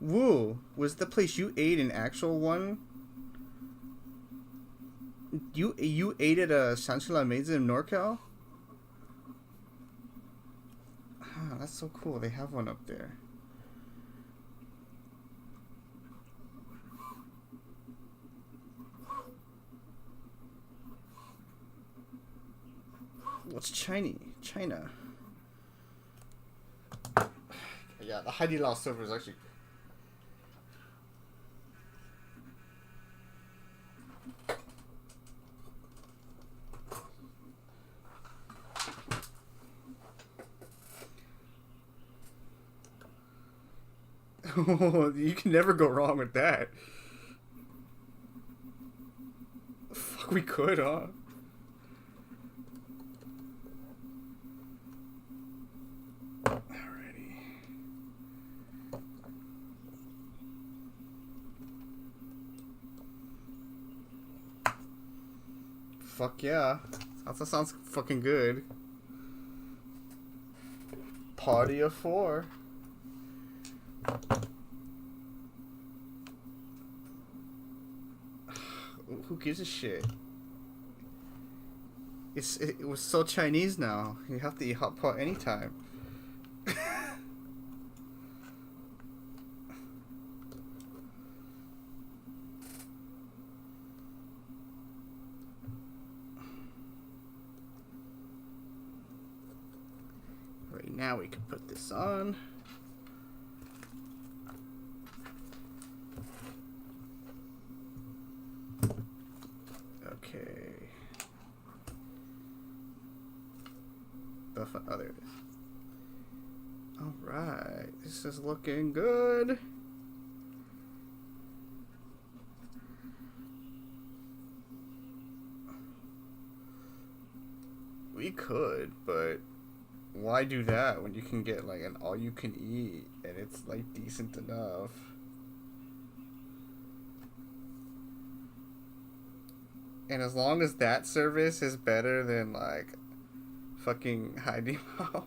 Woo! Was the place you ate an actual one? You ate at a Sanchen La Meizi in NorCal? Ah, that's so cool. They have one up there. What's China? Yeah, the Haidilao server is actually... You can never go wrong with that. Fuck, we could, huh? Alrighty. Fuck yeah. That sounds fucking good. Party of 4. Who gives a shit? It was so Chinese now. You have to eat hot pot anytime. Right now we can put this on. Okay. Oh, there it is. Alright, this is looking good. We could, but why do that when you can get like an all-you-can-eat and it's like decent enough? And as long as that service is better than like fucking Haidilao.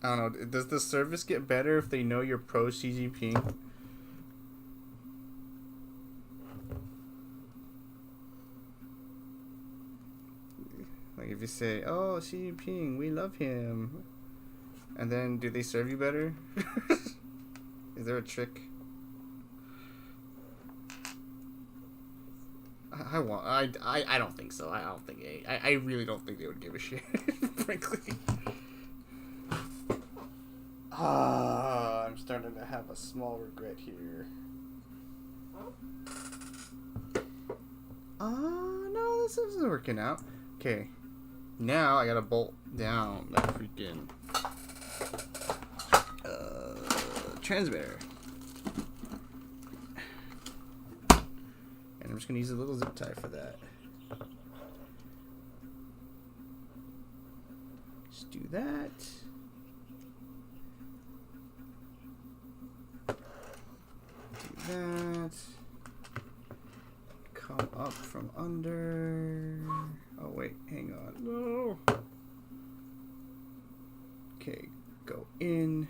I don't know. Does the service get better if they know you're pro Xi Jinping? Like if you say, "Oh, Xi Jinping, we love him," and then do they serve you better? Is there a trick? I don't think so. I don't think I really don't think they would give a shit, frankly. I'm starting to have a small regret here. No, this isn't working out. Okay, now I gotta bolt down that freaking transmitter. And I'm just gonna use a little zip tie for that. Just do that. in.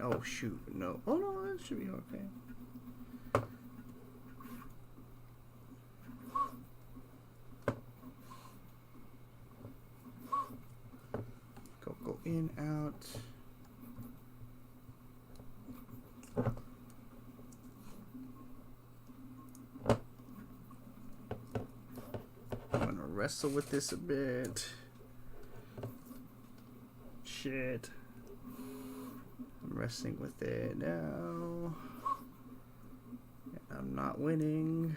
Oh shoot, no. Oh no, that should be okay. Go in, out. I'm gonna wrestle with this a bit. Shit. I'm wrestling with it now. I'm not winning.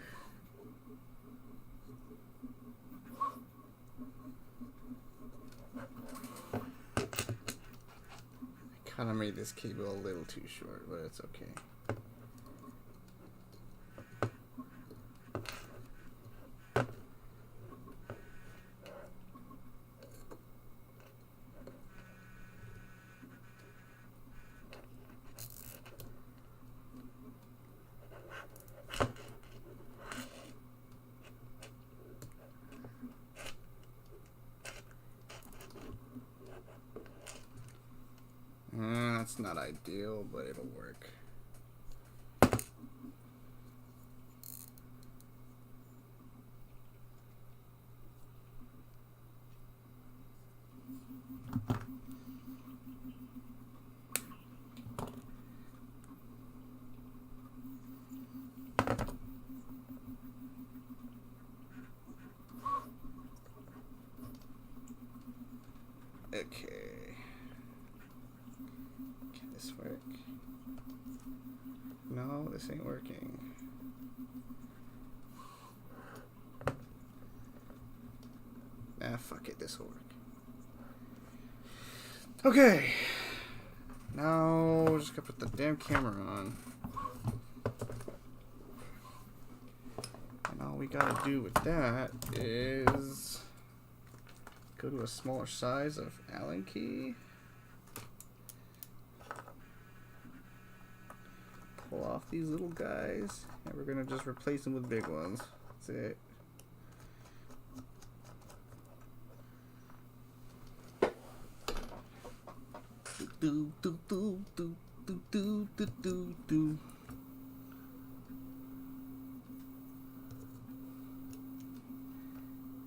I kind of made this cable a little too short, but it's okay. That's not ideal, but it'll work. Okay. Can this work? No, this ain't working. Ah, fuck it, this will work. Okay. Now, we're just gonna put the damn camera on. And all we gotta do with that is go to a smaller size of Allen key. Pull off these little guys, and we're gonna just replace them with big ones. That's it. Do do do do do do do do do.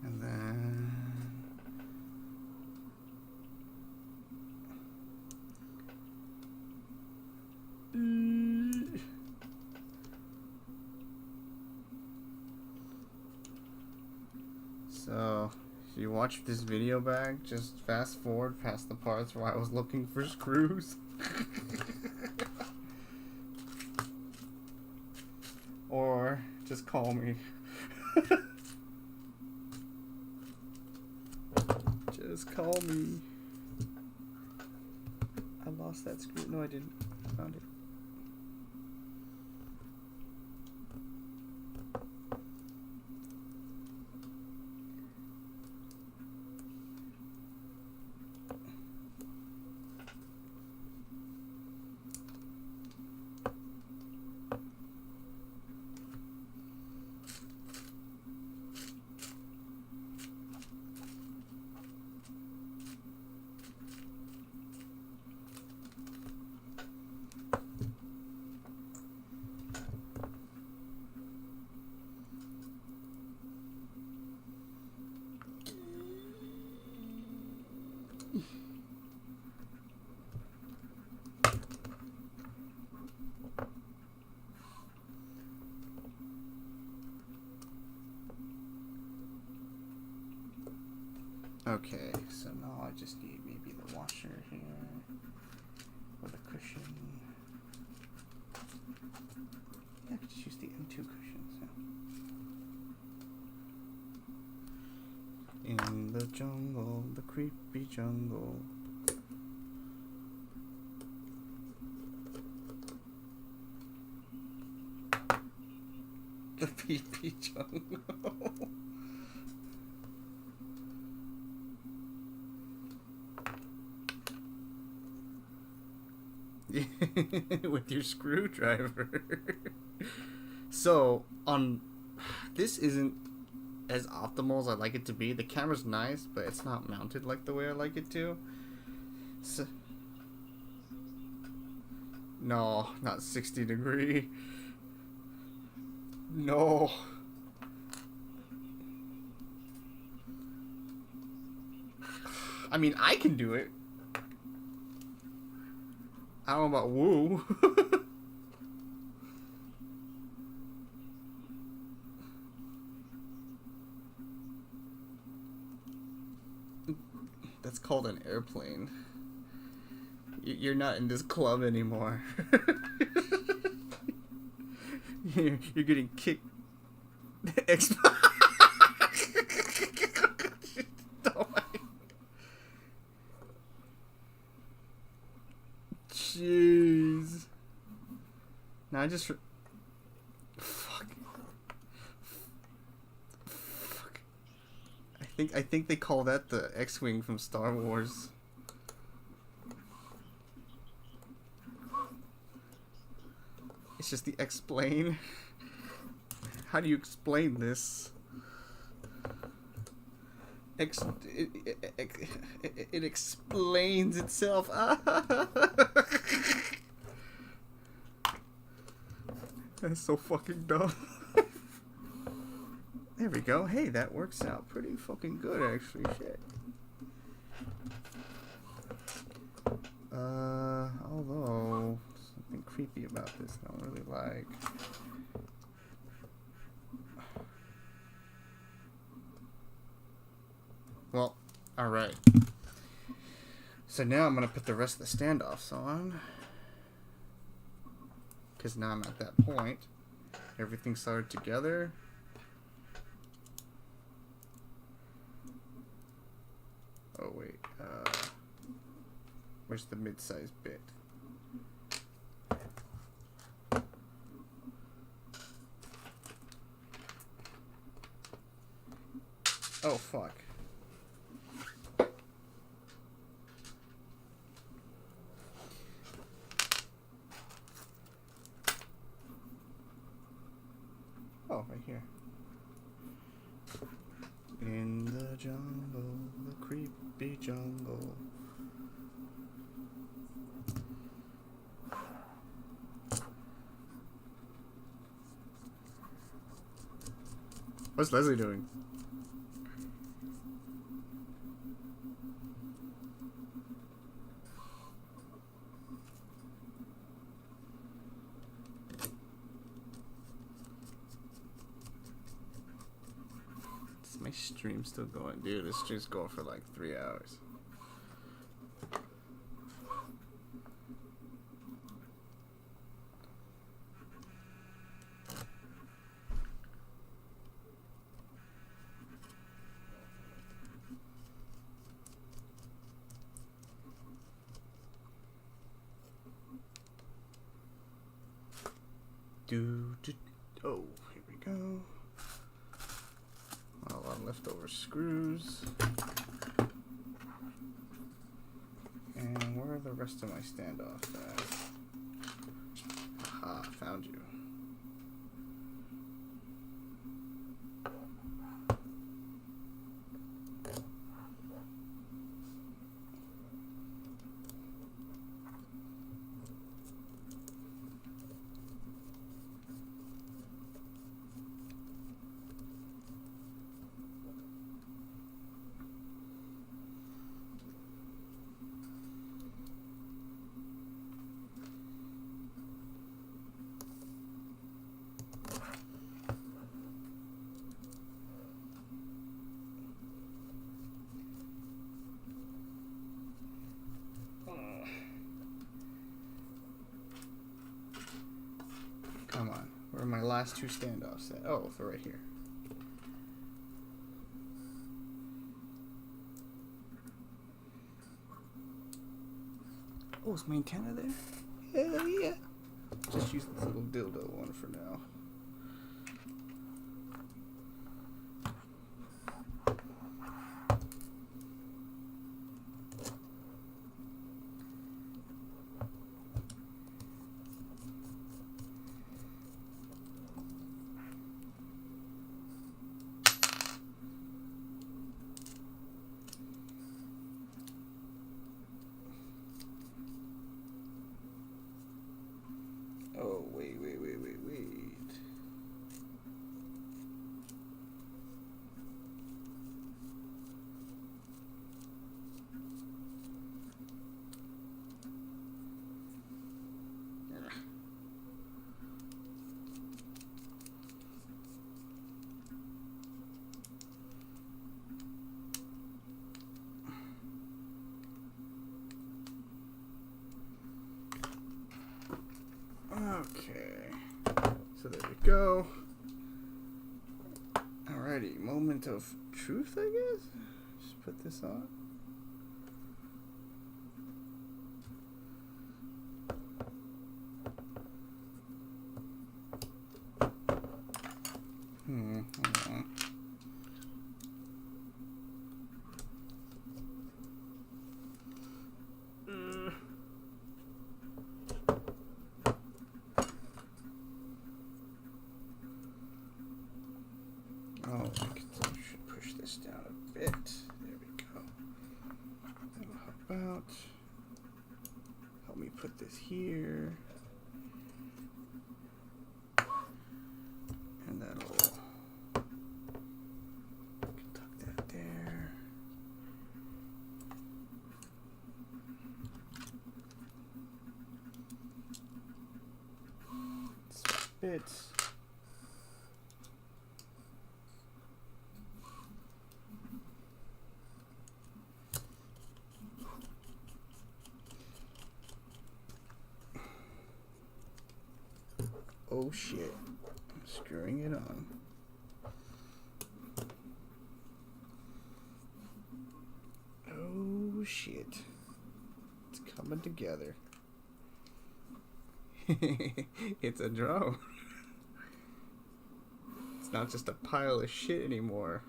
And then so if you watch this video back, just fast forward past the parts where I was looking for screws. Or just call me. Just call me. I lost that screw. No, I didn't. I found it. Okay, so now I just need maybe the washer here with a cushion. Yeah, I could just use the M2 cushions. Yeah. In the jungle, the creepy jungle. The creepy jungle. With your screwdriver. So on this isn't as optimal as I like it to be. The camera's nice, but it's not mounted like the way I like it to. S no, not 60-degree. No. I mean, I can do it. I don't know about woo. That's called an airplane. You're not in this club anymore. You're getting kicked. Oh my. Jeez. Now I just. Fuck. Fuck. I think they call that the X-wing from Star Wars. It's just the explain. How do you explain this? It explains itself. That's so fucking dumb. There we go. Hey, that works out pretty fucking good, actually. Shit. Although something creepy about this, I don't really like. Well, alright. So now I'm going to put the rest of the standoffs on. Because now I'm at that point. Everything's soldered together. Oh, wait. Where's the mid-sized bit? Oh, fuck. Oh, right here. In the jungle, the creepy jungle. What's Leslie doing? Is my stream still going? Dude, this stream's going for like 3 hours. Oh, here we go. A lot of leftover screws. And where are the rest of my standoffs at? Aha, found you. Come on. Where are my last two standoffs at? Oh, they're right here. Oh, is my antenna there? Hell yeah. Just use this little dildo one for now. go. Alrighty, moment of truth, I guess. Just put this on. Hold on. Oh, I should push this down a bit. There we go. How about help me put this here, and that'll tuck that there. Swap bits. Oh shit, I'm screwing it on. Oh shit, it's coming together. It's a drone. It's not just a pile of shit anymore.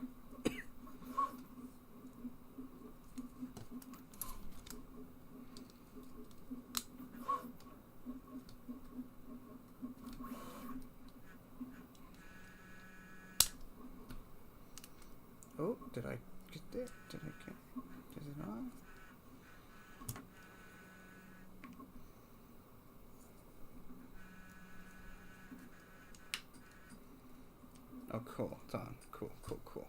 Oh, did I get there? Did I get? Is it on? Oh, cool. It's on. Cool, cool, cool.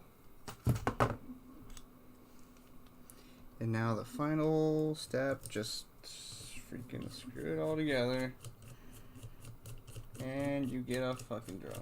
And now the final step, just freaking screw it all together. And you get a fucking drone.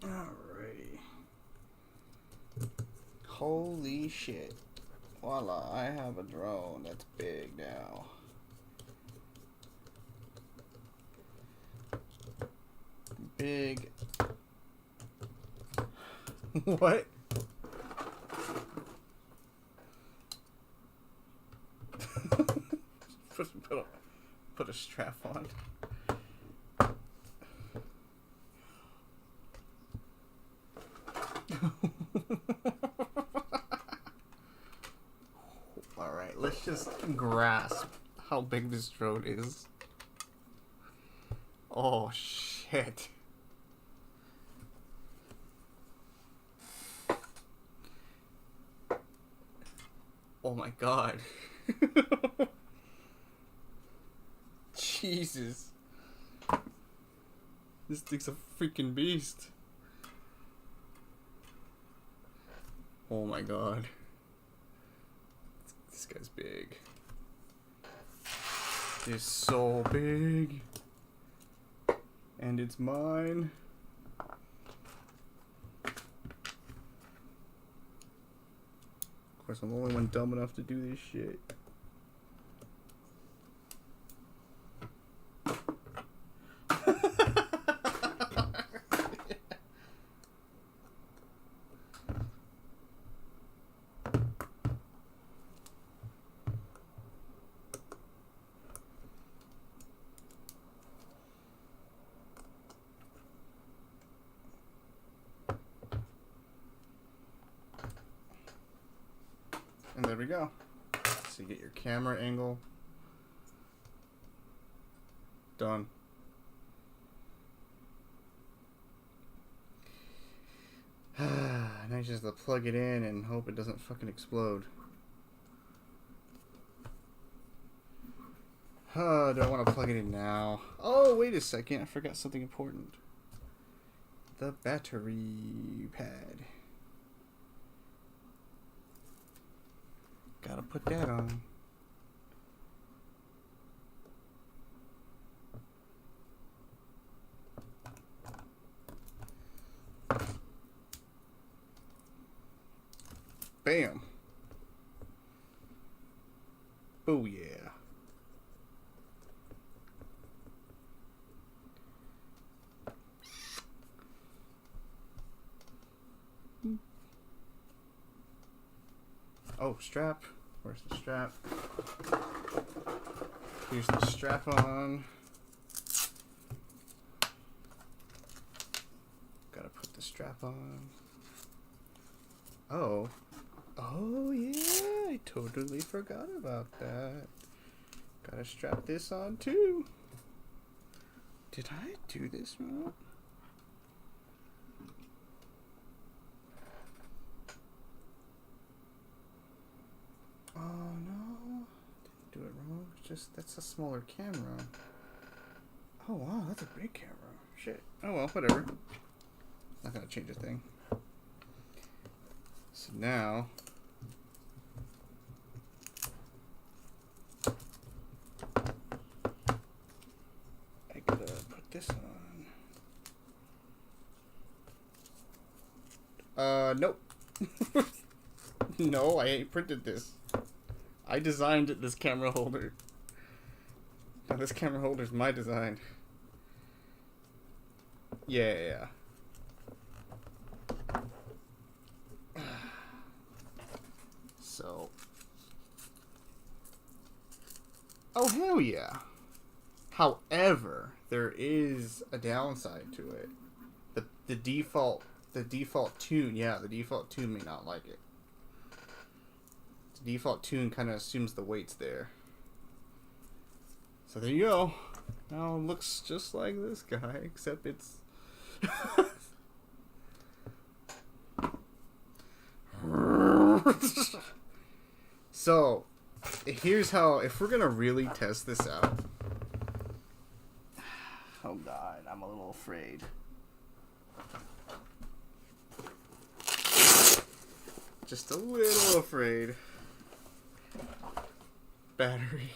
Alrighty. Holy shit. Voila, I have a drone that's big now. Big. What? Put a strap on. Alright, let's just grasp how big this drone is. Oh shit. Oh my god. Jesus. This thing's a freaking beast. Oh my god. This guy's big. It's so big. And it's mine. Of course, I'm the only one dumb enough to do this shit. there we go. So you get your camera angle. Done. Now you just have to plug it in and hope it doesn't fucking explode. Do I want to plug it in now? Oh, wait a second. I forgot something important. The battery pad. Gotta put that on. Bam. Oh yeah. Oh, strap. Where's the strap? Here's the strap on. Gotta put the strap on. Oh. Oh, yeah. I totally forgot about that. Gotta strap this on, too. Did I do this wrong? Oh, no. Didn't do it wrong. Just, that's a smaller camera. Oh, wow. That's a big camera. Shit. Oh, well, whatever. Not gonna change a thing. So now... I gotta put this on. Nope. No, I ain't printed this. I designed this camera holder. Now this camera holder's my design. Yeah. So. Oh, hell yeah. However, there is a downside to it. The default tune, the default tune may not like it. The default tune kind of assumes the weight's there. So there you go. Now it looks just like this guy, except it's... So, here's how, if we're gonna really test this out... Oh god, I'm a little afraid. Just a little afraid. Battery.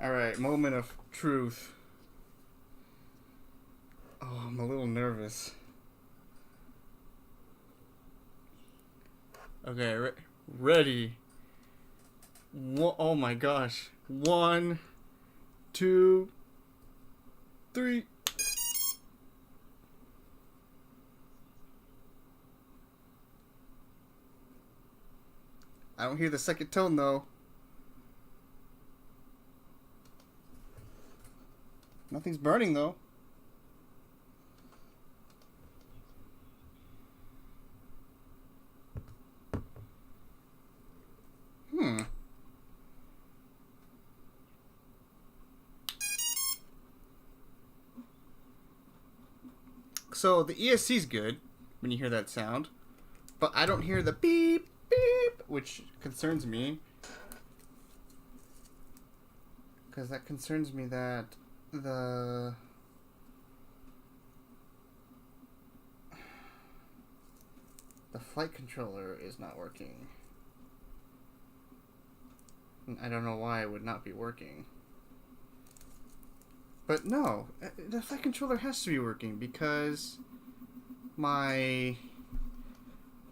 Alright, moment of truth. Oh, I'm a little nervous. Okay, ready. Oh my gosh. 1, 2, 3. I don't hear the second tone though. Nothing's burning though. So the ESC's good when you hear that sound, but I don't hear the beep beep, which concerns me. Because that concerns me that the flight controller is not working. I don't know why it would not be working. But no, the flight controller has to be working because my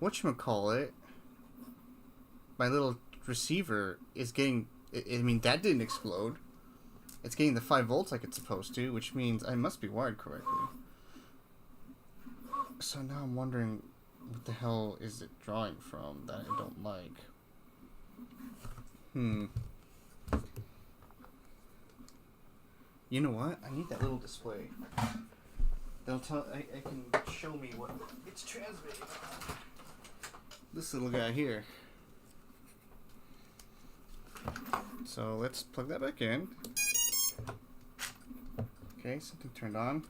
whatchamacallit, my little receiver is getting, I mean, that didn't explode. It's getting the 5 volts like it's supposed to, which means I must be wired correctly. So now I'm wondering, what the hell is it drawing from that I don't like? You know what? I need that little display. They'll tell. I can show me what it's transmitting. This little guy here. So let's plug that back in. Okay, something turned on.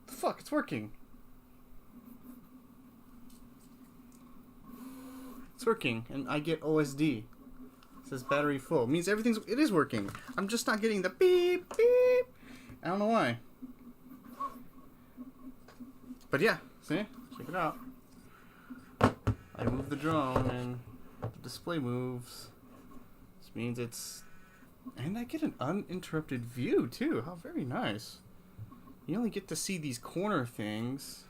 The fuck, it's working. It's working, and I get OSD. It says battery full. It means it is working. I'm just not getting the beep, beep. I don't know why. But yeah, see? Check it out. I move the drone and the display moves. This means it's... And I get an uninterrupted view too. How very nice. You only get to see these corner things.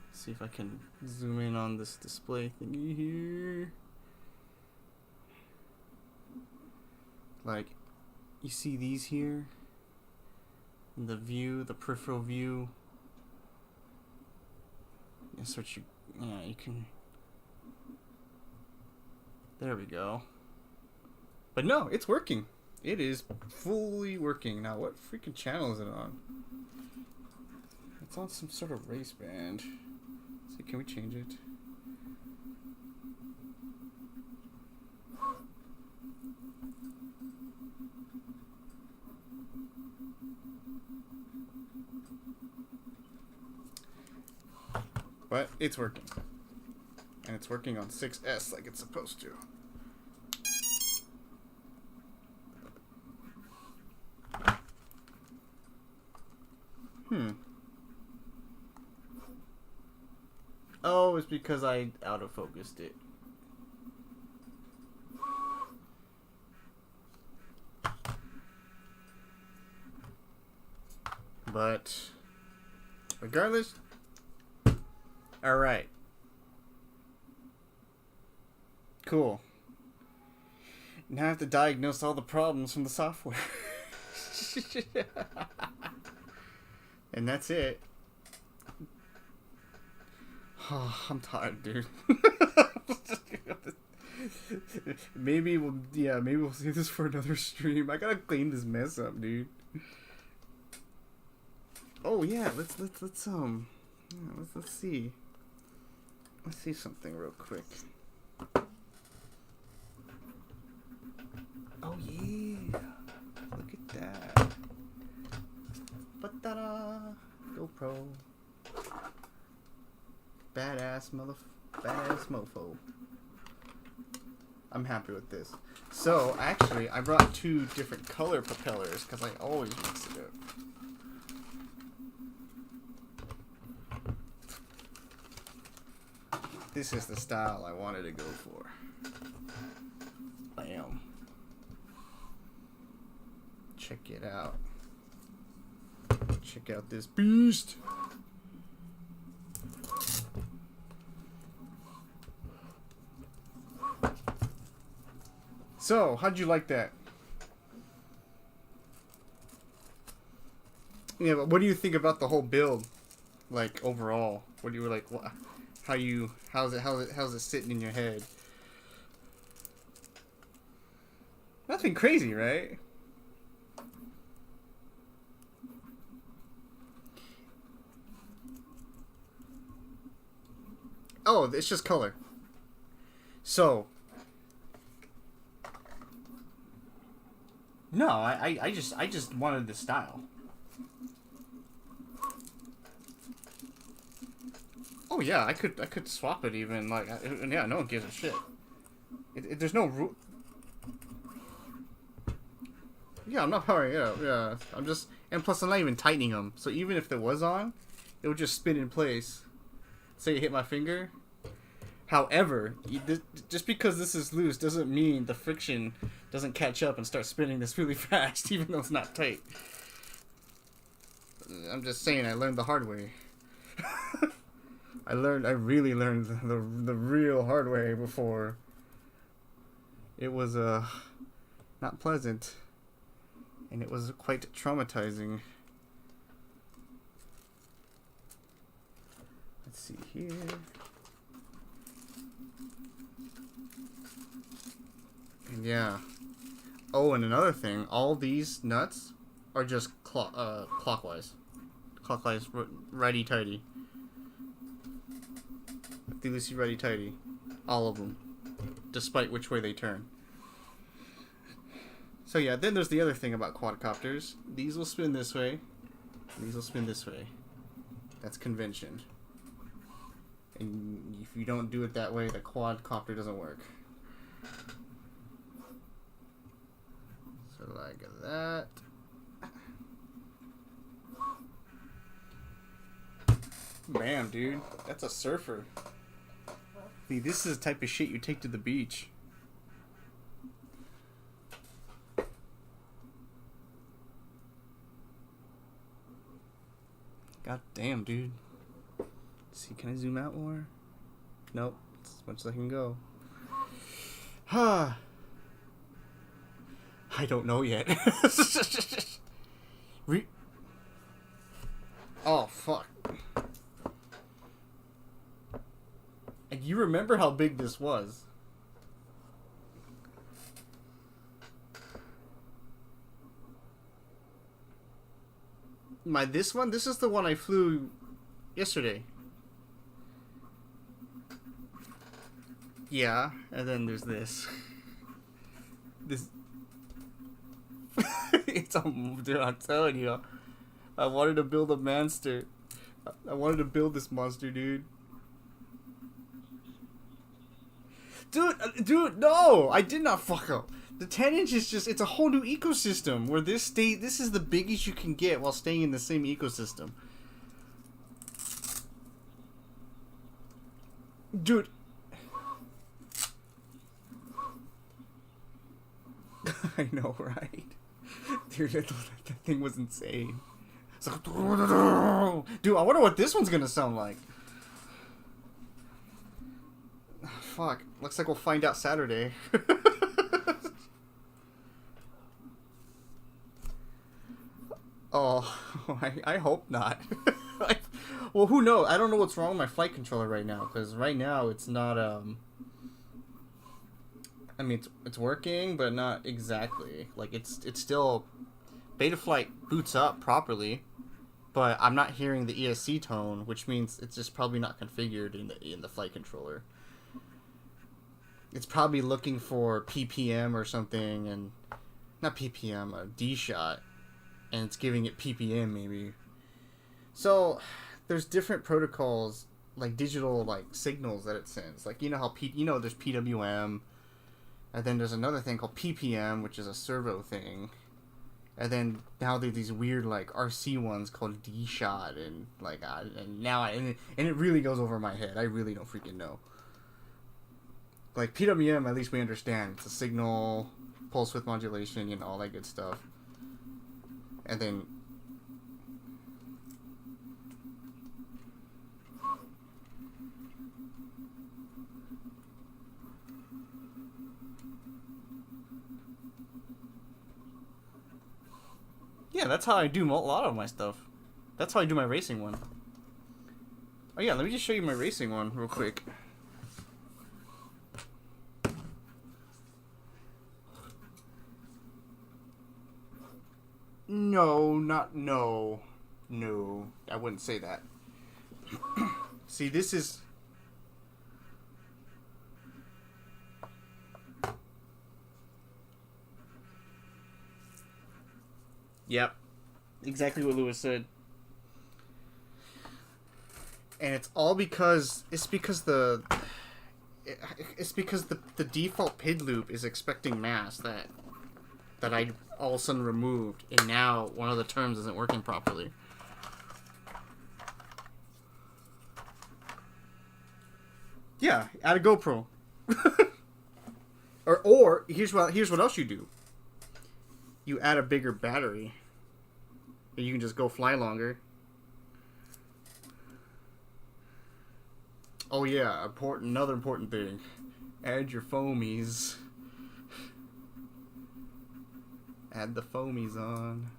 Let's see if I can zoom in on this display thingy here. Like, you see these here? The view, the peripheral view. You can... There we go. But no, it's working. It is fully working. Now, what freaking channel is it on? It's on some sort of race band. So can we change it? But it's working. And it's working on 6S like it's supposed to. Oh, it's because I out-of-focused it. But regardless, all right. Cool. Now I have to diagnose all the problems from the software. And that's it. Oh, I'm tired, dude. Maybe we'll see this for another stream. I gotta clean this mess up, dude. Oh yeah, let's see. Let's see something real quick. Oh yeah, look at that. Ba-da-da. GoPro. Badass mofo. I'm happy with this. So actually, I brought 2 different color propellers because I always mix it up. This is the style I wanted to go for. Bam. Check it out. Check out this beast. So, how'd you like that? Yeah, but what do you think about the whole build? Like overall, what do you like? What, how's it sitting in your head? Nothing crazy, right? Oh, it's just color. So, no, I just wanted the style. Oh yeah, I could swap it even, like, yeah, no one gives a shit. There's no rule. Yeah, I'm not powering it up. Yeah, I'm just, and plus I'm not even tightening them. So even if it was on, it would just spin in place. Say you hit my finger. However, just because this is loose doesn't mean the friction doesn't catch up and start spinning this really fast, even though it's not tight. I'm just saying, I learned the hard way. I really learned the real hard way before. It was not pleasant, and it was quite traumatizing. Let's see here. And yeah. Oh, and another thing, all these nuts are just clockwise. Clockwise, righty-tighty. lefty loosey, righty tighty. All of them. Despite which way they turn. So yeah, then there's the other thing about quadcopters. These will spin this way. These will spin this way. That's convention. And if you don't do it that way, the quadcopter doesn't work. So like that. Bam, dude. That's a surfer. See, this is the type of shit you take to the beach. God damn, dude. See, can I zoom out more? Nope. It's as much as I can go. Huh. I don't know yet. Oh, fuck. And you remember how big this was. This is the one I flew yesterday. Yeah, and then there's this. This. It's a, dude, I'm telling you. I wanted to build a monster. I wanted to build this monster, dude. Dude, no! I did not fuck up. The 10-inch is just, it's a whole new ecosystem where this is the biggest you can get while staying in the same ecosystem. Dude. I know, right? Dude, that thing was insane. It's like, dude, I wonder what this one's gonna sound like. Fuck. Looks like we'll find out Saturday. Oh, I hope not. Well, who knows? I don't know what's wrong with my flight controller right now, because right now it's not, I mean, it's working, but not exactly. Like, it's still... Betaflight boots up properly, but I'm not hearing the ESC tone, which means it's just probably not configured in the flight controller. It's probably looking for PPM or something, and... Not PPM, a D-shot. And it's giving it PPM, maybe. So, there's different protocols, like digital, like, signals that it sends. Like, you know how, there's PWM, and then there's another thing called PPM, which is a servo thing. And then now there's these weird, like, RC ones called D-shot, and, like, and it really goes over my head. I really don't freaking know. Like, PWM, at least we understand. It's a signal, pulse width modulation, all that good stuff. And then... Yeah, that's how I do a lot of my stuff. That's how I do my racing one. Oh yeah, let me just show you my racing one real quick. No, I wouldn't say that. See, this is... Yep. Exactly what Lewis said. And it's all because... It's because the default PID loop is expecting mass that I all of a sudden removed, and now one of the terms isn't working properly. Yeah, add a GoPro. or here's what else you do. You add a bigger battery, and you can just go fly longer. Oh yeah, another important thing. Add your foamies. Add the foamies on.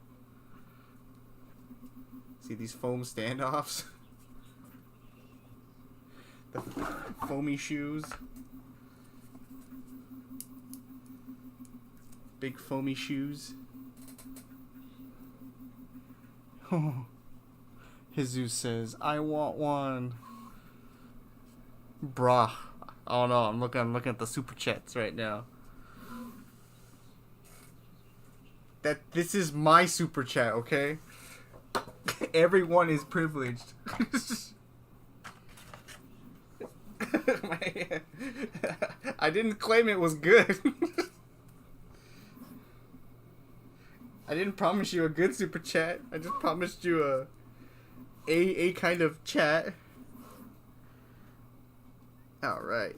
See these foam standoffs? The foamy shoes. Big foamy shoes. Jesus says, I want one. Bruh. Oh no, I'm looking at the super chats right now. This is my super chat, okay? Everyone is privileged. I didn't claim it was good. I didn't promise you a good super chat. I just promised you a kind of chat. Alright.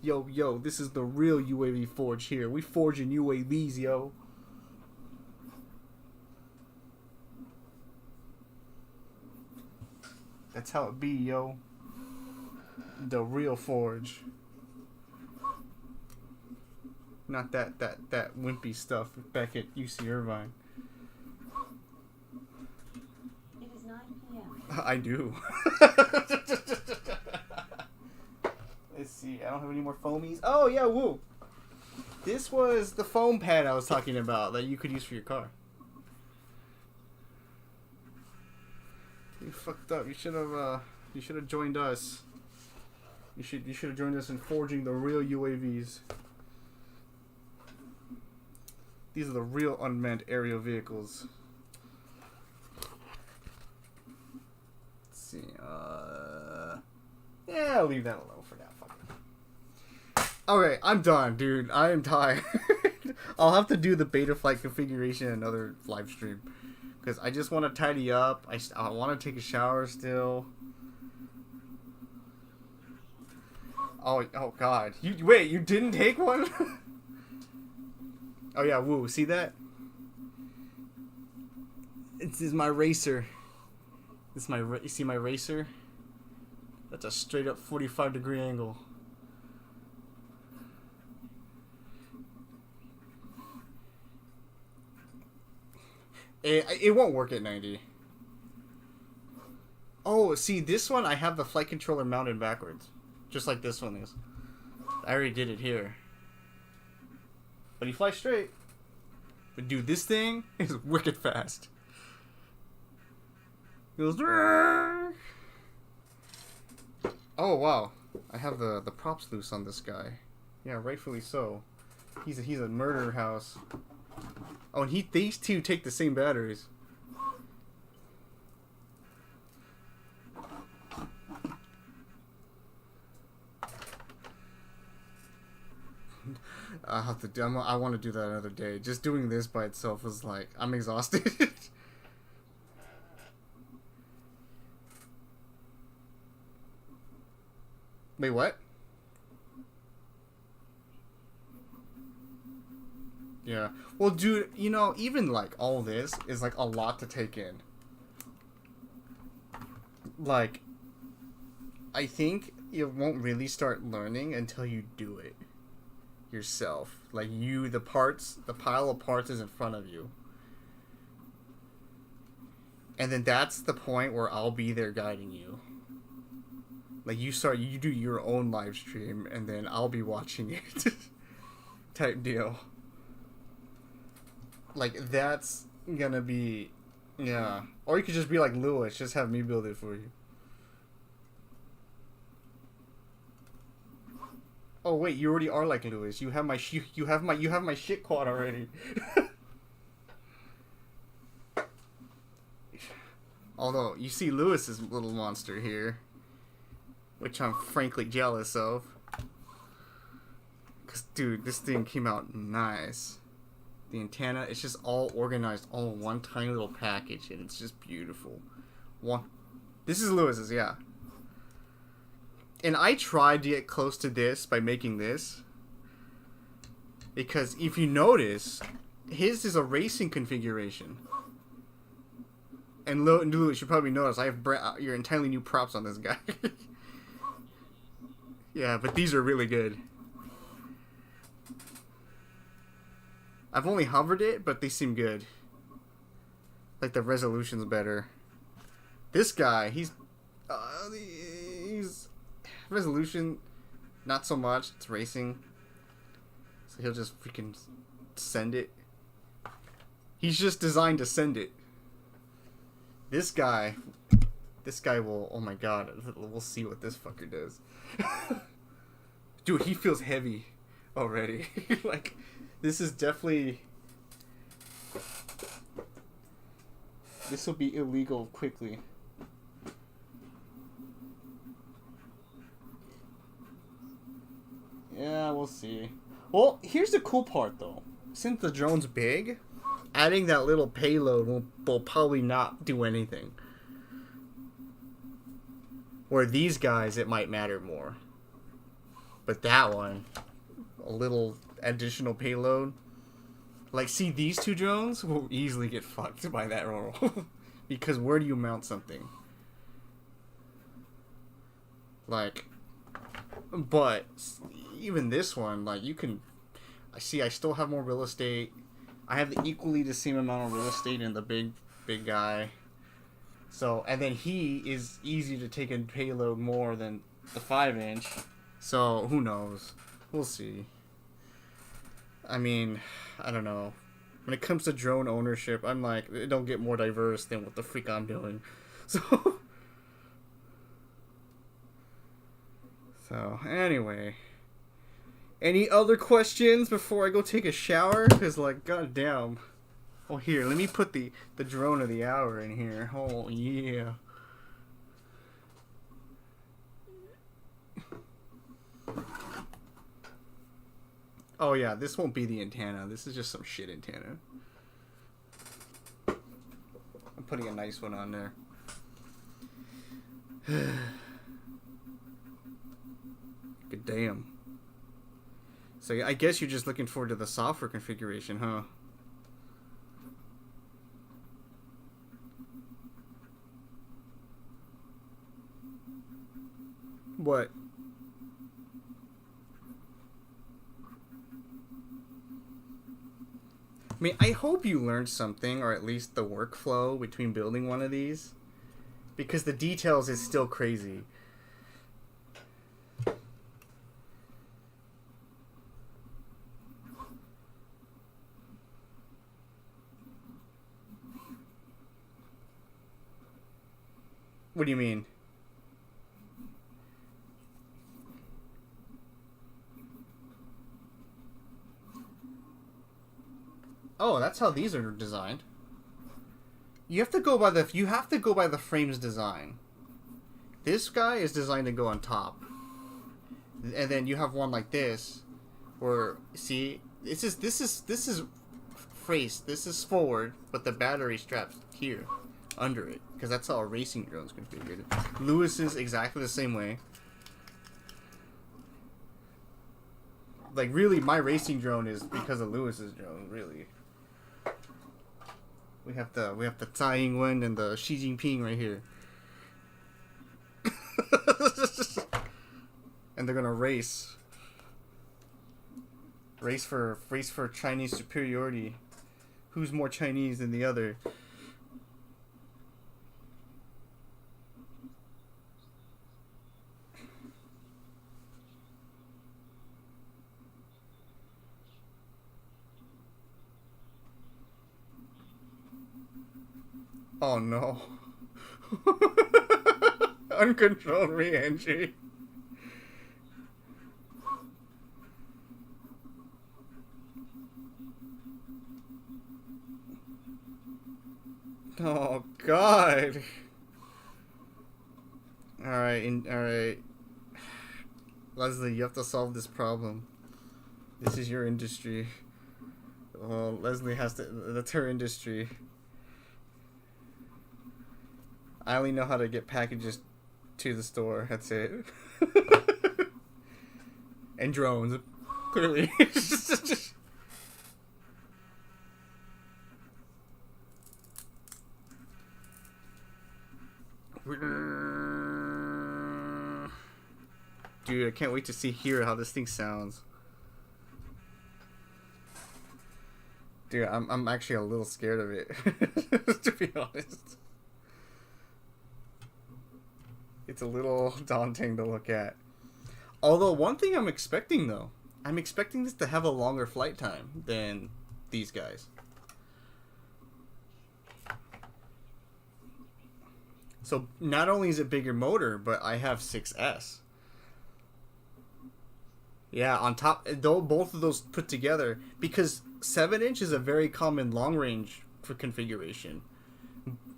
Yo, this is the real UAV Forge here. We forging UAVs, yo. That's how it be, yo. The real Forge. Not that wimpy stuff back at UC Irvine. It is 9 p.m. I do. Let's see. I don't have any more foamies. Oh, yeah, woo. This was the foam pad I was talking about that you could use for your car. You fucked up. You should have joined us. You should have joined us in forging the real UAVs. These are the real unmanned aerial vehicles. Let's see. Yeah, I'll leave that alone for now. Fuck it. Okay, I'm done, dude. I am tired. I'll have to do the Betaflight configuration in another live stream. Because I just want to tidy up. I want to take a shower still. Oh God. Wait, you didn't take one? Oh yeah, woo. See that? This is my racer. This is my. You see my racer? That's a straight up 45-degree angle. It won't work at 90. Oh, see, this one I have the flight controller mounted backwards. Just like this one is. I already did it here. But he flies straight. But dude, this thing is wicked fast. It goes... Oh, wow. I have the props loose on this guy. Yeah, rightfully so. He's a murder house. Oh, and these two take the same batteries. I have to do. I want to do that another day. Just doing this by itself is like I'm exhausted. Wait, what? Yeah. Well, dude, you know, even like all this is like a lot to take in. Like, I think you won't really start learning until you do it yourself. Like the pile of parts is in front of you. And then that's the point where I'll be there guiding you. Like you do your own live stream and then I'll be watching it. Type deal. Like that's gonna be, yeah. Or you could just be like Lewis, just have me build it for you. Oh wait, you already are like Lewis. You have my shit quad already. Although you see Lewis's little monster here, which I'm frankly jealous of. Cause dude, this thing came out nice. The antenna, it's just all organized all in one tiny little package, and it's just beautiful. This is Lewis's, yeah. And I tried to get close to this by making this. Because if you notice, his is a racing configuration. And Lewis, you probably notice, I have your entirely new props on this guy. Yeah, but these are really good. I've only hovered it, but they seem good. Like the resolution's better. This guy, he's resolution, not so much. It's racing, so he'll just freaking send it. He's just designed to send it. This guy, This guy will... Oh my god. We'll see what this fucker does. Dude, he feels heavy already. Like, this is definitely... This will be illegal quickly. Yeah, we'll see. Well, here's the cool part, though. Since the drone's big, adding that little payload will probably not do anything. Where these guys, it might matter more. But that one, a little additional payload. Like, see, these two drones will easily get fucked by that roll. Because where do you mount something? Like, but even this one, like, you can... I see I still have more real estate. I have equally the same amount of real estate in the big guy. So, and then he is easy to take and payload more than the 5-inch. So, who knows? We'll see. I mean, I don't know. When it comes to drone ownership, I'm like, it don't get more diverse than what the freak I'm doing. So, anyway. Any other questions before I go take a shower? Because, like, goddamn. Oh, here, let me put the drone of the hour in here. Oh, yeah. Oh, yeah, this won't be the antenna. This is just some shit antenna. I'm putting a nice one on there. Good damn. So, I guess you're just looking forward to the software configuration, huh? What? I mean, I hope you learned something, or at least the workflow between building one of these. Because the details is still crazy. What do you mean? Oh, that's how these are designed. You have to go by the frame's design. This guy is designed to go on top. And then you have one like this where see, this is faced. This is forward, but the battery strap's here under it because that's how a racing drone's configured. Lewis is exactly the same way. Like really my racing drone is because of Lewis's drone, really. We have the Tsai Ing-wen and the Xi Jinping right here. And they're gonna race for Chinese superiority. Who's more Chinese than the other? Oh no. Uncontrolled re-entry. Oh god. Alright. Leslie, you have to solve this problem. This is your industry. Well, Leslie has to... That's her industry. I only know how to get packages to the store. That's it. And drones, clearly. Dude, I can't wait to hear how this thing sounds. Dude, I'm actually a little scared of it, to be honest. It's a little daunting to look at. Although, one thing I'm expecting, though. I'm expecting this to have a longer flight time than these guys. So not only is it bigger motor, but I have 6S. Yeah, on top, though, both of those put together, because 7-inch is a very common long range for configuration.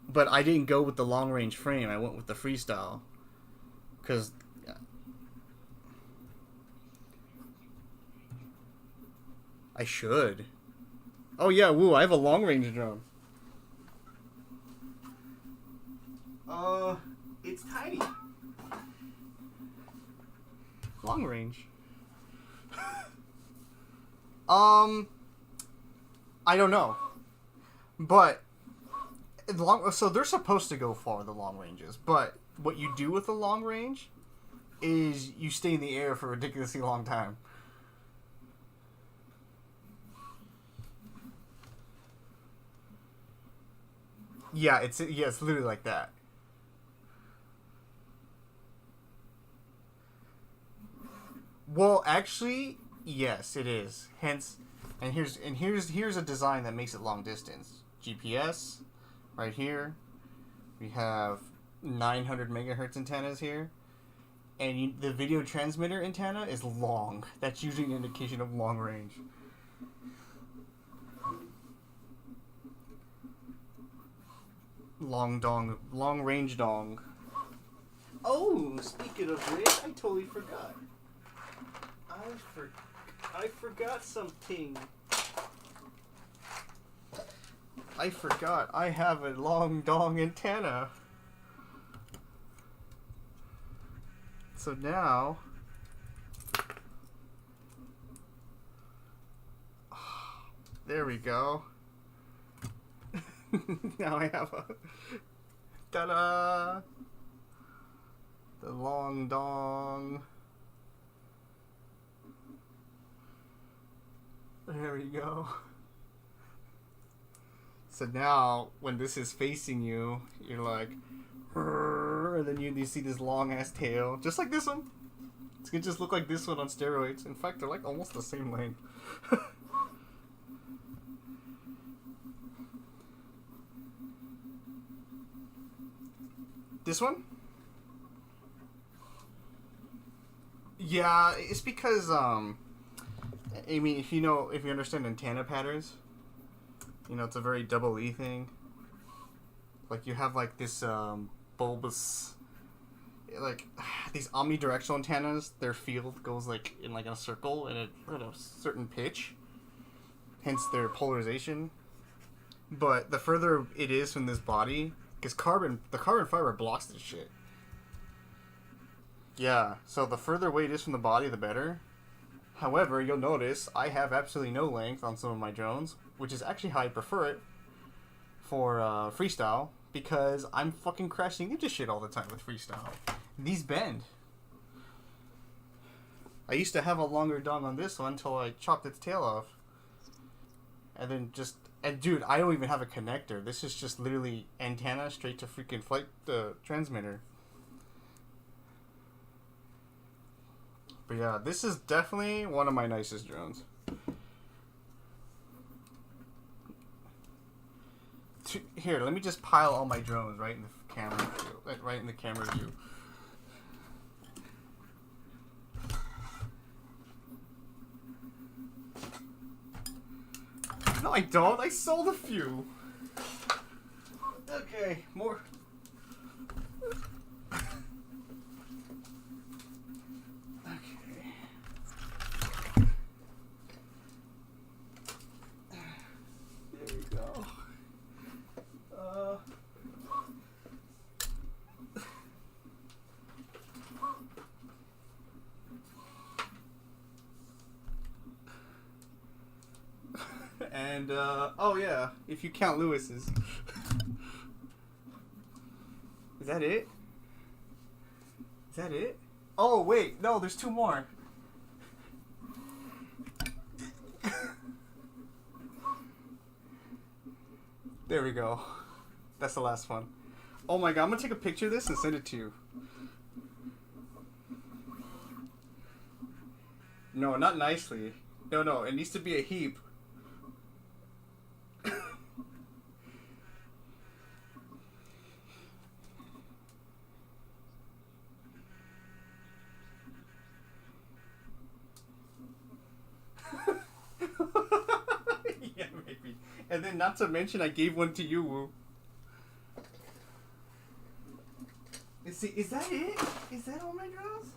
But I didn't go with the long range frame. I went with the freestyle, because I should. Oh yeah, woo! I have a long range drone. It's tiny. Long range. I don't know, but so they're supposed to go far, the long ranges. But what you do with the long range is you stay in the air for a ridiculously long time. Yeah, it's literally like that. Well, actually, yes, it is. Hence, and here's a design that makes it long distance. GPS, right here. We have 900 megahertz antennas here, and the video transmitter antenna is long. That's usually an indication of long range. Long range dong. Oh, speaking of which, I totally forgot. I forgot something. I forgot. I have a long dong antenna. So now, there we go. Now I have a ta-da! The long dong. There we go. So now, when this is facing you, you're like, and then you see this long ass tail, just like this one. It's gonna just look like this one on steroids. In fact, they're like almost the same length. This one? Yeah, it's because I mean, if you understand antenna patterns, it's a very double E thing. Like you have like this bulbous, like these omnidirectional antennas. Their field goes like in like a circle at a certain pitch. Hence their polarization. But the further it is from this body, because the carbon fiber blocks this shit. Yeah, so the further away it is from the body, the better. However, you'll notice I have absolutely no length on some of my drones, which is actually how I prefer it for freestyle, because I'm fucking crashing into shit all the time with freestyle. These bend. I used to have a longer dong on this one until I chopped its tail off. And then dude, I don't even have a connector. This is just literally antenna straight to freaking flight transmitter. But yeah, this is definitely one of my nicest drones. Here, let me just pile all my drones right in the camera view. Right in the camera view. No, I don't. I sold a few. Okay, more. And, oh yeah, if you count Lewis's. Is that it? Is that it? Oh, wait, no, there's two more. There we go. That's the last one. Oh my god, I'm gonna take a picture of this and send it to you. No, not nicely. No, it needs to be a heap. And then, not to mention, I gave one to you, Woo. See, is that it? Is that all my drones?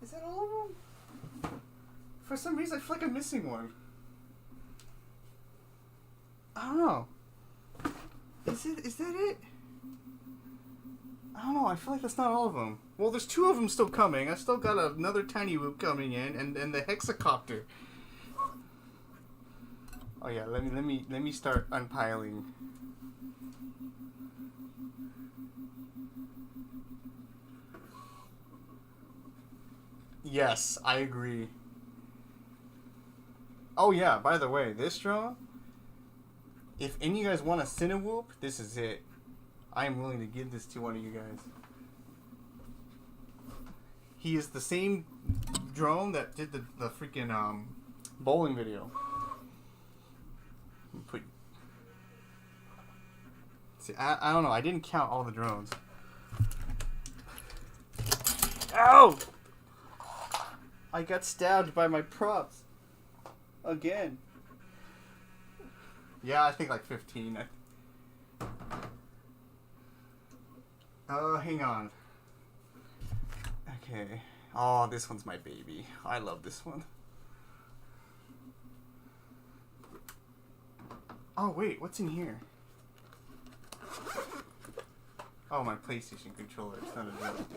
Is that all of them? For some reason, I feel like I'm missing one. I don't know. Is that it? I don't know. I feel like that's not all of them. Well, there's 2 of them still coming. I still got another tiny whoop coming in, and the hexacopter. Oh yeah, let me start unpiling. Yes, I agree. Oh yeah, by the way, this drone, if any of you guys want a Cinewhoop, this is it. I am willing to give this to one of you guys. He is the same drone that did the freaking bowling video. See, I don't know. I didn't count all the drones. Ow! I got stabbed by my props. Again. Yeah, I think like 15. Hang on. Okay. Oh, this one's my baby. I love this one. Oh, wait. What's in here? Oh, my PlayStation controller. It's not a joke.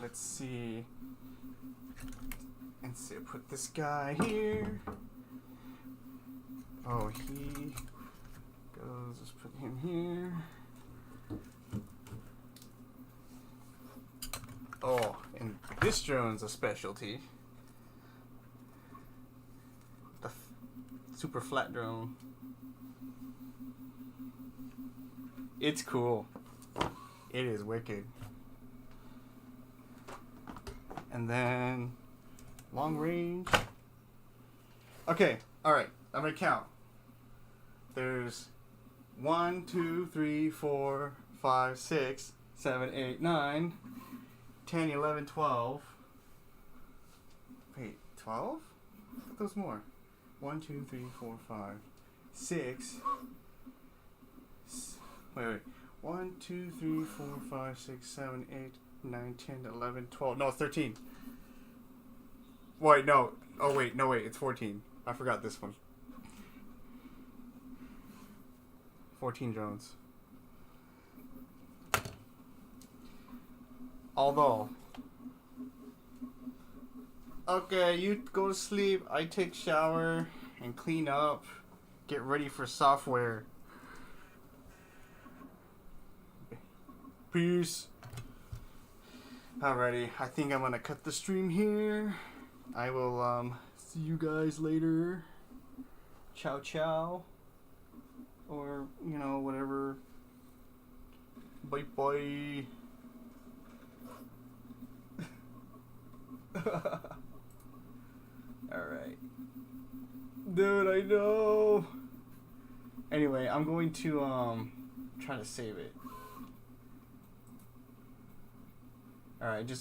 Let's see. And so put this guy here. Oh, he goes. Let's put him here. Oh, and this drone's a specialty. The super flat drone. It's cool. It is wicked. And then long range. Okay, alright, I'm gonna count. There's 1, 2, 3, 4, 5, 6, 7, 8, 9, 10, 11, 12. Wait, 12? I thought there was more. 1, 2, 3, 4, 5, 6. Wait. 1, 2, 3, 4, 5, 6, 7, 8, 9, 10, 11, 12. No, it's 13. Wait, no. Oh, wait. No, wait. It's 14. I forgot this one. 14 drones. Although. Okay, you go to sleep. I take shower and clean up. Get ready for software. Peace. Alrighty, I think I'm gonna cut the stream here. I will see you guys later. Ciao ciao. Or, you know, whatever. Bye bye. Alright. Dude, I know. Anyway, I'm going to try to save it. Alright, just